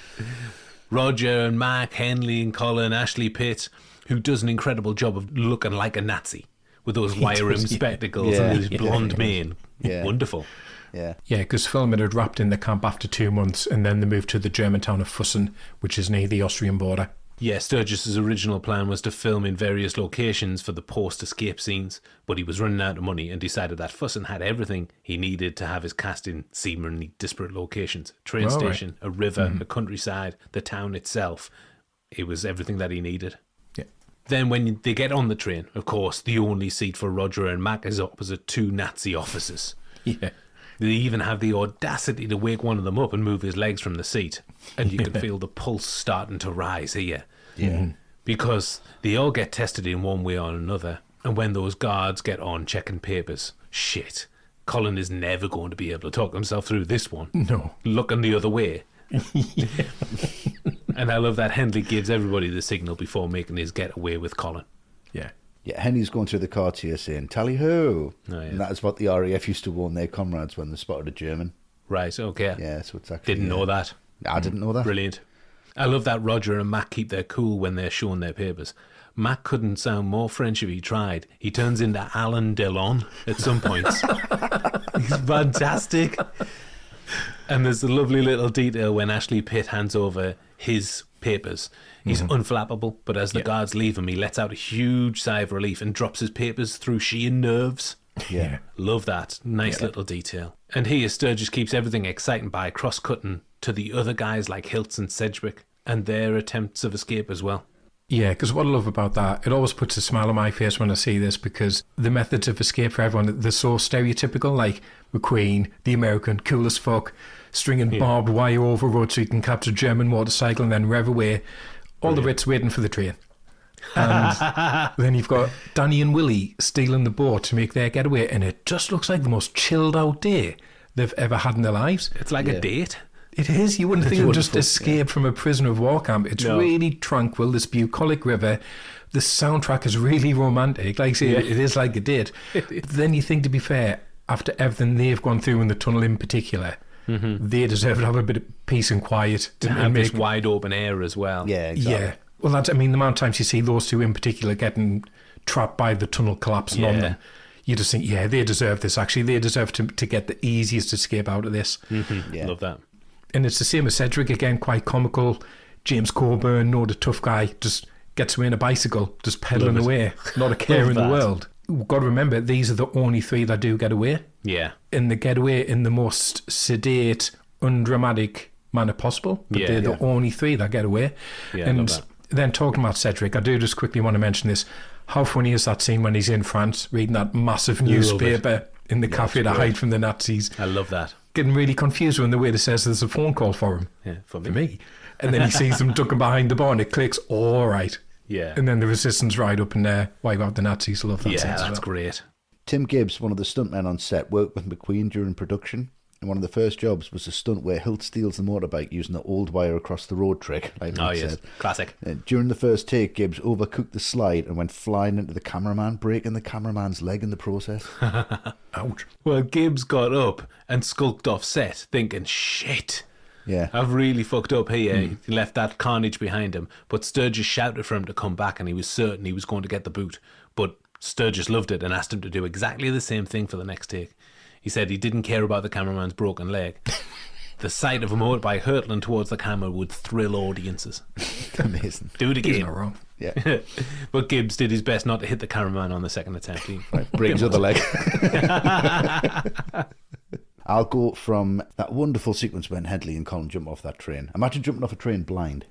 Roger and Mark, Henley and Colin, Ashley Pitt, who does an incredible job of looking like a Nazi with those wire-rimmed spectacles and his blonde mane. Yeah. Wonderful. Yeah. Yeah, because Filmin had wrapped in the camp after 2 months, and then they moved to the German town of Fussen, which is near the Austrian border. Yeah, Sturges' original plan was to film in various locations for the post-escape scenes, but he was running out of money and decided that Fussen had everything he needed to have his cast in seemingly disparate locations. Train station, a river, a countryside, the town itself. It was everything that he needed. Yeah. Then when they get on the train, of course, the only seat for Roger and Mac is opposite 2 Nazi officers. Yeah. They even have the audacity to wake one of them up and move his legs from the seat. And you can feel the pulse starting to rise here. Yeah. Because they all get tested in one way or another. And when those guards get on checking papers, shit, Colin is never going to be able to talk himself through this one. No. Looking the other way. And I love that Henley gives everybody the signal before making his getaway with Colin. Yeah. Yeah, Henry's going through the cards here saying, tally ho. Oh, yeah. And that is what the RAF used to warn their comrades when they spotted a German. Right, okay. Yeah, so it's actually... Didn't know that. I didn't know that. Brilliant. I love that Roger and Mac keep their cool when they're showing their papers. Mac couldn't sound more French if he tried. He turns into Alain Delon at some points. He's fantastic. And there's a lovely little detail when Ashley Pitt hands over his papers. He's unflappable, but as the guards leave him, he lets out a huge sigh of relief and drops his papers through sheer nerves. Yeah. Love that. Nice little detail. And here, Sturges keeps everything exciting by cross-cutting to the other guys like Hiltz and Sedgwick and their attempts of escape as well. Yeah, because what I love about that, it always puts a smile on my face when I see this, because the methods of escape for everyone, they're so stereotypical, like McQueen, the American, cool as fuck, stringing barbed wire over a road so you can capture a German motorcycle and then rev away. All the Brits waiting for the train. And then you've got Danny and Willie stealing the boat to make their getaway, and it just looks like the most chilled out day they've ever had in their lives. It's like a date. It is. You wouldn't think it would just escape from a prisoner of war camp. It's really tranquil, this bucolic river. The soundtrack is really romantic. Like I say, it is like a date. But then you think, to be fair, after everything they've gone through in the tunnel in particular, they deserve to have a bit of peace and quiet. To have this wide open air as well. Yeah, exactly. Yeah. Well, that's, I mean, the amount of times you see those two in particular getting trapped by the tunnel collapsing on them, you just think, yeah, they deserve this, actually. They deserve to get the easiest escape out of this. Yeah. Love that. And it's the same as Cedric, again, quite comical. James Coburn, not a tough guy, just gets away on a bicycle, just pedalling away. Not a care in the world. We've got to remember, these are the only 3 that do get away. Yeah. And they get away in the most sedate, undramatic, manner possible, but Yeah. they're the only three that get away. Yeah, I love And that. then talking about Cedric, I do just quickly want to mention this. How funny is that scene when he's in France reading that massive newspaper in the cafe to hide from the Nazis? I love that. Getting really confused when the waiter says there's a phone call for him. Yeah, for For me. And then he sees them ducking behind the bar and it clicks, all right. Yeah. And then the resistance ride up and wipe out the Nazis. Love that Yeah, scene as that's well. great. Tim Gibbs, one of the stuntmen on set, worked with McQueen during production, and one of the first jobs was a stunt where Hilt steals the motorbike using the old wire across the road trick, like Oh, Matt yes. said. Classic. During the first take, Gibbs overcooked the slide and went flying into the cameraman, breaking the cameraman's leg in the process. Ouch. Well, Gibbs got up and skulked off set thinking, shit, Yeah. I've really fucked up here. He left that carnage behind him. But Sturges shouted for him to come back and he was certain he was going to get the boot. But Sturges loved it and asked him to do exactly the same thing for the next take. He said he didn't care about the cameraman's broken leg. The sight of a motorbike hurtling towards the camera would thrill audiences. Amazing. Do it He's again. not wrong. Yeah. But Gibbs did his best not to hit the cameraman on the second attempt. He Breaks the other leg. I'll go from that wonderful sequence when Hedley and Colin jump off that train. Imagine jumping off a train blind.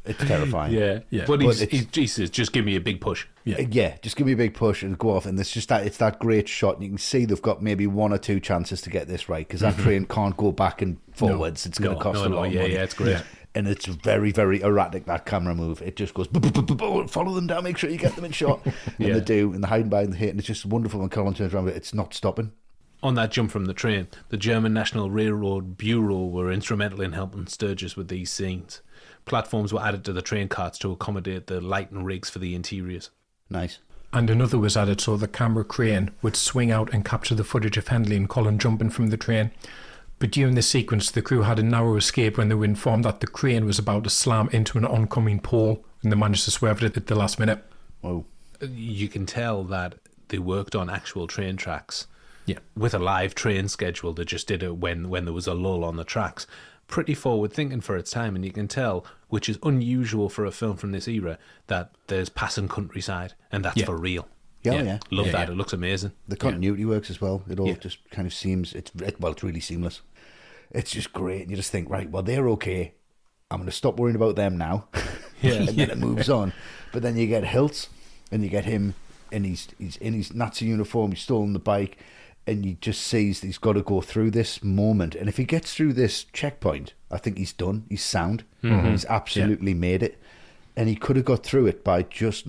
It's terrifying. Yeah. Yeah. But he says, just give me a big push. Yeah, just give me a big push and go off. And it's just that it's that great shot. And you can see they've got maybe one or two chances to get this right because that train can't go back and forwards. It's going to cost a lot of money. Yeah, it's great. Yeah. And it's very, very erratic, that camera move. It just goes, follow them down, make sure you get them in shot. And Yeah. they do, and they're hiding behind the hit. And it's just wonderful when Colin turns around, but it's not stopping. On that jump from the train, the German National Railroad Bureau were instrumental in helping Sturges with these scenes. Platforms were added to the train carts to accommodate the lighting rigs for the interiors. Nice. And another was added so the camera crane would swing out and capture the footage of Hendley and Colin jumping from the train. But during this sequence, the crew had a narrow escape when they were informed that the crane was about to slam into an oncoming pole, and they managed to swerve it at the last minute. Whoa. You can tell that they worked on actual train tracks. Yeah. With a live train schedule, they just did it when there was a lull on the tracks. Pretty forward thinking for its time, and you can tell, which is unusual for a film from this era, that there's passing countryside, and that's for real. Yeah. Love Yeah, that. yeah. It looks amazing. The continuity works as well. It all Yeah. just kind of seems, it's really seamless. It's just great. And you just think, right, well, they're okay. I'm going to stop worrying about them now. Yeah. And then it moves on. But then you get Hilt, and you get him, and he's in his Nazi uniform, he's stolen the bike, and he just sees that he's got to go through this moment. And if he gets through this checkpoint, I think he's done. He's sound. He's absolutely made it. And he could have got through it by just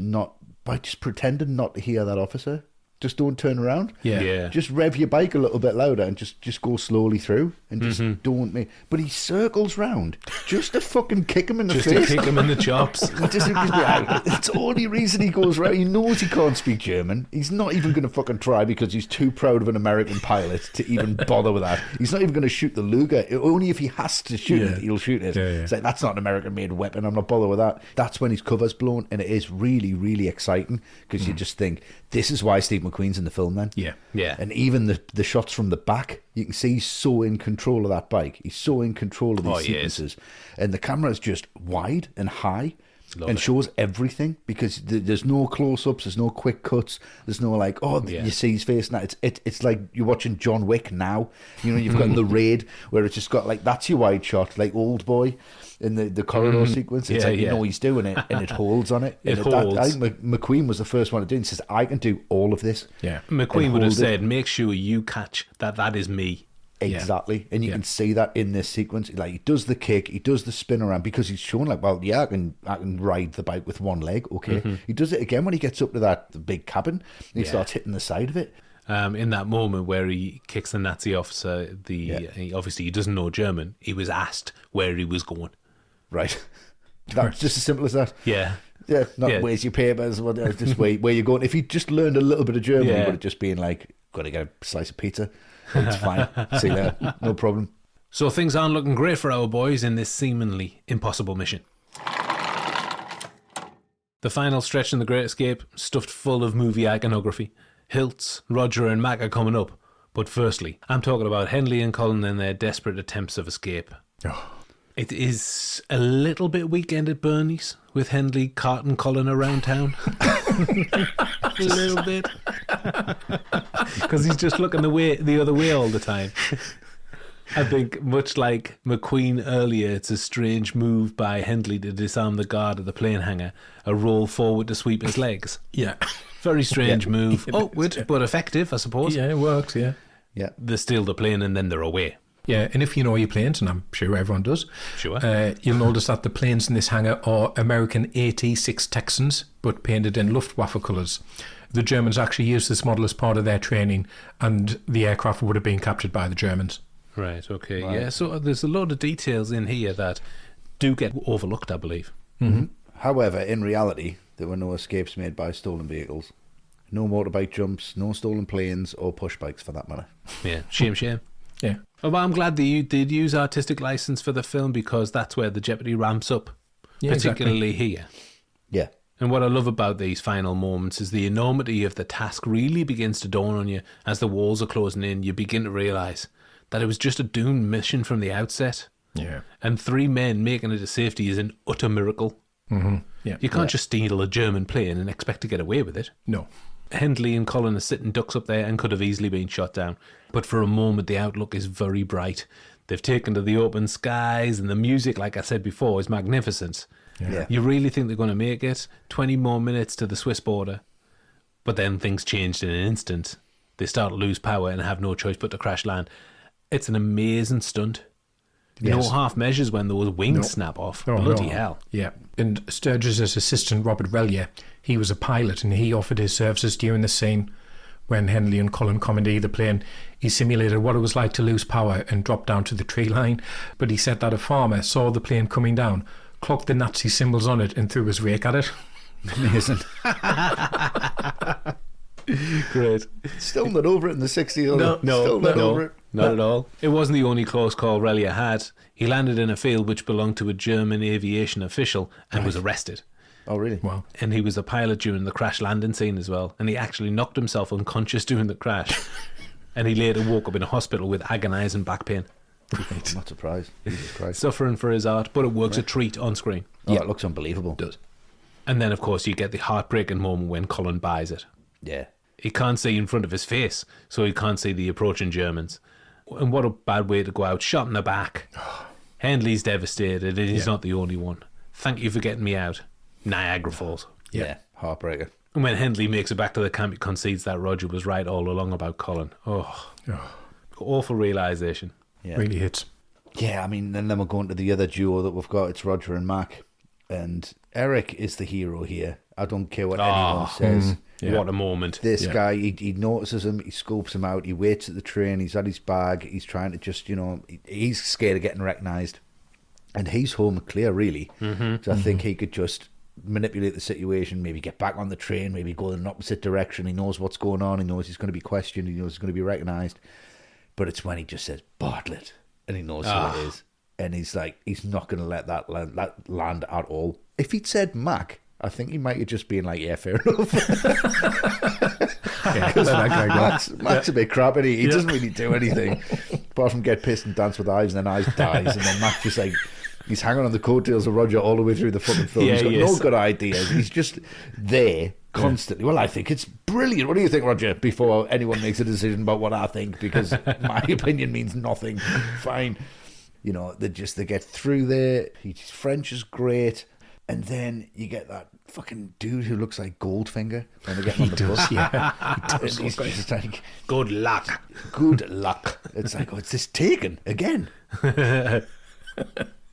pretending not to hear that officer. Just don't turn around. Yeah. Just rev your bike a little bit louder and just go slowly through and just don't make. But he circles round just to fucking kick him in the Just face. to kick him in the chops. It's the only reason he goes round. He knows he can't speak German. He's not even going to fucking try because he's too proud of an American pilot to even bother with that. He's not even going to shoot the Luger. Only if he has to shoot it, he'll shoot it. Yeah. It's like, that's not an American-made weapon. I'm not bothered with that. That's when his cover's blown, and it is really, really exciting because you just think, this is why Steve McQueen's in the film then. Yeah. Yeah. And even the shots from the back, you can see he's so in control of that bike. He's so in control of these sequences. And the camera is just wide and high and shows everything because there's no close-ups, there's no quick cuts, there's no like, you see his face now. It's like you're watching John Wick now. You know, you've got The Raid where it's just got like, that's your wide shot, like Old Boy in the corridor sequence. It's like, you know he's doing it and it holds on it. It and holds. I think McQueen was the first one to do it and says, I can do all of this. Yeah. McQueen And would have hold it. said, make sure you catch that is me. Exactly. And you can see that in this sequence. Like, he does the kick, he does the spin around because he's shown like, well, yeah, I can ride the bike with one leg. Okay. He does it again when he gets up to the big cabin. And he starts hitting the side of it. In that moment where he kicks the Nazi officer, obviously he doesn't know German. He was asked where he was going. Right. That's just as simple as that. Yeah. Yeah, where's your papers, just where you're going. If he just learned a little bit of German, he would have just been like, got to get a slice of pizza. It's fine. See you later. No problem. So things aren't looking great for our boys in this seemingly impossible mission. The final stretch in The Great Escape, stuffed full of movie iconography. Hiltz, Roger and Mac are coming up. But firstly, I'm talking about Hendley and Colin and their desperate attempts of escape. Oh. It is a little bit Weekend at Bernie's, with Hendley carting Colin around town. A little bit. Because he's just looking the other way all the time. I think much like McQueen earlier, it's a strange move by Hendley to disarm the guard at the plane hangar, a roll forward to sweep his legs. Yeah. Very strange move. Awkward, but effective, I suppose. Yeah, it works, yeah. Yeah. They steal the plane and then they're away. Yeah, and if you know your planes, and I'm sure everyone does, Sure. You'll notice that the planes in this hangar are American AT-6 Texans, but painted in Luftwaffe colours. The Germans actually used this model as part of their training, and the aircraft would have been captured by the Germans. Right, okay. Right. Yeah, so there's a lot of details in here that do get overlooked, I believe. Mm-hmm. However, in reality, there were no escapes made by stolen vehicles. No motorbike jumps, no stolen planes, or push bikes for that matter. Yeah, shame. Yeah. Well, I'm glad that you did use artistic license for the film, because that's where the jeopardy ramps up, particularly here. Yeah. And what I love about these final moments is the enormity of the task really begins to dawn on you as the walls are closing in. You begin to realise that it was just a doomed mission from the outset. Yeah. And 3 men making it to safety is an utter miracle. Mm-hmm. Yeah. You can't just steal a German plane and expect to get away with it. No. Hendley and Colin are sitting ducks up there and could have easily been shot down. But for a moment, the outlook is very bright. They've taken to the open skies, and the music, like I said before, is magnificent. Yeah. You really think they're going to make it? 20 more minutes to the Swiss border. But then things changed in an instant. They start to lose power and have no choice but to crash land. It's an amazing stunt. No half measures when those wings snap off. Bloody hell. Yeah. And Sturges' assistant, Robert Rellier, he was a pilot, and he offered his services during the scene when Hendley and Cullen commandeered the plane. He simulated what it was like to lose power and drop down to the tree line. But he said that a farmer saw the plane coming down, clocked the Nazi symbols on it, and threw his rake at it. Amazing. Great. Still not over it in the 60s. Still not over it. Not at all. It wasn't the only close call Rellier had. He landed in a field which belonged to a German aviation official and was arrested. Oh, really? Wow. And he was a pilot during the crash landing scene as well. And he actually knocked himself unconscious during the crash. And he later woke up in a hospital with agonising back pain. I'm not surprised. Jesus Christ. Suffering for his art, but it works a treat on screen. Oh, it looks unbelievable. It does. And then, of course, you get the heartbreaking moment when Colin buys it. Yeah. He can't see in front of his face, so he can't see the approaching Germans. And what a bad way to go out, shot in the back. Hendley's devastated, and he's not the only one. Thank you for getting me out. Niagara Falls. Yeah. Heartbreaker. And when Hendley makes it back to the camp, he concedes that Roger was right all along about Colin. Awful realisation. Yeah. Really hits. Yeah, I mean, and then we're going to the other duo that we've got. It's Roger and Mac. And Eric is the hero here. I don't care what anyone says. Yeah. What a moment. This guy, he notices him, he scopes him out, he waits at the train, he's at his bag, he's trying to just, he's scared of getting recognised. And he's home clear, really. So I think he could just manipulate the situation, maybe get back on the train, maybe go in an opposite direction. He knows what's going on, he knows he's going to be questioned, he knows he's going to be recognised. But it's when he just says, Bartlett, and he knows who it is. And he's like, he's not going to let that land at all. If he'd said Mac, I think he might have just been like, yeah, fair enough. Mac's a bit crap, and he doesn't really do anything apart from get pissed and dance with Ives, and then Ives dies, and then Mac's just like, he's hanging on the coattails of Roger all the way through the fucking film. He's got no good ideas. He's just there constantly. Well, I think it's brilliant. What do you think, Roger? Before anyone makes a decision about what I think, because my opinion means nothing. Fine. They get through there. His French is great. And then you get that fucking dude who looks like Goldfinger when they get on the bus. Yeah. He's just like, good luck. Good luck. It's like, it's this taken again.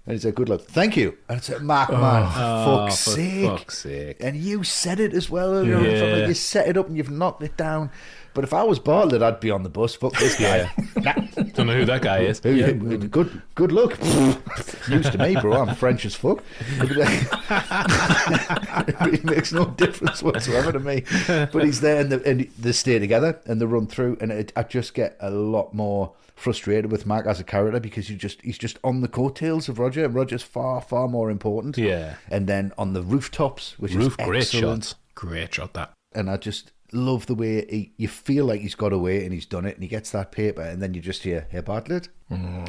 And he's like, good luck. Thank you. And it's like, Mark, man, for fuck's sake. And you said it as well earlier. Yeah. Like you set it up and you've knocked it down. But if I was Bartlett, I'd be on the bus. Fuck this guy. Don't know who that guy is. Good luck. News to me, bro. I'm French as fuck. It really makes no difference whatsoever to me. But he's there, and they stay together, and they run through. And I just get a lot more frustrated with Mac as a character, because he's just on the coattails of Roger, and Roger's far, far more important. Yeah. And then on the rooftops, which is great excellent. shots. Great shot, that. And I just love the way you feel like he's got away and he's done it, and he gets that paper, and then you just hear, hey, Bartlett? And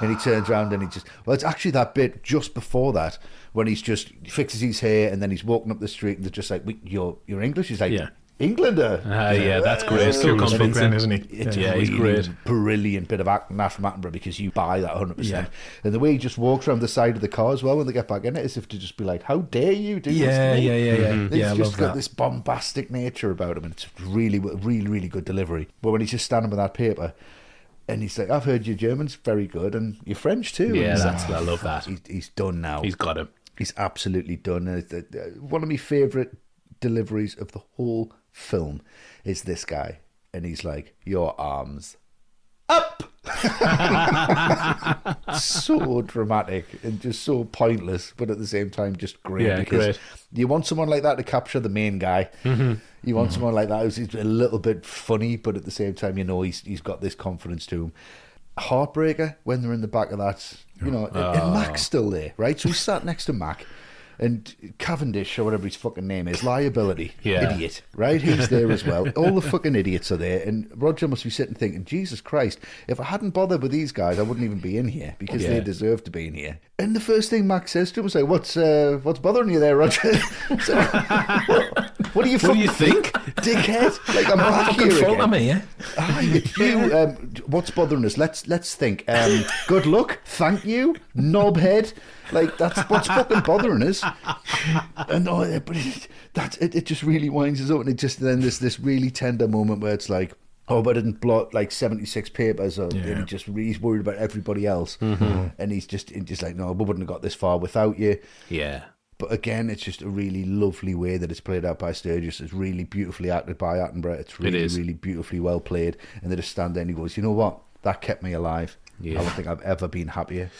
he turns around and it's actually that bit just before that when he fixes his hair, and then he's walking up the street, and they're just like, you're English? He's like, Englander. Yeah, that's great. So convincing, isn't he? It's he's really great. brilliant bit of acting that from Attenborough, because you buy that 100%. Yeah. And the way he just walks around the side of the car as well when they get back in it, as if to just be like, how dare you do this to me? Yeah, He's I just love got that. this bombastic nature about him, and it's really, really good delivery. But when he's just standing with that paper, and he's like, I've heard your German's very good, and your French too. Yeah, And I love that. He's done now. He's got him. He's absolutely done. And one of my favourite deliveries of the whole film is this guy, and he's like, your arms up. So dramatic and just so pointless, but at the same time just great. Yeah, because great. you want someone like that to capture the main guy. You want someone like that who's a little bit funny, but at the same time, you know, he's got this confidence to him. Heartbreaker when they're in the back of that, you know, and Mac's still there, right? So he's sat next to Mac, and Cavendish, or whatever his fucking name is, liability, idiot, right? He's there as well. All the fucking idiots are there, and Roger must be sitting thinking, Jesus Christ, if I hadn't bothered with these guys, I wouldn't even be in here, because they deserve to be in here. And the first thing Mac says to him is like, what's bothering you there, Roger? So, what do you think? Dickhead? Like, I'm back here again. Me, yeah? It's you. What's bothering us? Let's think. Good luck. Thank you. Knobhead. Like, that's what's fucking bothering us. And but it just really winds us up, and it just then there's this really tender moment where it's like, oh, but I didn't blot like 76 papers, and he's worried about everybody else, and he's just like, no, we wouldn't have got this far without you. Yeah. But again, it's just a really lovely way that it's played out by Sturges. It's really beautifully acted by Attenborough. It's really beautifully well played. And they just stand there and he goes, you know what? That kept me alive. Yeah. I don't think I've ever been happier.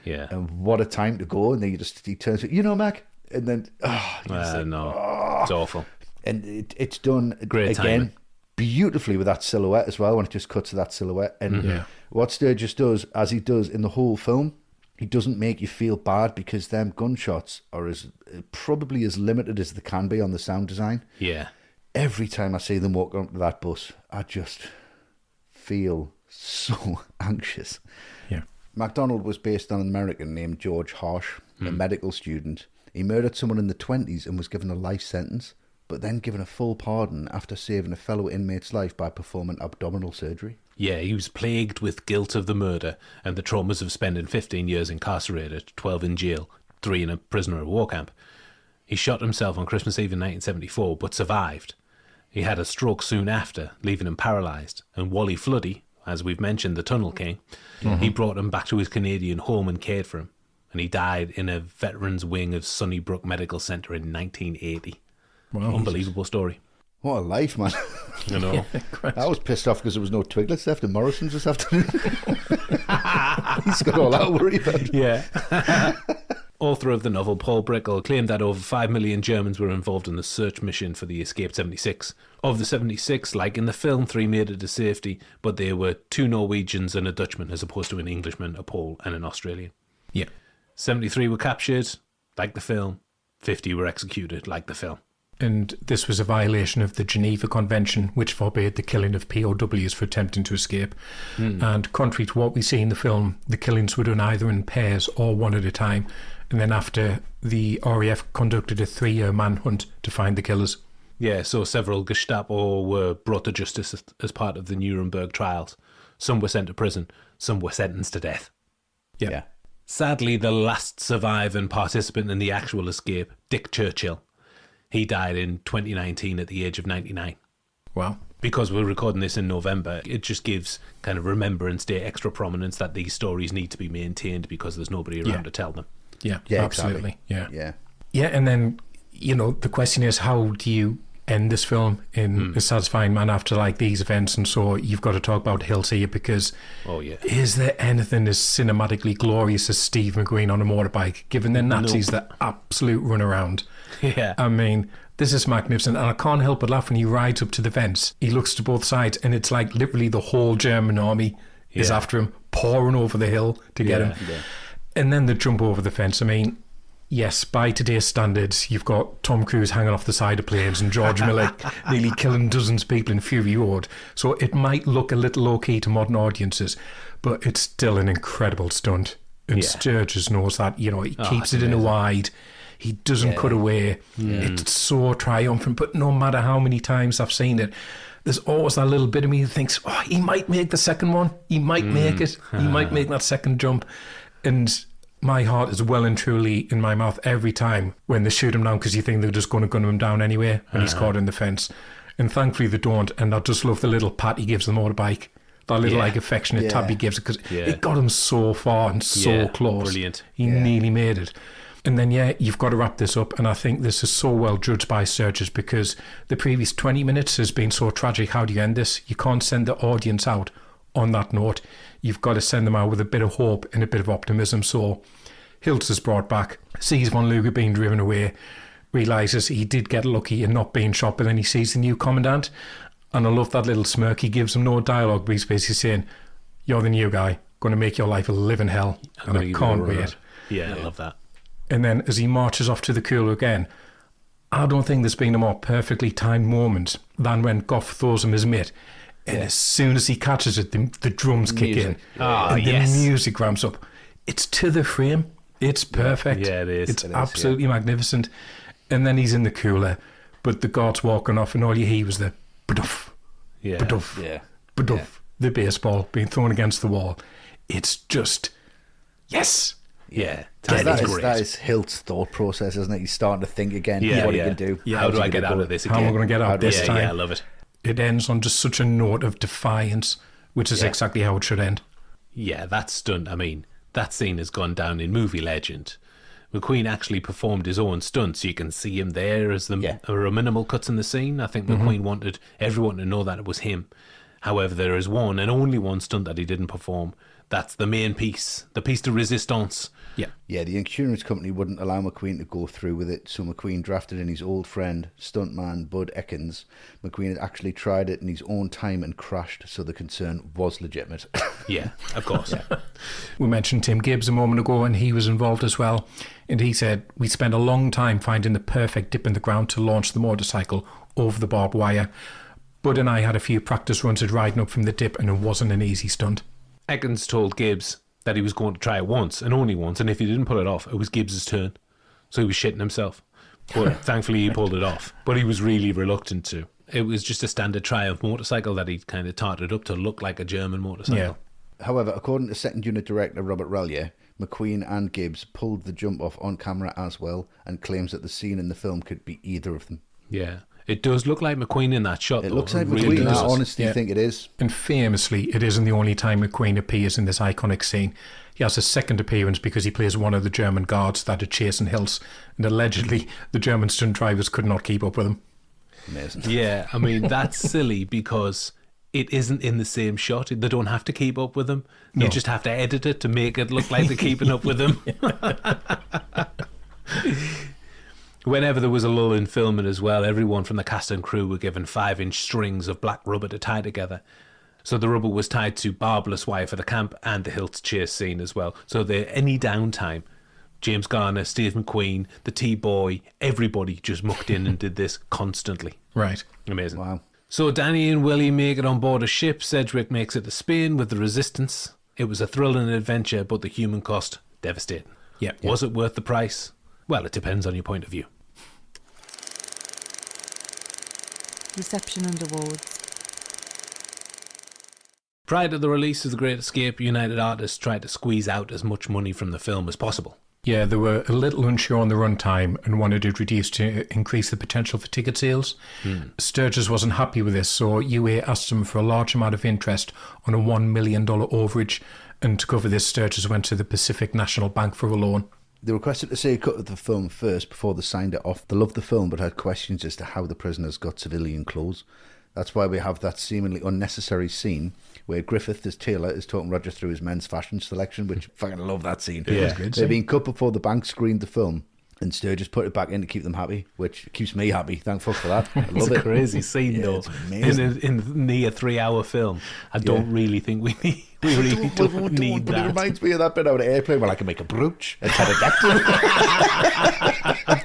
Yeah. And what a time to go. And then he turns to, you know, Mac? And then, It's awful. And it's done Great again timing. beautifully with that silhouette as well, when it just cuts to that silhouette. And what Sturges does, as he does in the whole film, he doesn't make you feel bad, because them gunshots are probably as limited as they can be on the sound design. Yeah. Every time I see them walk onto that bus, I just feel so anxious. Yeah. MacDonald was based on an American named George Harsh, a medical student. He murdered someone in the 1920s and was given a life sentence, but then given a full pardon after saving a fellow inmate's life by performing abdominal surgery. Yeah, he was plagued with guilt of the murder and the traumas of spending 15 years incarcerated, 12 in jail, 3 in a prisoner of war camp. He shot himself on Christmas Eve in 1974, but survived. He had a stroke soon after, leaving him paralysed, and Wally Floody, as we've mentioned, the Tunnel King, he brought him back to his Canadian home and cared for him, and he died in a veterans wing of Sunnybrook Medical Centre in 1980. Wow. Unbelievable story. What a life, man. You know. I was pissed off because there was no Twiglets left in Morrison's this afternoon. He's got all that worry about. Yeah. Author of the novel, Paul Brickell, claimed that over 5 million Germans were involved in the search mission for the escaped 76. Of the 76, like in the film, 3 made it to safety, but there were 2 Norwegians and a Dutchman, as opposed to an Englishman, a Pole, and an Australian. Yeah. 73 were captured, like the film. 50 were executed, like the film. And this was a violation of the Geneva Convention, which forbade the killing of POWs for attempting to escape. And contrary to what we see in the film, the killings were done either in pairs or one at a time. And then after, the RAF conducted a 3-year manhunt to find the killers. Yeah, so several Gestapo were brought to justice as part of the Nuremberg trials. Some were sent to prison, some were sentenced to death. Yeah. Sadly, the last surviving participant in the actual escape, Dick Churchill, he died in 2019 at the age of 99. Wow. Because we're recording this in November, it just gives kind of Remembrance Day extra prominence that these stories need to be maintained because there's nobody around to tell them. Yeah, Yeah, absolutely. exactly. Yeah. Yeah, and then, you know, the question is, how do you end this film in a satisfying manner after like these events? And so you've got to talk about Hills here, because is there anything as cinematically glorious as Steve McQueen on a motorbike, giving the Nazis the absolute runaround? Yeah. I mean, this is magnificent, and I can't help but laugh when he rides up to the fence. He looks to both sides, and it's like literally the whole German army is after him, pouring over the hill to get him. Yeah. And then they jump over the fence. I mean, yes, by today's standards, you've got Tom Cruise hanging off the side of planes and George Miller nearly killing dozens of people in Fury Road. So it might look a little low-key to modern audiences, but it's still an incredible stunt. And Sturges knows that, you know, he keeps it in a wide. He doesn't cut away. It's so triumphant, but no matter how many times I've seen it, there's always that little bit of me that thinks, oh, he might make the second one. He might make it. He might make that second jump. And my heart is well and truly in my mouth every time when they shoot him down, because you think they're just going to gun him down anyway when he's caught in the fence. And thankfully they don't. And I just love the little pat he gives the motorbike. That little affectionate tap he gives it, because it got him so far and so close. Brilliant. He nearly made it. And then, you've got to wrap this up. And I think this is so well judged by Sturges, because the previous 20 minutes has been so tragic. How do you end this? You can't send the audience out on that note. You've got to send them out with a bit of hope and a bit of optimism. So Hiltz is brought back, sees von Luger being driven away, realises he did get lucky in not being shot, but then he sees the new commandant. And I love that little smirk. He gives him no dialogue, but he's basically saying, you're the new guy, going to make your life a living hell. And I can't wait. Yeah, I love that. And then as he marches off to the cooler again, I don't think there's been a more perfectly timed moment than when Goff throws him his mitt. And as soon as he catches it, the drums kick in. And the music ramps up. It's to the frame. It's perfect. Yeah, it is. It's absolutely magnificent. And then he's in the cooler, but the guard's walking off, and all you hear was the ba-duff, ba-duff, ba-duff, the baseball being thrown against the wall. It's just, yes. Yeah. That is Hilt's thought process, isn't it? He's starting to think again what he can do. How do I get out of this again? How am I going to get out this time? Yeah, I love it. It ends on just such a note of defiance, which is exactly how it should end. Yeah, that stunt, I mean, that scene has gone down in movie legend. McQueen actually performed his own stunts. You can see him there as there are minimal cuts in the scene. I think McQueen wanted everyone to know that it was him. However, there is one and only one stunt that he didn't perform. That's the main piece, the piece de resistance. Yeah, the insurance company wouldn't allow McQueen to go through with it, so McQueen drafted in his old friend, stuntman Bud Ekins. McQueen had actually tried it in his own time and crashed, so the concern was legitimate. Yeah, of course. We mentioned Tim Gibbs a moment ago, and he was involved as well. And he said, we spent a long time finding the perfect dip in the ground to launch the motorcycle over the barbed wire. Bud and I had a few practice runs at riding up from the dip, and it wasn't an easy stunt. Ekins told Gibbs that he was going to try it once and only once, and if he didn't pull it off, it was Gibbs's turn. So he was shitting himself. But thankfully he pulled it off. But he was really reluctant to. It was just a standard Triumph motorcycle that he kind of tarted up to look like a German motorcycle. Yeah. However, according to second unit director Robert Rallier, McQueen and Gibbs pulled the jump off on camera as well, and claims that the scene in the film could be either of them. Yeah. It does look like McQueen in that shot, It though. looks like really McQueen. does. I honestly think it is. And famously, it isn't the only time McQueen appears in this iconic scene. He has a second appearance because he plays one of the German guards that are chasing Hiltz, and allegedly the German stunt drivers could not keep up with him. Amazing. Yeah, I mean, that's silly because it isn't in the same shot. They don't have to keep up with him. You just have to edit it to make it look like they're keeping up with him. Whenever there was a lull in filming as well, everyone from the cast and crew were given 5-inch strings of black rubber to tie together. So the rubber was tied to barbless wire for the camp and the Hiltz chase scene as well. So any downtime, James Garner, Steve McQueen, the T-Boy, everybody just mucked in and did this constantly. Right. Amazing. Wow. So Danny and Willie make it on board a ship. Sedgwick makes it to Spain with the Resistance. It was a thrill and an adventure, but the human cost, devastating. Yeah. Was it worth the price? Well, it depends on your point of view. Reception and awards. Prior to the release of The Great Escape, United Artists tried to squeeze out as much money from the film as possible. Yeah, they were a little unsure on the runtime and wanted it reduced to increase the potential for ticket sales. Sturges wasn't happy with this, so UA asked him for a large amount of interest on a $1 million overage, and to cover this, Sturges went to the Pacific National Bank for a loan. They requested to see a cut of the film first before they signed it off. They loved the film but had questions as to how the prisoners got civilian clothes. That's why we have that seemingly unnecessary scene where Griffith as Taylor is talking Roger through his men's fashion selection, which fucking love that scene. Yeah, good They've scene. been cut before the bank screened the film, and Sturges put it back in to keep them happy, which keeps me happy. Thank fuck for that. I love It's it. a crazy scene, though. It's amazing. In near 3-hour film. I don't really think we need. We really don't need But it that. reminds me of that bit out of Airplane where I can make a brooch, a pterodactyl.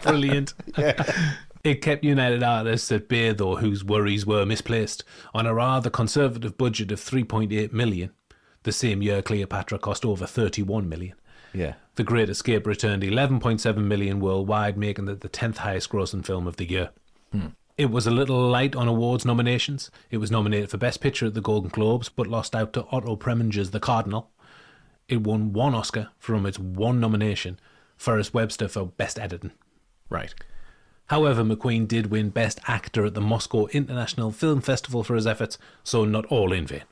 Brilliant. It kept United Artists at bay, though, whose worries were misplaced. On a rather conservative budget of $3.8 million, the same year Cleopatra cost over $31 million. Yeah. The Great Escape returned 11.7 million worldwide, making it the 10th highest grossing film of the year. It was a little light on awards nominations. It was nominated for Best Picture at the Golden Globes, but lost out to Otto Preminger's The Cardinal. It won 1 Oscar from its 1 nomination, Forrest Webster for Best Editing. Right. However, McQueen did win Best Actor at the Moscow International Film Festival for his efforts, so not all in vain.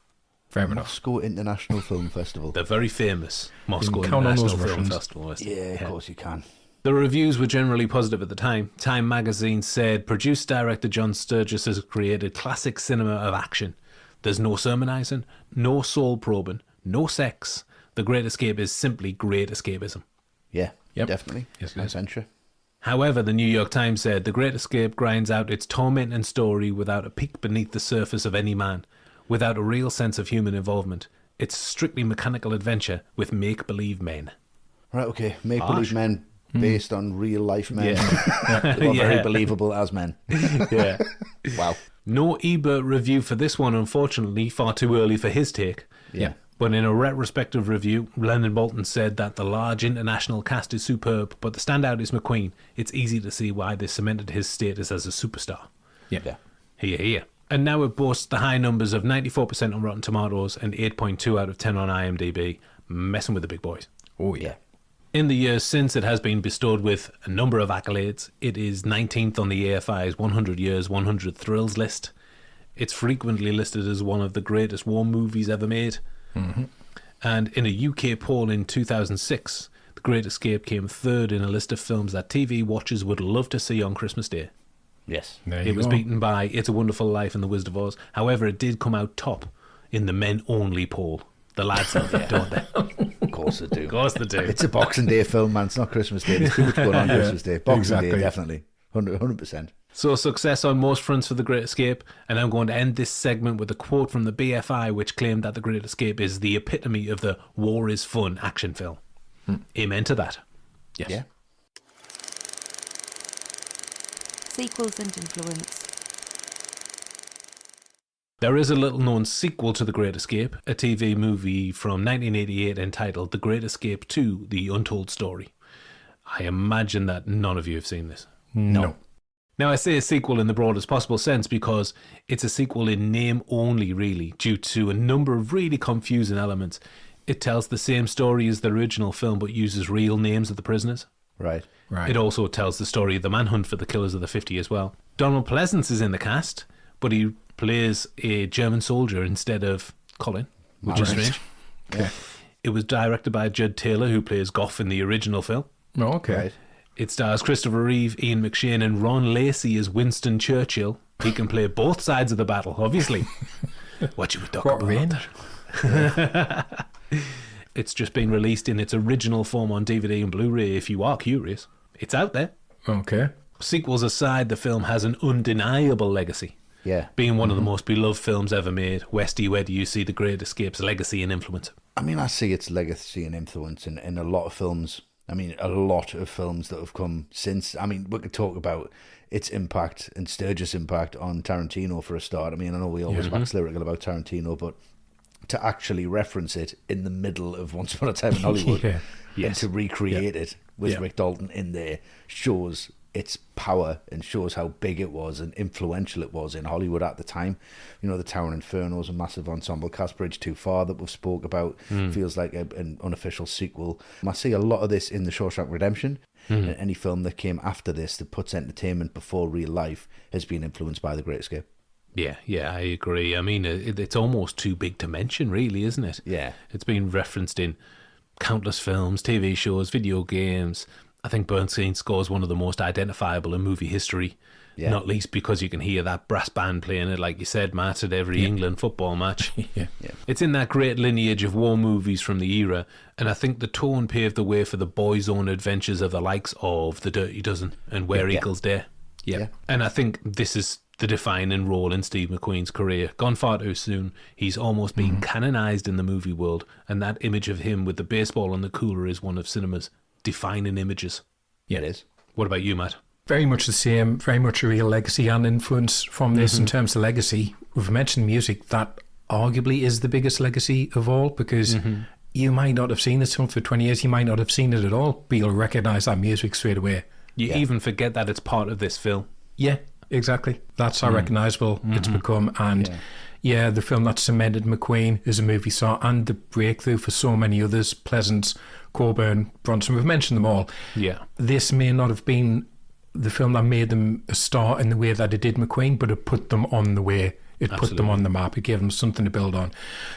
Fair enough. Moscow International Film Festival. The very famous Moscow count on International those Film Russians. Festival. Westy. Yeah, of course you can. The reviews were generally positive at the time. Time magazine said, producer-director John Sturges has created classic cinema of action. There's no sermonizing, no soul-probing, no sex. The Great Escape is simply great escapism. Yeah, Yep. definitely. Yes, it Nice is. venture. However, the New York Times said, The Great Escape grinds out its tormenting story without a peek beneath the surface of any man, without a real sense of human involvement. It's strictly mechanical adventure with make-believe men. Right, okay. Make believe men based on real life men. Yeah. Who are very Yeah. believable as men. Yeah. Wow. No Ebert review for this one, unfortunately, far too early for his take. Yeah. But in a retrospective review, Lennon Bolton said that the large international cast is superb, but the standout is McQueen. It's easy to see why this cemented his status as a superstar. Yeah. Here, here. And now it boasts the high numbers of 94% on Rotten Tomatoes and 8.2 out of 10 on IMDb, messing with the big boys. Oh, Yeah. In the years since, it has been bestowed with a number of accolades. It is 19th on the AFI's 100 Years, 100 Thrills list. It's frequently listed as one of the greatest war movies ever made. And in a UK poll in 2006, The Great Escape came third in a list of films that TV watchers would love to see on Christmas Day. Yes. There It you was go. beaten by It's a Wonderful Life and The Wizard of Oz. However, it did come out top in the men-only poll. The lads love it, don't they? Of course they do. Of course they do. It's a Boxing Day film, man. It's not Christmas Day. There's too much going on Christmas Day. Boxing exactly. Day, definitely. 100%. So success on most fronts for The Great Escape, and I'm going to end this segment with a quote from the BFI, which claimed that The Great Escape is the epitome of the war is fun action film. Amen to that. Yes. Yeah. Sequels and influence. There is a little known sequel to The Great Escape, a TV movie from 1988 entitled The Great Escape 2, The Untold Story. I imagine that none of you have seen this. No. Now, I say a sequel in the broadest possible sense because it's a sequel in name only, really, due to a number of really confusing elements. It tells the same story as the original film but uses real names of the prisoners. Right. Right. It also tells the story of the manhunt for the killers of the 50 as well. Donald Pleasance is in the cast, but he plays a German soldier instead of Colin, which is Right. strange. Yeah. It was directed by Judd Taylor, who plays Goff in the original film. Oh, okay. Right. It stars Christopher Reeve, Ian McShane, and Ron Lacey as Winston Churchill. He can play both sides of the battle, obviously. What you would talk What about? range? It's just been released in its original form on DVD and Blu-ray if you are curious. It's out there. Okay. Sequels aside, the film has an undeniable legacy. Yeah. Being one of the most beloved films ever made, Westy, where do you see The Great Escape's legacy and influence? I mean, I see its legacy and influence in a lot of films. I mean, a lot of films that have come since. I mean, we could talk about its impact and Sturges' impact on Tarantino for a start. I mean, I know we always wax lyrical about Tarantino, but to actually reference it in the middle of Once Upon a Time in Hollywood Yeah. and Yes. to recreate it with Yeah. Rick Dalton in there shows its power and shows how big it was and influential it was in Hollywood at the time. You know, The Tower Inferno is a massive ensemble cast. Bridge Too Far that we've spoke about feels like an unofficial sequel. I see a lot of this in The Shawshank Redemption. And any film that came after this that puts entertainment before real life has been influenced by The Great Escape. Yeah, I agree. I mean, it's almost too big to mention, really, isn't it? Yeah. It's been referenced in countless films, TV shows, video games. I think Bernstein's score is one of the most identifiable in movie history, Yeah. not least because you can hear that brass band playing it, like you said, Matt, at every England football match. Yeah. It's in that great lineage of war movies from the era, and I think the tone paved the way for the boys' own adventures of the likes of The Dirty Dozen and Where Eagles Dare. Yeah. And I think this is the defining role in Steve McQueen's career. Gone far too soon. He's almost been canonized in the movie world, and that image of him with the baseball on the cooler is one of cinema's defining images. Yeah, it is. What about you, Matt? Very much the same, very much a real legacy and influence from this in terms of legacy. We've mentioned music, that arguably is the biggest legacy of all because you might not have seen this film for 20 years, you might not have seen it at all, but you'll recognise that music straight away. You even forget that it's part of this film. Yeah, exactly. That's how recognisable it's become. And the film that cemented McQueen as a movie star and the breakthrough for so many others, Pleasance, Coburn, Bronson, we've mentioned them all. Yeah. This may not have been the film that made them a star in the way that it did McQueen, but it put them on the way. It put them on the map. It gave them something to build on.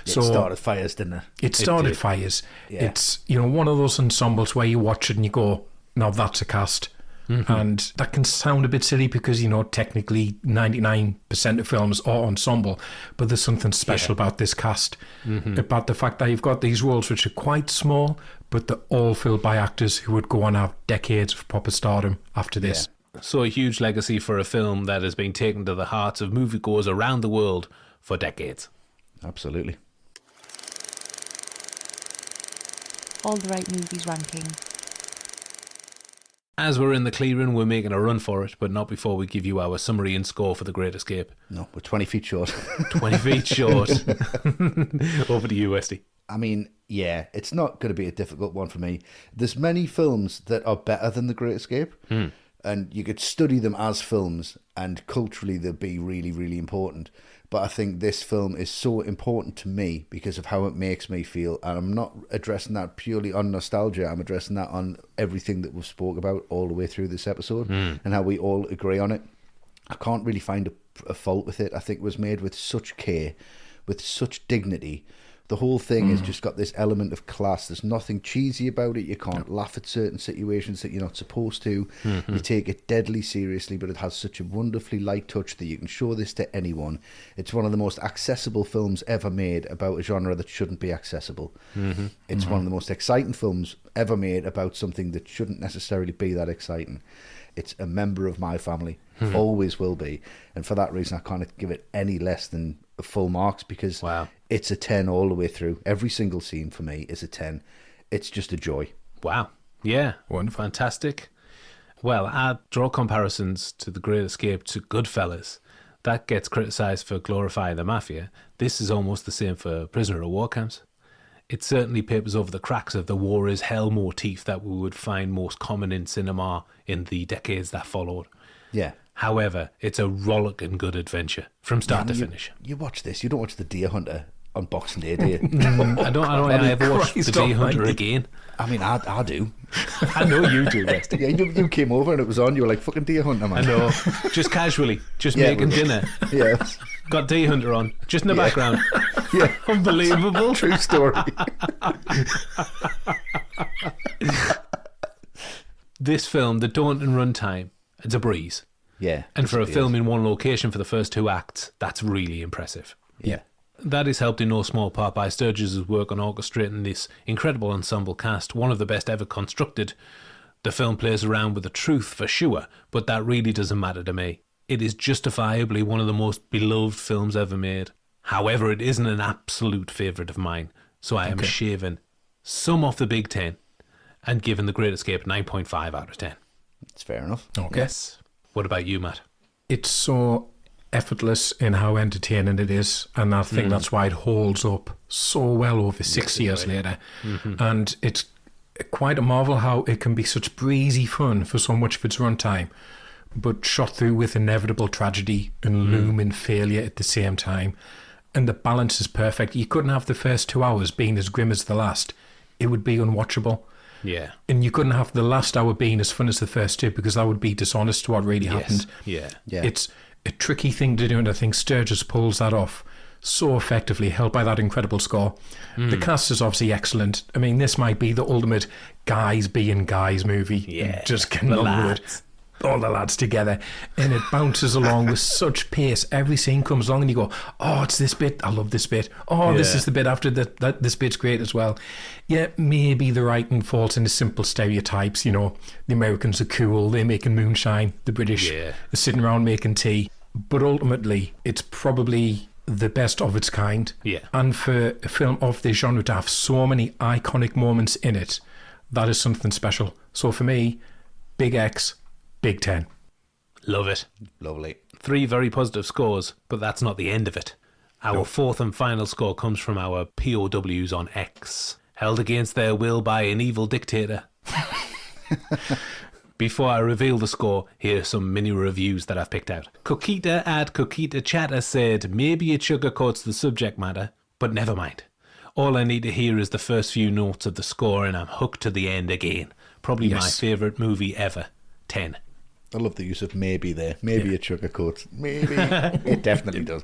It started fires, didn't it? It started fires. Yeah. It's, one of those ensembles where you watch it and you go, now that's a cast. And that can sound a bit silly because, technically 99% of films are ensemble, but there's something special about this cast, about the fact that you've got these roles which are quite small, but they're all filled by actors who would go on to have decades of proper stardom after this. So a huge legacy for a film that has been taken to the hearts of moviegoers around the world for decades. Absolutely. All the right movies ranking. As we're in the clearing, we're making a run for it, but not before we give you our summary and score for The Great Escape. No, we're 20 feet short. 20 feet short. Over to you, Westy. I mean, yeah, it's not going to be a difficult one for me. There's many films that are better than The Great Escape, and you could study them as films, and culturally they'd be really, really important. But I think this film is so important to me because of how it makes me feel. And I'm not addressing that purely on nostalgia. I'm addressing that on everything that we've spoke about all the way through this episode and how we all agree on it. I can't really find a fault with it. I think it was made with such care, with such dignity. The whole thing has just got this element of class. There's nothing cheesy about it. You can't laugh at certain situations that you're not supposed to. You take it deadly seriously, but it has such a wonderfully light touch that you can show this to anyone. It's one of the most accessible films ever made about a genre that shouldn't be accessible. It's one of the most exciting films ever made about something that shouldn't necessarily be that exciting. It's a member of my family, always will be. And for that reason, I can't give it any less than full marks because it's a 10 all the way through. Every single scene for me is a 10. It's just a joy. Wow. Yeah. Fantastic. Well, I draw comparisons to The Great Escape to Goodfellas. That gets criticised for glorifying the mafia. This is almost the same for Prisoner of War Camps. It certainly papers over the cracks of the war is hell motif that we would find most common in cinema in the decades that followed. Yeah. However, it's a rollicking good adventure from start to finish. You watch this, you don't watch The Deer Hunter on Boxing Day, do you? I don't ever watch The Deer Hunter again. I mean, I do. I know you do, Westy. Yeah, you came over and it was on, you were like, fucking Deer Hunter, man. I know. Just casually, just making dinner. Yeah. Got Deer Hunter on, just in the background. Yeah. Unbelievable. True story. This film, the daunting runtime, it's a breeze. Yeah. And for a film in one location for the first two acts, that's really impressive. Yeah. That is helped in no small part by Sturges' work on orchestrating this incredible ensemble cast, one of the best ever constructed. The film plays around with the truth for sure, but that really doesn't matter to me. It is justifiably one of the most beloved films ever made. However, it isn't an absolute favourite of mine, so I am shaving some off the Big 10 and giving The Great Escape 9.5 out of 10. It's fair enough. Okay. Yes. What about you, Matt? It's so effortless in how entertaining it is, and I think that's why it holds up so well over 6 years later. And it's quite a marvel how it can be such breezy fun for so much of its runtime, but shot through with inevitable tragedy and looming failure at the same time. And the balance is perfect. You couldn't have the first 2 hours being as grim as the last. It would be unwatchable. Yeah. And you couldn't have the last hour being as fun as the first two because that would be dishonest to what really happened. Yeah. It's a tricky thing to do, and I think Sturges pulls that off so effectively, helped by that incredible score. The cast is obviously excellent. I mean, this might be the ultimate guys being guys movie. Yeah. Just getting on with it. All the lads together, and it bounces along with such pace. Every scene comes along and you go, oh, it's this bit, I love this bit. Oh, this is the bit after that this bit's great as well. Yeah, maybe the writing falls into simple stereotypes. The Americans are cool, they're making moonshine, the British are sitting around making tea, but ultimately it's probably the best of its kind. And for a film of this genre to have so many iconic moments in it, that is something special. So for me, Big X, Big 10. Love it. Lovely. 3 very positive scores, but that's not the end of it. Our fourth and final score comes from our POWs on X. held against their will by an evil dictator. Before I reveal the score, here are some mini reviews that I've picked out. Coquita at Coquita Chatter said, maybe it sugarcoats the subject matter, but never mind. All I need to hear is the first few notes of the score and I'm hooked to the end again. Probably my favourite movie ever. 10. I love the use of maybe there. Maybe it sugarcoats. Maybe. It definitely does.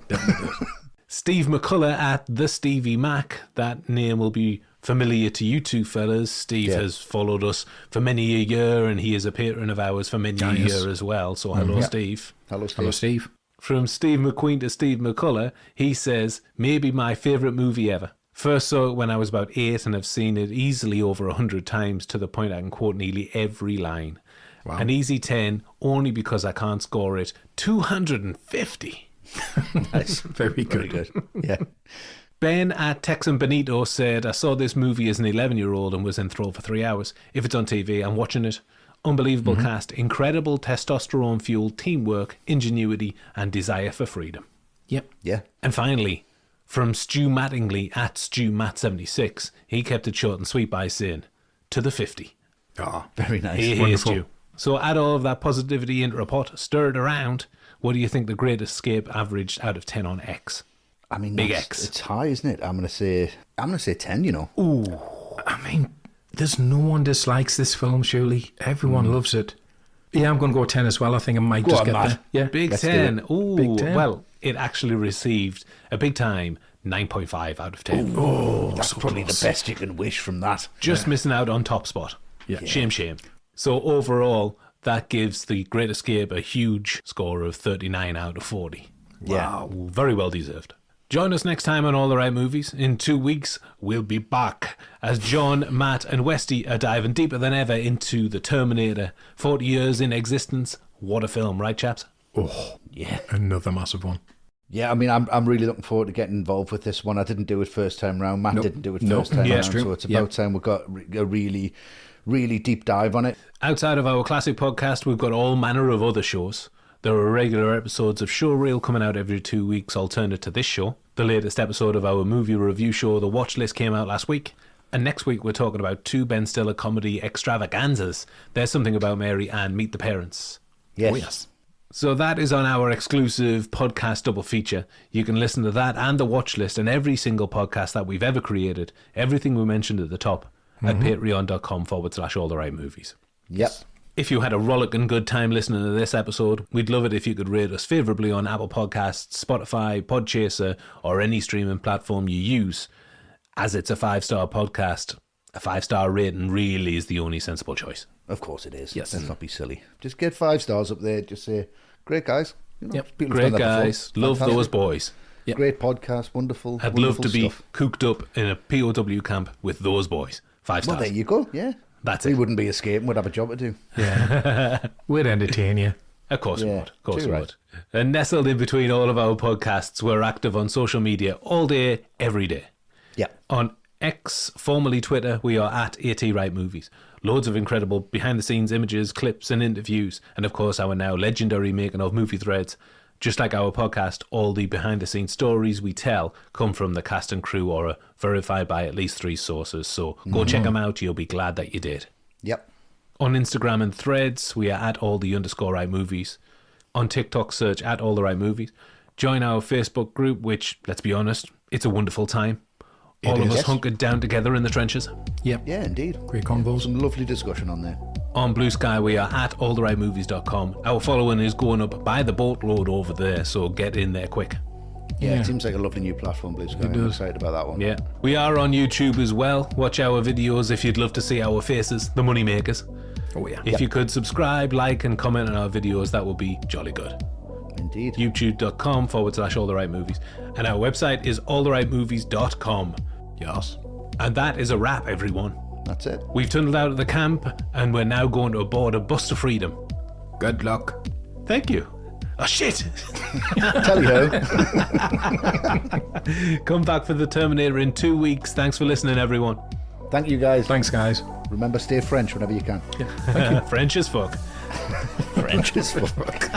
Steve McCullough at the Stevie Mac. That name will be familiar to you two fellas. Steve has followed us for many a year and he is a patron of ours for many a year as well. So hello, Steve. Hello, Steve. Hello, Steve. From Steve McQueen to Steve McCullough, he says, maybe my favourite movie ever. First saw it when I was about 8 and have seen it easily over 100 times to the point I can quote nearly every line. Wow. An easy 10 only because I can't score it 250. Nice. Very good. Yeah. Ben at Texan Benito said, I saw this movie as an 11-year-old and was enthralled for 3 hours. If it's on TV, I'm watching it. Unbelievable cast, incredible testosterone-fueled teamwork, ingenuity and desire for freedom. Yep. Yeah. And finally, from Stu Mattingly at StuMatt76, he kept it short and sweet by saying, to the 50. Oh, Very nice. Here's Stu. So add all of that positivity into a pot, stir it around. What do you think the Great Escape averaged out of 10 on X? I mean, Big X. It's high, isn't it? I'm gonna say 10. You know. Ooh. I mean, there's no one dislikes this film. Surely everyone loves it. Yeah, I'm going to go 10 as well. I think I might just get there. Yeah, Big Let's do 10. it. Ooh, Big 10. Well, it actually received a big time 9.5 out of 10. Oh, That's so probably close. the best you can wish from that. Just missing out on top spot. Yeah. Shame. So overall, that gives the Great Escape a huge score of 39 out of 40. Wow. Very well deserved. Join us next time on All the Right Movies. In 2 weeks, we'll be back as John, Matt and Westy are diving deeper than ever into The Terminator. 40 years in existence. What a film, right, chaps? Oh, Yeah. another massive one. Yeah, I mean, I'm really looking forward to getting involved with this one. I didn't do it first time round. Matt didn't do it first time round. True. So it's about time we got a really, really deep dive on it. Outside of our classic podcast, we've got all manner of other shows. There are regular episodes of Showreel coming out every 2 weeks, alternate to this show. The latest episode of our movie review show, The Watch List, came out last week. And next week, we're talking about 2 Ben Stiller comedy extravaganzas. There's Something About Mary and Meet the Parents. Yes. Oh, yes. So that is on our exclusive podcast double feature. You can listen to that and The Watch List and every single podcast that we've ever created, everything we mentioned at the top, at patreon.com/alltherightmovies. Yep. If you had a rollicking good time listening to this episode, we'd love it if you could rate us favourably on Apple Podcasts, Spotify, Podchaser, or any streaming platform you use. As it's a 5-star podcast, a 5-star rating really is the only sensible choice. Of course it is. Yes. Let's not be silly. Just get 5 stars up there. Just say, great guys. You know, Yep. people have Great done that before. guys, love Fantastic. those boys. Yep. Great podcast, wonderful. I'd love to be stuff. cooked up in a POW camp with those boys. 5 stars. Well, there you go. Yeah. That's We it. wouldn't be escaping. We'd have a job to do. We'd entertain you. Of course we Yeah, would. Of course too we right. would. And nestled in between all of our podcasts, we're active on social media all day, every day. Yeah. On X, formerly Twitter, we are at AT Right Movies. Loads of incredible behind-the-scenes images, clips and interviews. And of course our now legendary making of movie threads. Just like our podcast, all the behind-the-scenes stories we tell come from the cast and crew or are verified by at least 3 sources. So go check them out. You'll be glad that you did. Yep. On Instagram and Threads, we are at all_right movies. On TikTok, search at all the right movies. Join our Facebook group, which, let's be honest, it's a wonderful time. All of us Yes. hunkered down together in the trenches. Yep. Yeah, indeed. Great convos. Some lovely discussion on there. On Blue Sky, we are at alltherightmovies.com. Our following is going up by the boatload over there, so get in there quick. Yeah, Yeah. it seems like a lovely new platform, Blue Sky. I'm does. excited about that one. Yeah. We are on YouTube as well. Watch our videos if you'd love to see our faces, the money makers. Oh, yeah. If you could subscribe, like, and comment on our videos, that would be jolly good. Indeed. youtube.com/alltherightmovies. And our website is alltherightmovies.com. Yes. And that is a wrap, everyone. That's it. We've tunneled out of the camp, and we're now going to board a bus to freedom. Good luck. Thank you. Oh, shit! Tell you how. Come back for The Terminator in 2 weeks. Thanks for listening, everyone. Thank you, guys. Thanks, guys. Remember, stay French whenever you can. French as fuck. French as fuck.